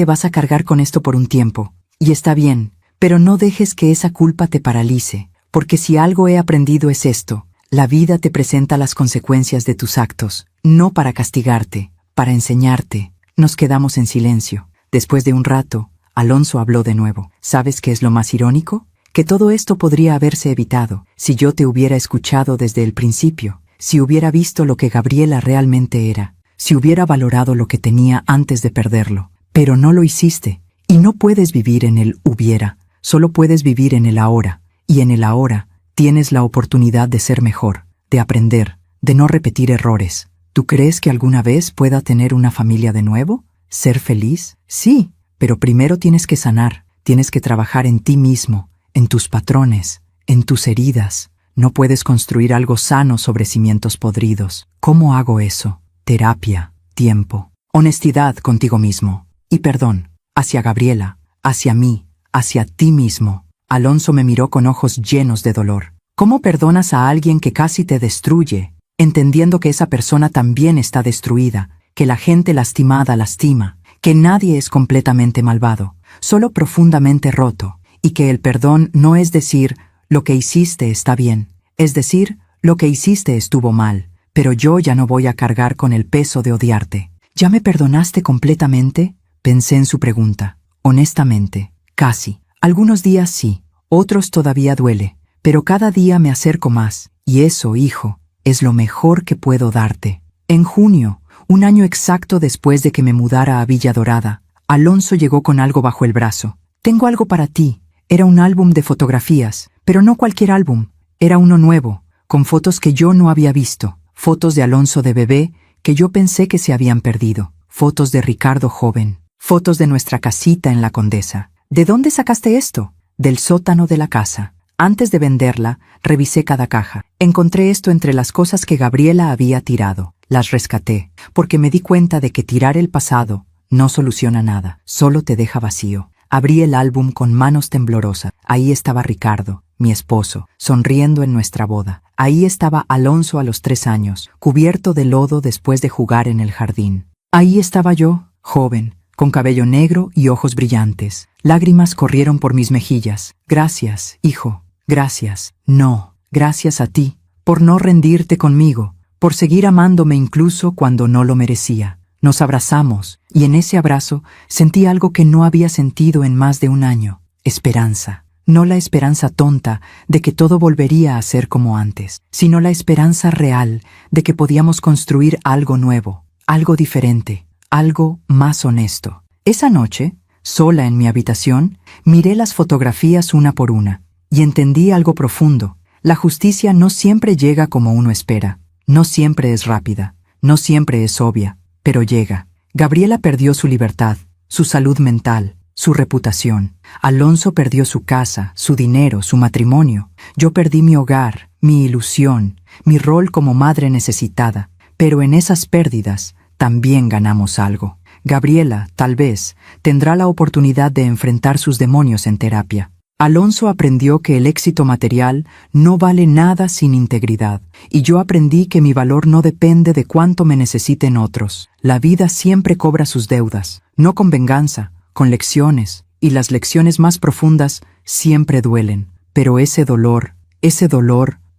vas a cargar con esto por un tiempo. Y está bien, pero no dejes que esa culpa te paralice. Porque si algo he aprendido es esto: la vida te presenta las consecuencias de tus actos, no para castigarte, para enseñarte. Nos quedamos en silencio. Después de un rato, Alonso habló de nuevo. ¿Sabes qué es lo más irónico? Que todo esto podría haberse evitado si yo te hubiera escuchado desde el principio, si hubiera visto lo que Gabriela realmente era, si hubiera valorado lo que tenía antes de perderlo. Pero no lo hiciste, y no puedes vivir en el hubiera, solo puedes vivir en el ahora, y en el ahora tienes la oportunidad de ser mejor, de aprender, de no repetir errores. ¿Tú crees que alguna vez pueda tener una familia de nuevo? ¿Ser feliz? Sí, pero primero tienes que sanar, tienes que trabajar en ti mismo, en tus patrones, en tus heridas. No puedes construir algo sano sobre cimientos podridos. ¿Cómo hago eso? Terapia, tiempo, honestidad contigo mismo y perdón, hacia Gabriela, hacia mí, hacia ti mismo. Alonso me miró con ojos llenos de dolor. ¿Cómo perdonas a alguien que casi te destruye, entendiendo que esa persona también está destruida, que la gente lastimada lastima, que nadie es completamente malvado, solo profundamente roto? Y que el perdón no es decir, lo que hiciste está bien, es decir, lo que hiciste estuvo mal, pero yo ya no voy a cargar con el peso de odiarte. ¿Ya me perdonaste completamente? Pensé en su pregunta. Honestamente, casi. Algunos días sí, otros todavía duele, pero cada día me acerco más, y eso, hijo, es lo mejor que puedo darte. En junio, un año exacto después de que me mudara a Villa Dorada, Alonso llegó con algo bajo el brazo. Tengo algo para ti. Era un álbum de fotografías, pero no cualquier álbum. Era uno nuevo, con fotos que yo no había visto, fotos de Alonso de bebé que yo pensé que se habían perdido, fotos de Ricardo joven, fotos de nuestra casita en La Condesa. ¿De dónde sacaste esto? Del sótano de la casa. Antes de venderla, revisé cada caja. Encontré esto entre las cosas que Gabriela había tirado. Las rescaté, porque me di cuenta de que tirar el pasado no soluciona nada, solo te deja vacío. Abrí el álbum con manos temblorosas. Ahí estaba Ricardo, mi esposo, sonriendo en nuestra boda. Ahí estaba Alonso a los 3 años, cubierto de lodo después de jugar en el jardín. Ahí estaba yo, joven, con cabello negro y ojos brillantes. Lágrimas corrieron por mis mejillas. Gracias, hijo, gracias. No, gracias a ti, por no rendirte conmigo, por seguir amándome incluso cuando no lo merecía. Nos abrazamos, y en ese abrazo sentí algo que no había sentido en más de un año. Esperanza. No la esperanza tonta de que todo volvería a ser como antes, sino la esperanza real de que podíamos construir algo nuevo, algo diferente, algo más honesto. Esa noche, sola en mi habitación, miré las fotografías una por una, y entendí algo profundo. La justicia no siempre llega como uno espera, no siempre es rápida, no siempre es obvia, pero llega. Gabriela perdió su libertad, su salud mental, su reputación. Alonso perdió su casa, su dinero, su matrimonio. Yo perdí mi hogar, mi ilusión, mi rol como madre necesitada. Pero en esas pérdidas también ganamos algo. Gabriela, tal vez, tendrá la oportunidad de enfrentar sus demonios en terapia. Alonso aprendió que el éxito material no vale nada sin integridad, y yo aprendí que mi valor no depende de cuánto me necesiten otros. La vida siempre cobra sus deudas, no con venganza, con lecciones, y las lecciones más profundas siempre duelen. Pero ese dolor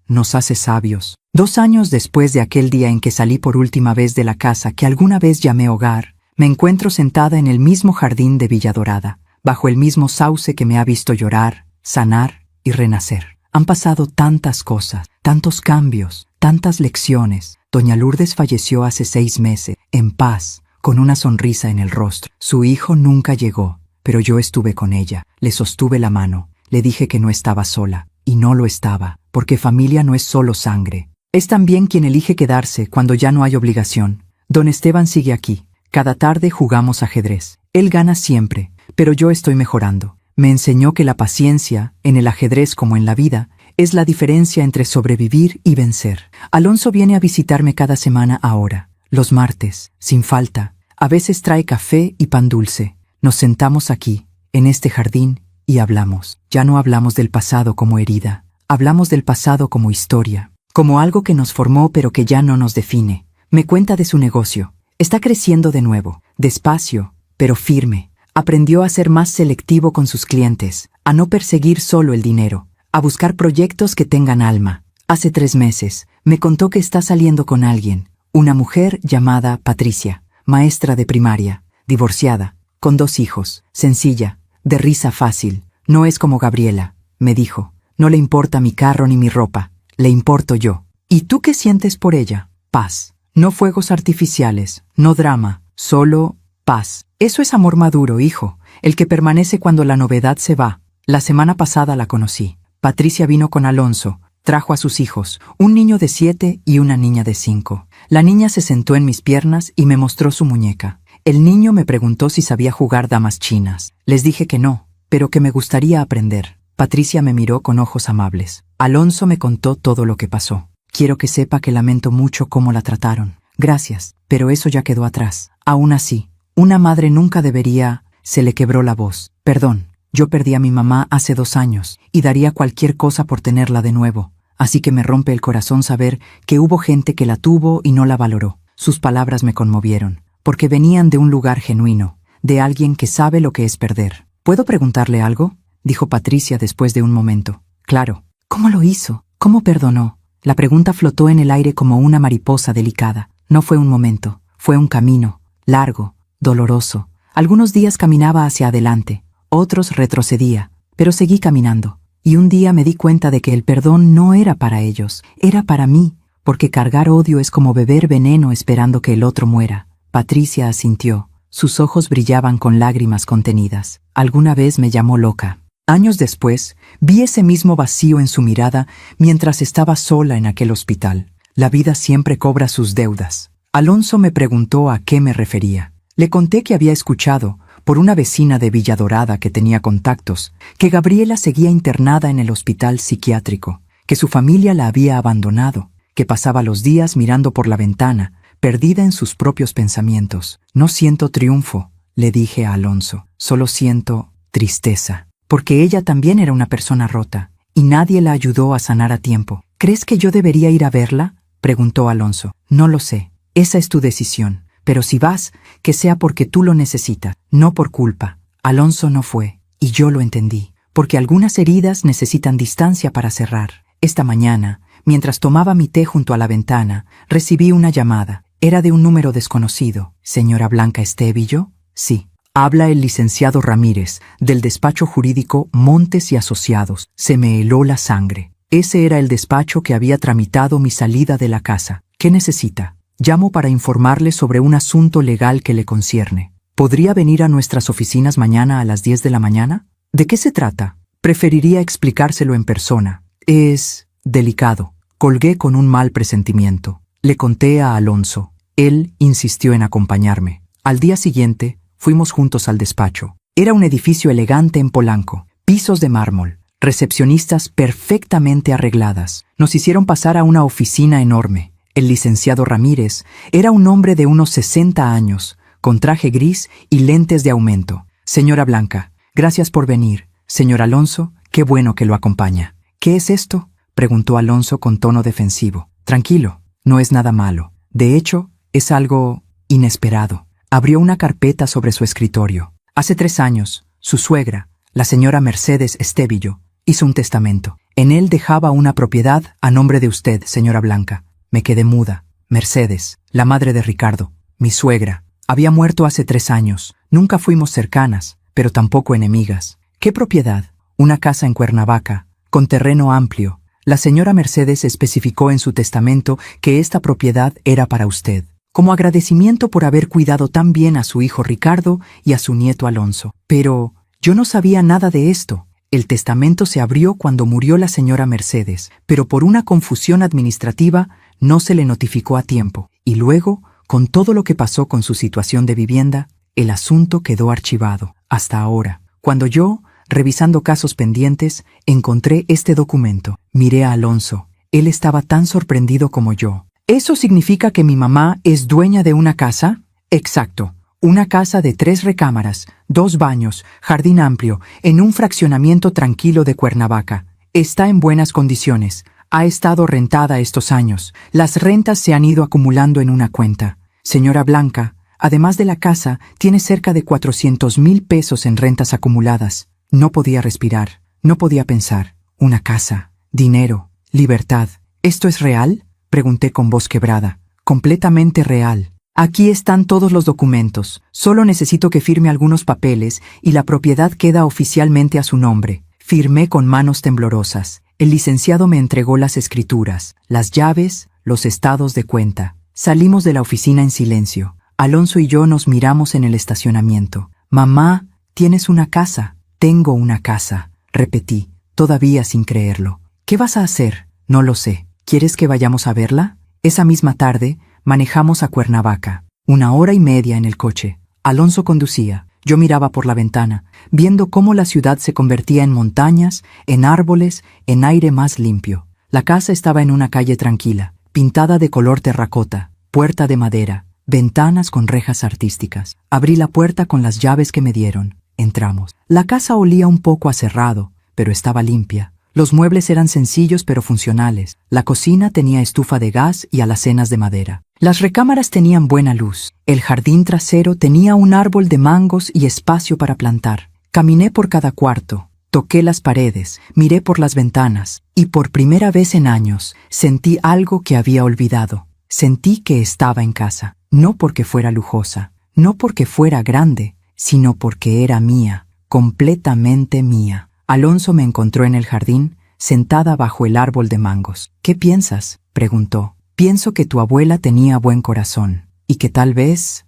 nos hace sabios. 2 años después de aquel día en que salí por última vez de la casa que alguna vez llamé hogar, me encuentro sentada en el mismo jardín de Villa Dorada, bajo el mismo sauce que me ha visto llorar, sanar y renacer. Han pasado tantas cosas, tantos cambios, tantas lecciones. Doña Lourdes falleció hace 6 meses, en paz, con una sonrisa en el rostro. Su hijo nunca llegó, pero yo estuve con ella, le sostuve la mano, le dije que no estaba sola, y no lo estaba, porque familia no es solo sangre. Es también quien elige quedarse cuando ya no hay obligación. Don Esteban sigue aquí. Cada tarde jugamos ajedrez. Él gana siempre, pero yo estoy mejorando. Me enseñó que la paciencia, en el ajedrez como en la vida, es la diferencia entre sobrevivir y vencer. Alonso viene a visitarme cada semana ahora, los martes, sin falta. A veces trae café y pan dulce. Nos sentamos aquí, en este jardín, y hablamos. Ya no hablamos del pasado como herida. Hablamos del pasado como historia, como algo que nos formó pero que ya no nos define. Me cuenta de su negocio. Está creciendo de nuevo, despacio, pero firme. Aprendió a ser más selectivo con sus clientes, a no perseguir solo el dinero, a buscar proyectos que tengan alma. Hace 3 meses, me contó que está saliendo con alguien, una mujer llamada Patricia, maestra de primaria, divorciada, con 2 hijos, sencilla, de risa fácil. No es como Gabriela, me dijo. No le importa mi carro ni mi ropa, le importo yo. ¿Y tú qué sientes por ella? Paz. No fuegos artificiales, no drama, solo paz. Eso es amor maduro, hijo, el que permanece cuando la novedad se va. La semana pasada la conocí. Patricia vino con Alonso, trajo a sus hijos, un niño de 7 y una niña de 5. La niña se sentó en mis piernas y me mostró su muñeca. El niño me preguntó si sabía jugar damas chinas. Les dije que no, pero que me gustaría aprender. Patricia me miró con ojos amables. Alonso me contó todo lo que pasó. Quiero que sepa que lamento mucho cómo la trataron. Gracias, pero eso ya quedó atrás. Aún así, una madre nunca debería... Se le quebró la voz. Perdón, yo perdí a mi mamá hace 2 años y daría cualquier cosa por tenerla de nuevo. Así que me rompe el corazón saber que hubo gente que la tuvo y no la valoró. Sus palabras me conmovieron, porque venían de un lugar genuino, de alguien que sabe lo que es perder. ¿Puedo preguntarle algo?, dijo Patricia después de un momento. Claro. ¿Cómo lo hizo? ¿Cómo perdonó? La pregunta flotó en el aire como una mariposa delicada. No fue un momento, fue un camino, largo, doloroso. Algunos días caminaba hacia adelante, otros retrocedía, pero seguí caminando. Y un día me di cuenta de que el perdón no era para ellos, era para mí, porque cargar odio es como beber veneno esperando que el otro muera. Patricia asintió. Sus ojos brillaban con lágrimas contenidas. Alguna vez me llamó loca. Años después, vi ese mismo vacío en su mirada mientras estaba sola en aquel hospital. La vida siempre cobra sus deudas. Alonso me preguntó a qué me refería. Le conté que había escuchado, por una vecina de Villa Dorada que tenía contactos, que Gabriela seguía internada en el hospital psiquiátrico, que su familia la había abandonado, que pasaba los días mirando por la ventana, perdida en sus propios pensamientos. No siento triunfo, le dije a Alonso, solo siento tristeza. Porque ella también era una persona rota, y nadie la ayudó a sanar a tiempo. ¿Crees que yo debería ir a verla?, preguntó Alonso. No lo sé, esa es tu decisión, pero si vas, que sea porque tú lo necesitas, no por culpa. Alonso no fue, y yo lo entendí, porque algunas heridas necesitan distancia para cerrar. Esta mañana, mientras tomaba mi té junto a la ventana, recibí una llamada. Era de un número desconocido. ¿Señora Blanca Estevillo? Sí. Habla el licenciado Ramírez, del despacho jurídico Montes y Asociados. Se me heló la sangre. Ese era el despacho que había tramitado mi salida de la casa. ¿Qué necesita? Llamo para informarle sobre un asunto legal que le concierne. ¿Podría venir a nuestras oficinas mañana a las 10 de la mañana? ¿De qué se trata? Preferiría explicárselo en persona. Es delicado. Colgué con un mal presentimiento. Le conté a Alonso. Él insistió en acompañarme. Al día siguiente, fuimos juntos al despacho. Era un edificio elegante en Polanco, pisos de mármol, recepcionistas perfectamente arregladas. Nos hicieron pasar a una oficina enorme. El licenciado Ramírez era un hombre de unos 60 años, con traje gris y lentes de aumento. Señora Blanca, gracias por venir. Señor Alonso, qué bueno que lo acompaña. ¿Qué es esto?, preguntó Alonso con tono defensivo. Tranquilo, no es nada malo. De hecho, es algo inesperado. Abrió una carpeta sobre su escritorio. Hace 3 años, su suegra, la señora Mercedes Estevillo, hizo un testamento. En él dejaba una propiedad a nombre de usted, señora Blanca. Me quedé muda. Mercedes, la madre de Ricardo, mi suegra, había muerto hace 3 años. Nunca fuimos cercanas, pero tampoco enemigas. ¿Qué propiedad? Una casa en Cuernavaca, con terreno amplio. La señora Mercedes especificó en su testamento que esta propiedad era para usted, como agradecimiento por haber cuidado tan bien a su hijo Ricardo y a su nieto Alonso. Pero yo no sabía nada de esto. El testamento se abrió cuando murió la señora Mercedes, pero por una confusión administrativa no se le notificó a tiempo. Y luego, con todo lo que pasó con su situación de vivienda, el asunto quedó archivado. Hasta ahora, cuando yo, revisando casos pendientes, encontré este documento. Miré a Alonso. Él estaba tan sorprendido como yo. ¿Eso significa que mi mamá es dueña de una casa? Exacto, Una casa de 3 recámaras, 2 baños, jardín amplio, en un fraccionamiento tranquilo de Cuernavaca. Está en buenas condiciones. Ha estado rentada estos años. Las rentas se han ido acumulando en una cuenta. Señora Blanca, además de la casa, tiene cerca de 400,000 pesos en rentas acumuladas. No podía respirar, no podía pensar. Una casa, dinero, libertad. ¿Esto es real?, pregunté con voz quebrada. Completamente real. Aquí están todos los documentos. Solo necesito que firme algunos papeles y la propiedad queda oficialmente a su nombre. Firmé con manos temblorosas. El licenciado me entregó las escrituras, las llaves, los estados de cuenta. Salimos de la oficina en silencio. Alonso y yo nos miramos en el estacionamiento. Mamá, ¿tienes una casa? Tengo una casa, repetí, todavía sin creerlo. ¿Qué vas a hacer? No lo sé. ¿Quieres que vayamos a verla? Esa misma tarde, manejamos a Cuernavaca. 1 hora y media en el coche. Alonso conducía. Yo miraba por la ventana, viendo cómo la ciudad se convertía en montañas, en árboles, en aire más limpio. La casa estaba en una calle tranquila, pintada de color terracota, puerta de madera, ventanas con rejas artísticas. Abrí la puerta con las llaves que me dieron. Entramos. La casa olía un poco a cerrado, pero estaba limpia. Los muebles eran sencillos pero funcionales. La cocina tenía estufa de gas y alacenas de madera. Las recámaras tenían buena luz. El jardín trasero tenía un árbol de mangos y espacio para plantar. Caminé por cada cuarto, toqué las paredes, miré por las ventanas, y por primera vez en años sentí algo que había olvidado. Sentí que estaba en casa, no porque fuera lujosa, no porque fuera grande, sino porque era mía, completamente mía. Alonso me encontró en el jardín, sentada bajo el árbol de mangos. ¿Qué piensas?, preguntó. Pienso que tu abuela tenía buen corazón, y que tal vez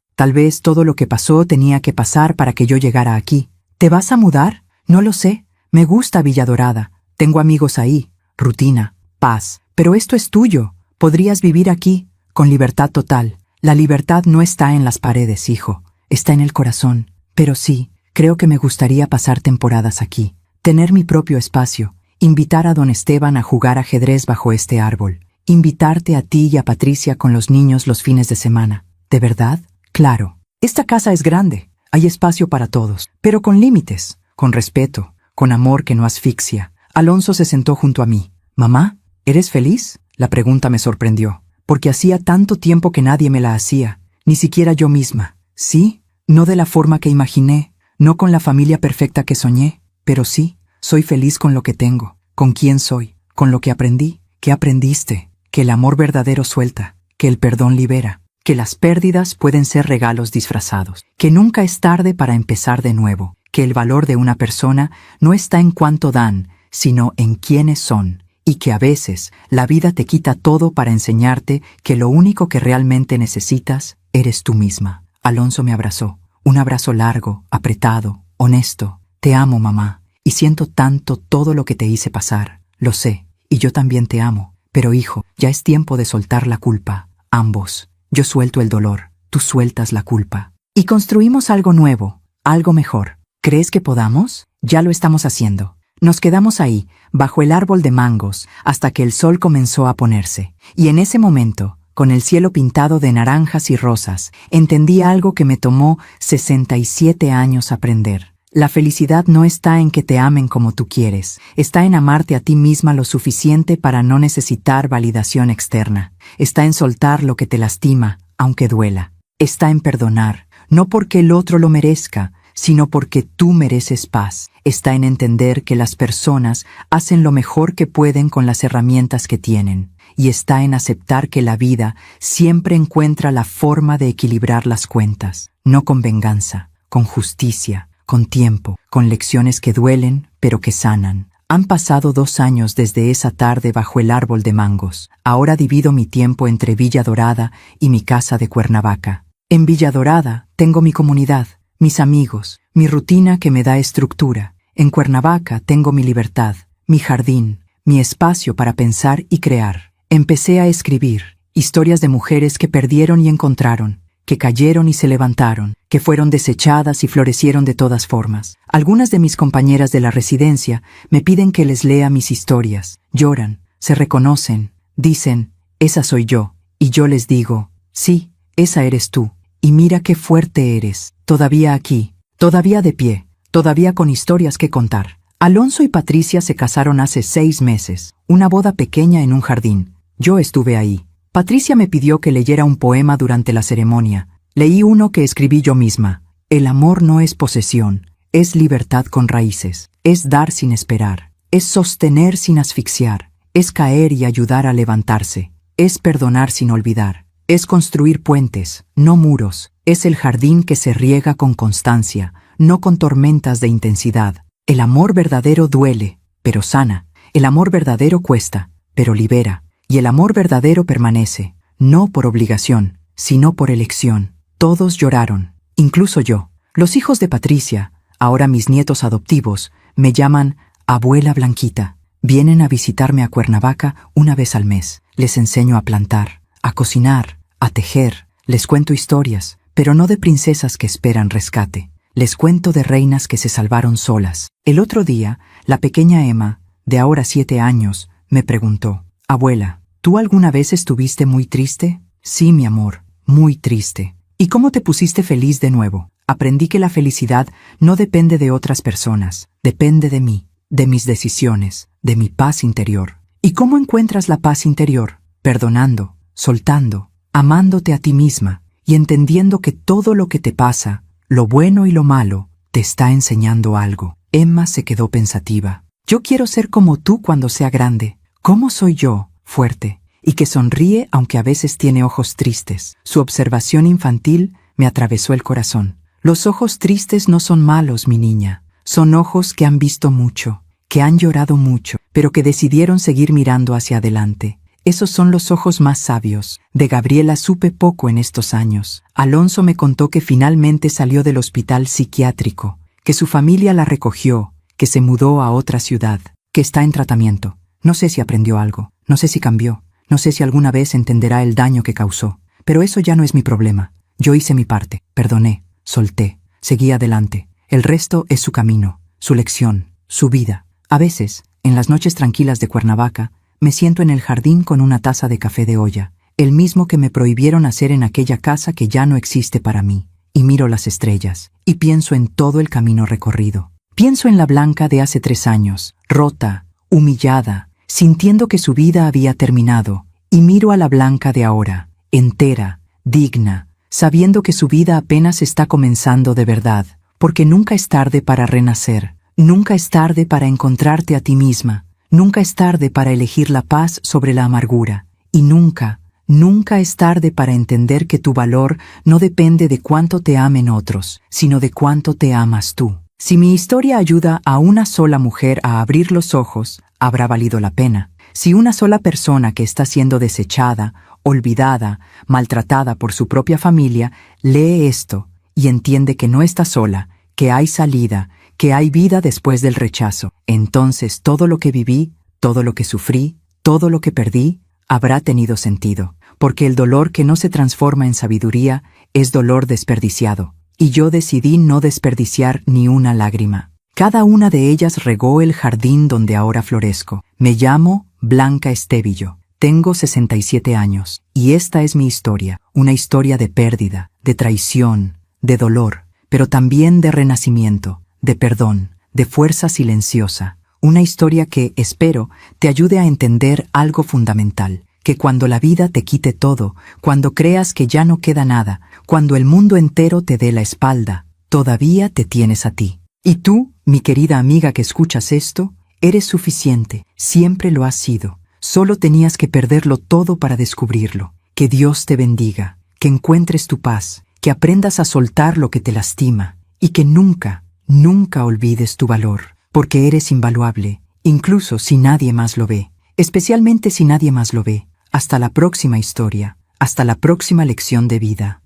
todo lo que pasó tenía que pasar para que yo llegara aquí. ¿Te vas a mudar? No lo sé. Me gusta Villa Dorada. Tengo amigos ahí. Rutina, paz. Pero esto es tuyo. Podrías vivir aquí, con libertad total. La libertad no está en las paredes, hijo. Está en el corazón. Pero sí, creo que me gustaría pasar temporadas aquí. Tener mi propio espacio. Invitar a don Esteban a jugar ajedrez bajo este árbol. Invitarte a ti y a Patricia con los niños los fines de semana. ¿De verdad? Claro. Esta casa es grande. Hay espacio para todos, pero con límites, con respeto, con amor que no asfixia. Alonso se sentó junto a mí. «Mamá, ¿eres feliz?», la pregunta me sorprendió, porque hacía tanto tiempo que nadie me la hacía, ni siquiera yo misma. Sí, no de la forma que imaginé, no con la familia perfecta que soñé, pero sí, soy feliz con lo que tengo, con quién soy, con lo que aprendí. ¿Qué aprendiste? Que el amor verdadero suelta, que el perdón libera, que las pérdidas pueden ser regalos disfrazados, que nunca es tarde para empezar de nuevo, que el valor de una persona no está en cuánto dan, sino en quiénes son, y que a veces la vida te quita todo para enseñarte que lo único que realmente necesitas eres tú misma. Alonso me abrazó, un abrazo largo, apretado, honesto. Te amo, mamá, y siento tanto todo lo que te hice pasar. Lo sé, y yo también te amo. Pero hijo, ya es tiempo de soltar la culpa. Ambos. Yo suelto el dolor, tú sueltas la culpa. Y construimos algo nuevo, algo mejor. ¿Crees que podamos? Ya lo estamos haciendo. Nos quedamos ahí, bajo el árbol de mangos, hasta que el sol comenzó a ponerse. Y en ese momento, con el cielo pintado de naranjas y rosas, entendí algo que me tomó 67 años aprender. La felicidad no está en que te amen como tú quieres, está en amarte a ti misma lo suficiente para no necesitar validación externa. Está en soltar lo que te lastima, aunque duela. Está en perdonar, no porque el otro lo merezca, sino porque tú mereces paz. Está en entender que las personas hacen lo mejor que pueden con las herramientas que tienen. Y está en aceptar que la vida siempre encuentra la forma de equilibrar las cuentas, no con venganza, con justicia, con tiempo, con lecciones que duelen, pero que sanan. Han pasado 2 años desde esa tarde bajo el árbol de mangos. Ahora divido mi tiempo entre Villa Dorada y mi casa de Cuernavaca. En Villa Dorada tengo mi comunidad, mis amigos, mi rutina que me da estructura. En Cuernavaca tengo mi libertad, mi jardín, mi espacio para pensar y crear. Empecé a escribir historias de mujeres que perdieron y encontraron, que cayeron y se levantaron, que fueron desechadas y florecieron de todas formas. Algunas de mis compañeras de la residencia me piden que les lea mis historias. Lloran, se reconocen, dicen, esa soy yo, y yo les digo, sí, esa eres tú. Y mira qué fuerte eres, todavía aquí, todavía de pie, todavía con historias que contar. Alonso y Patricia se casaron hace 6 meses, una boda pequeña en un jardín. Yo estuve ahí. Patricia me pidió que leyera un poema durante la ceremonia. Leí uno que escribí yo misma. El amor no es posesión, es libertad con raíces, es dar sin esperar, es sostener sin asfixiar, es caer y ayudar a levantarse, es perdonar sin olvidar, es construir puentes, no muros, es el jardín que se riega con constancia, no con tormentas de intensidad. El amor verdadero duele, pero sana. El amor verdadero cuesta, pero libera. Y el amor verdadero permanece, no por obligación, sino por elección. Todos lloraron, incluso yo. Los hijos de Patricia, ahora mis nietos adoptivos, me llaman Abuela Blanquita. Vienen a visitarme a Cuernavaca una vez al mes. Les enseño a plantar, a cocinar, a tejer. Les cuento historias, pero no de princesas que esperan rescate. Les cuento de reinas que se salvaron solas. El otro día, la pequeña Emma, de ahora 7 años, me preguntó: Abuela, ¿tú alguna vez estuviste muy triste? Sí, mi amor, muy triste. ¿Y cómo te pusiste feliz de nuevo? Aprendí que la felicidad no depende de otras personas, depende de mí, de mis decisiones, de mi paz interior. ¿Y cómo encuentras la paz interior? Perdonando, soltando, amándote a ti misma y entendiendo que todo lo que te pasa, lo bueno y lo malo, te está enseñando algo. Emma se quedó pensativa. Yo quiero ser como tú cuando sea grande. ¿Cómo soy yo? Fuerte, y que sonríe aunque a veces tiene ojos tristes. Su observación infantil me atravesó el corazón. Los ojos tristes no son malos, mi niña. Son ojos que han visto mucho, que han llorado mucho, pero que decidieron seguir mirando hacia adelante. Esos son los ojos más sabios. De Gabriela supe poco en estos años. Alonso me contó que finalmente salió del hospital psiquiátrico, que su familia la recogió, que se mudó a otra ciudad, que está en tratamiento. No sé si aprendió algo, no sé si cambió, no sé si alguna vez entenderá el daño que causó, pero eso ya no es mi problema. Yo hice mi parte, perdoné, solté, seguí adelante. El resto es su camino, su lección, su vida. A veces, en las noches tranquilas de Cuernavaca, me siento en el jardín con una taza de café de olla, el mismo que me prohibieron hacer en aquella casa que ya no existe para mí, y miro las estrellas, y pienso en todo el camino recorrido. Pienso en la Blanca de hace 3 años, rota, humillada, sintiendo que su vida había terminado, y miro a la Blanca de ahora, entera, digna, sabiendo que su vida apenas está comenzando de verdad, porque nunca es tarde para renacer, nunca es tarde para encontrarte a ti misma, nunca es tarde para elegir la paz sobre la amargura, y nunca, nunca es tarde para entender que tu valor no depende de cuánto te amen otros, sino de cuánto te amas tú. Si mi historia ayuda a una sola mujer a abrir los ojos, habrá valido la pena. Si una sola persona que está siendo desechada, olvidada, maltratada por su propia familia, lee esto y entiende que no está sola, que hay salida, que hay vida después del rechazo, entonces todo lo que viví, todo lo que sufrí, todo lo que perdí, habrá tenido sentido, porque el dolor que no se transforma en sabiduría es dolor desperdiciado. Y yo decidí no desperdiciar ni una lágrima. Cada una de ellas regó el jardín donde ahora florezco. Me llamo Blanca Estevillo. Tengo 67 años. Y esta es mi historia. Una historia de pérdida, de traición, de dolor, pero también de renacimiento, de perdón, de fuerza silenciosa. Una historia que, espero, te ayude a entender algo fundamental. Que cuando la vida te quite todo, cuando creas que ya no queda nada, cuando el mundo entero te dé la espalda, todavía te tienes a ti. Y tú, mi querida amiga que escuchas esto, eres suficiente, siempre lo has sido. Solo tenías que perderlo todo para descubrirlo. Que Dios te bendiga, que encuentres tu paz, que aprendas a soltar lo que te lastima y que nunca, nunca olvides tu valor, porque eres invaluable, incluso si nadie más lo ve, especialmente si nadie más lo ve. Hasta la próxima historia, hasta la próxima lección de vida.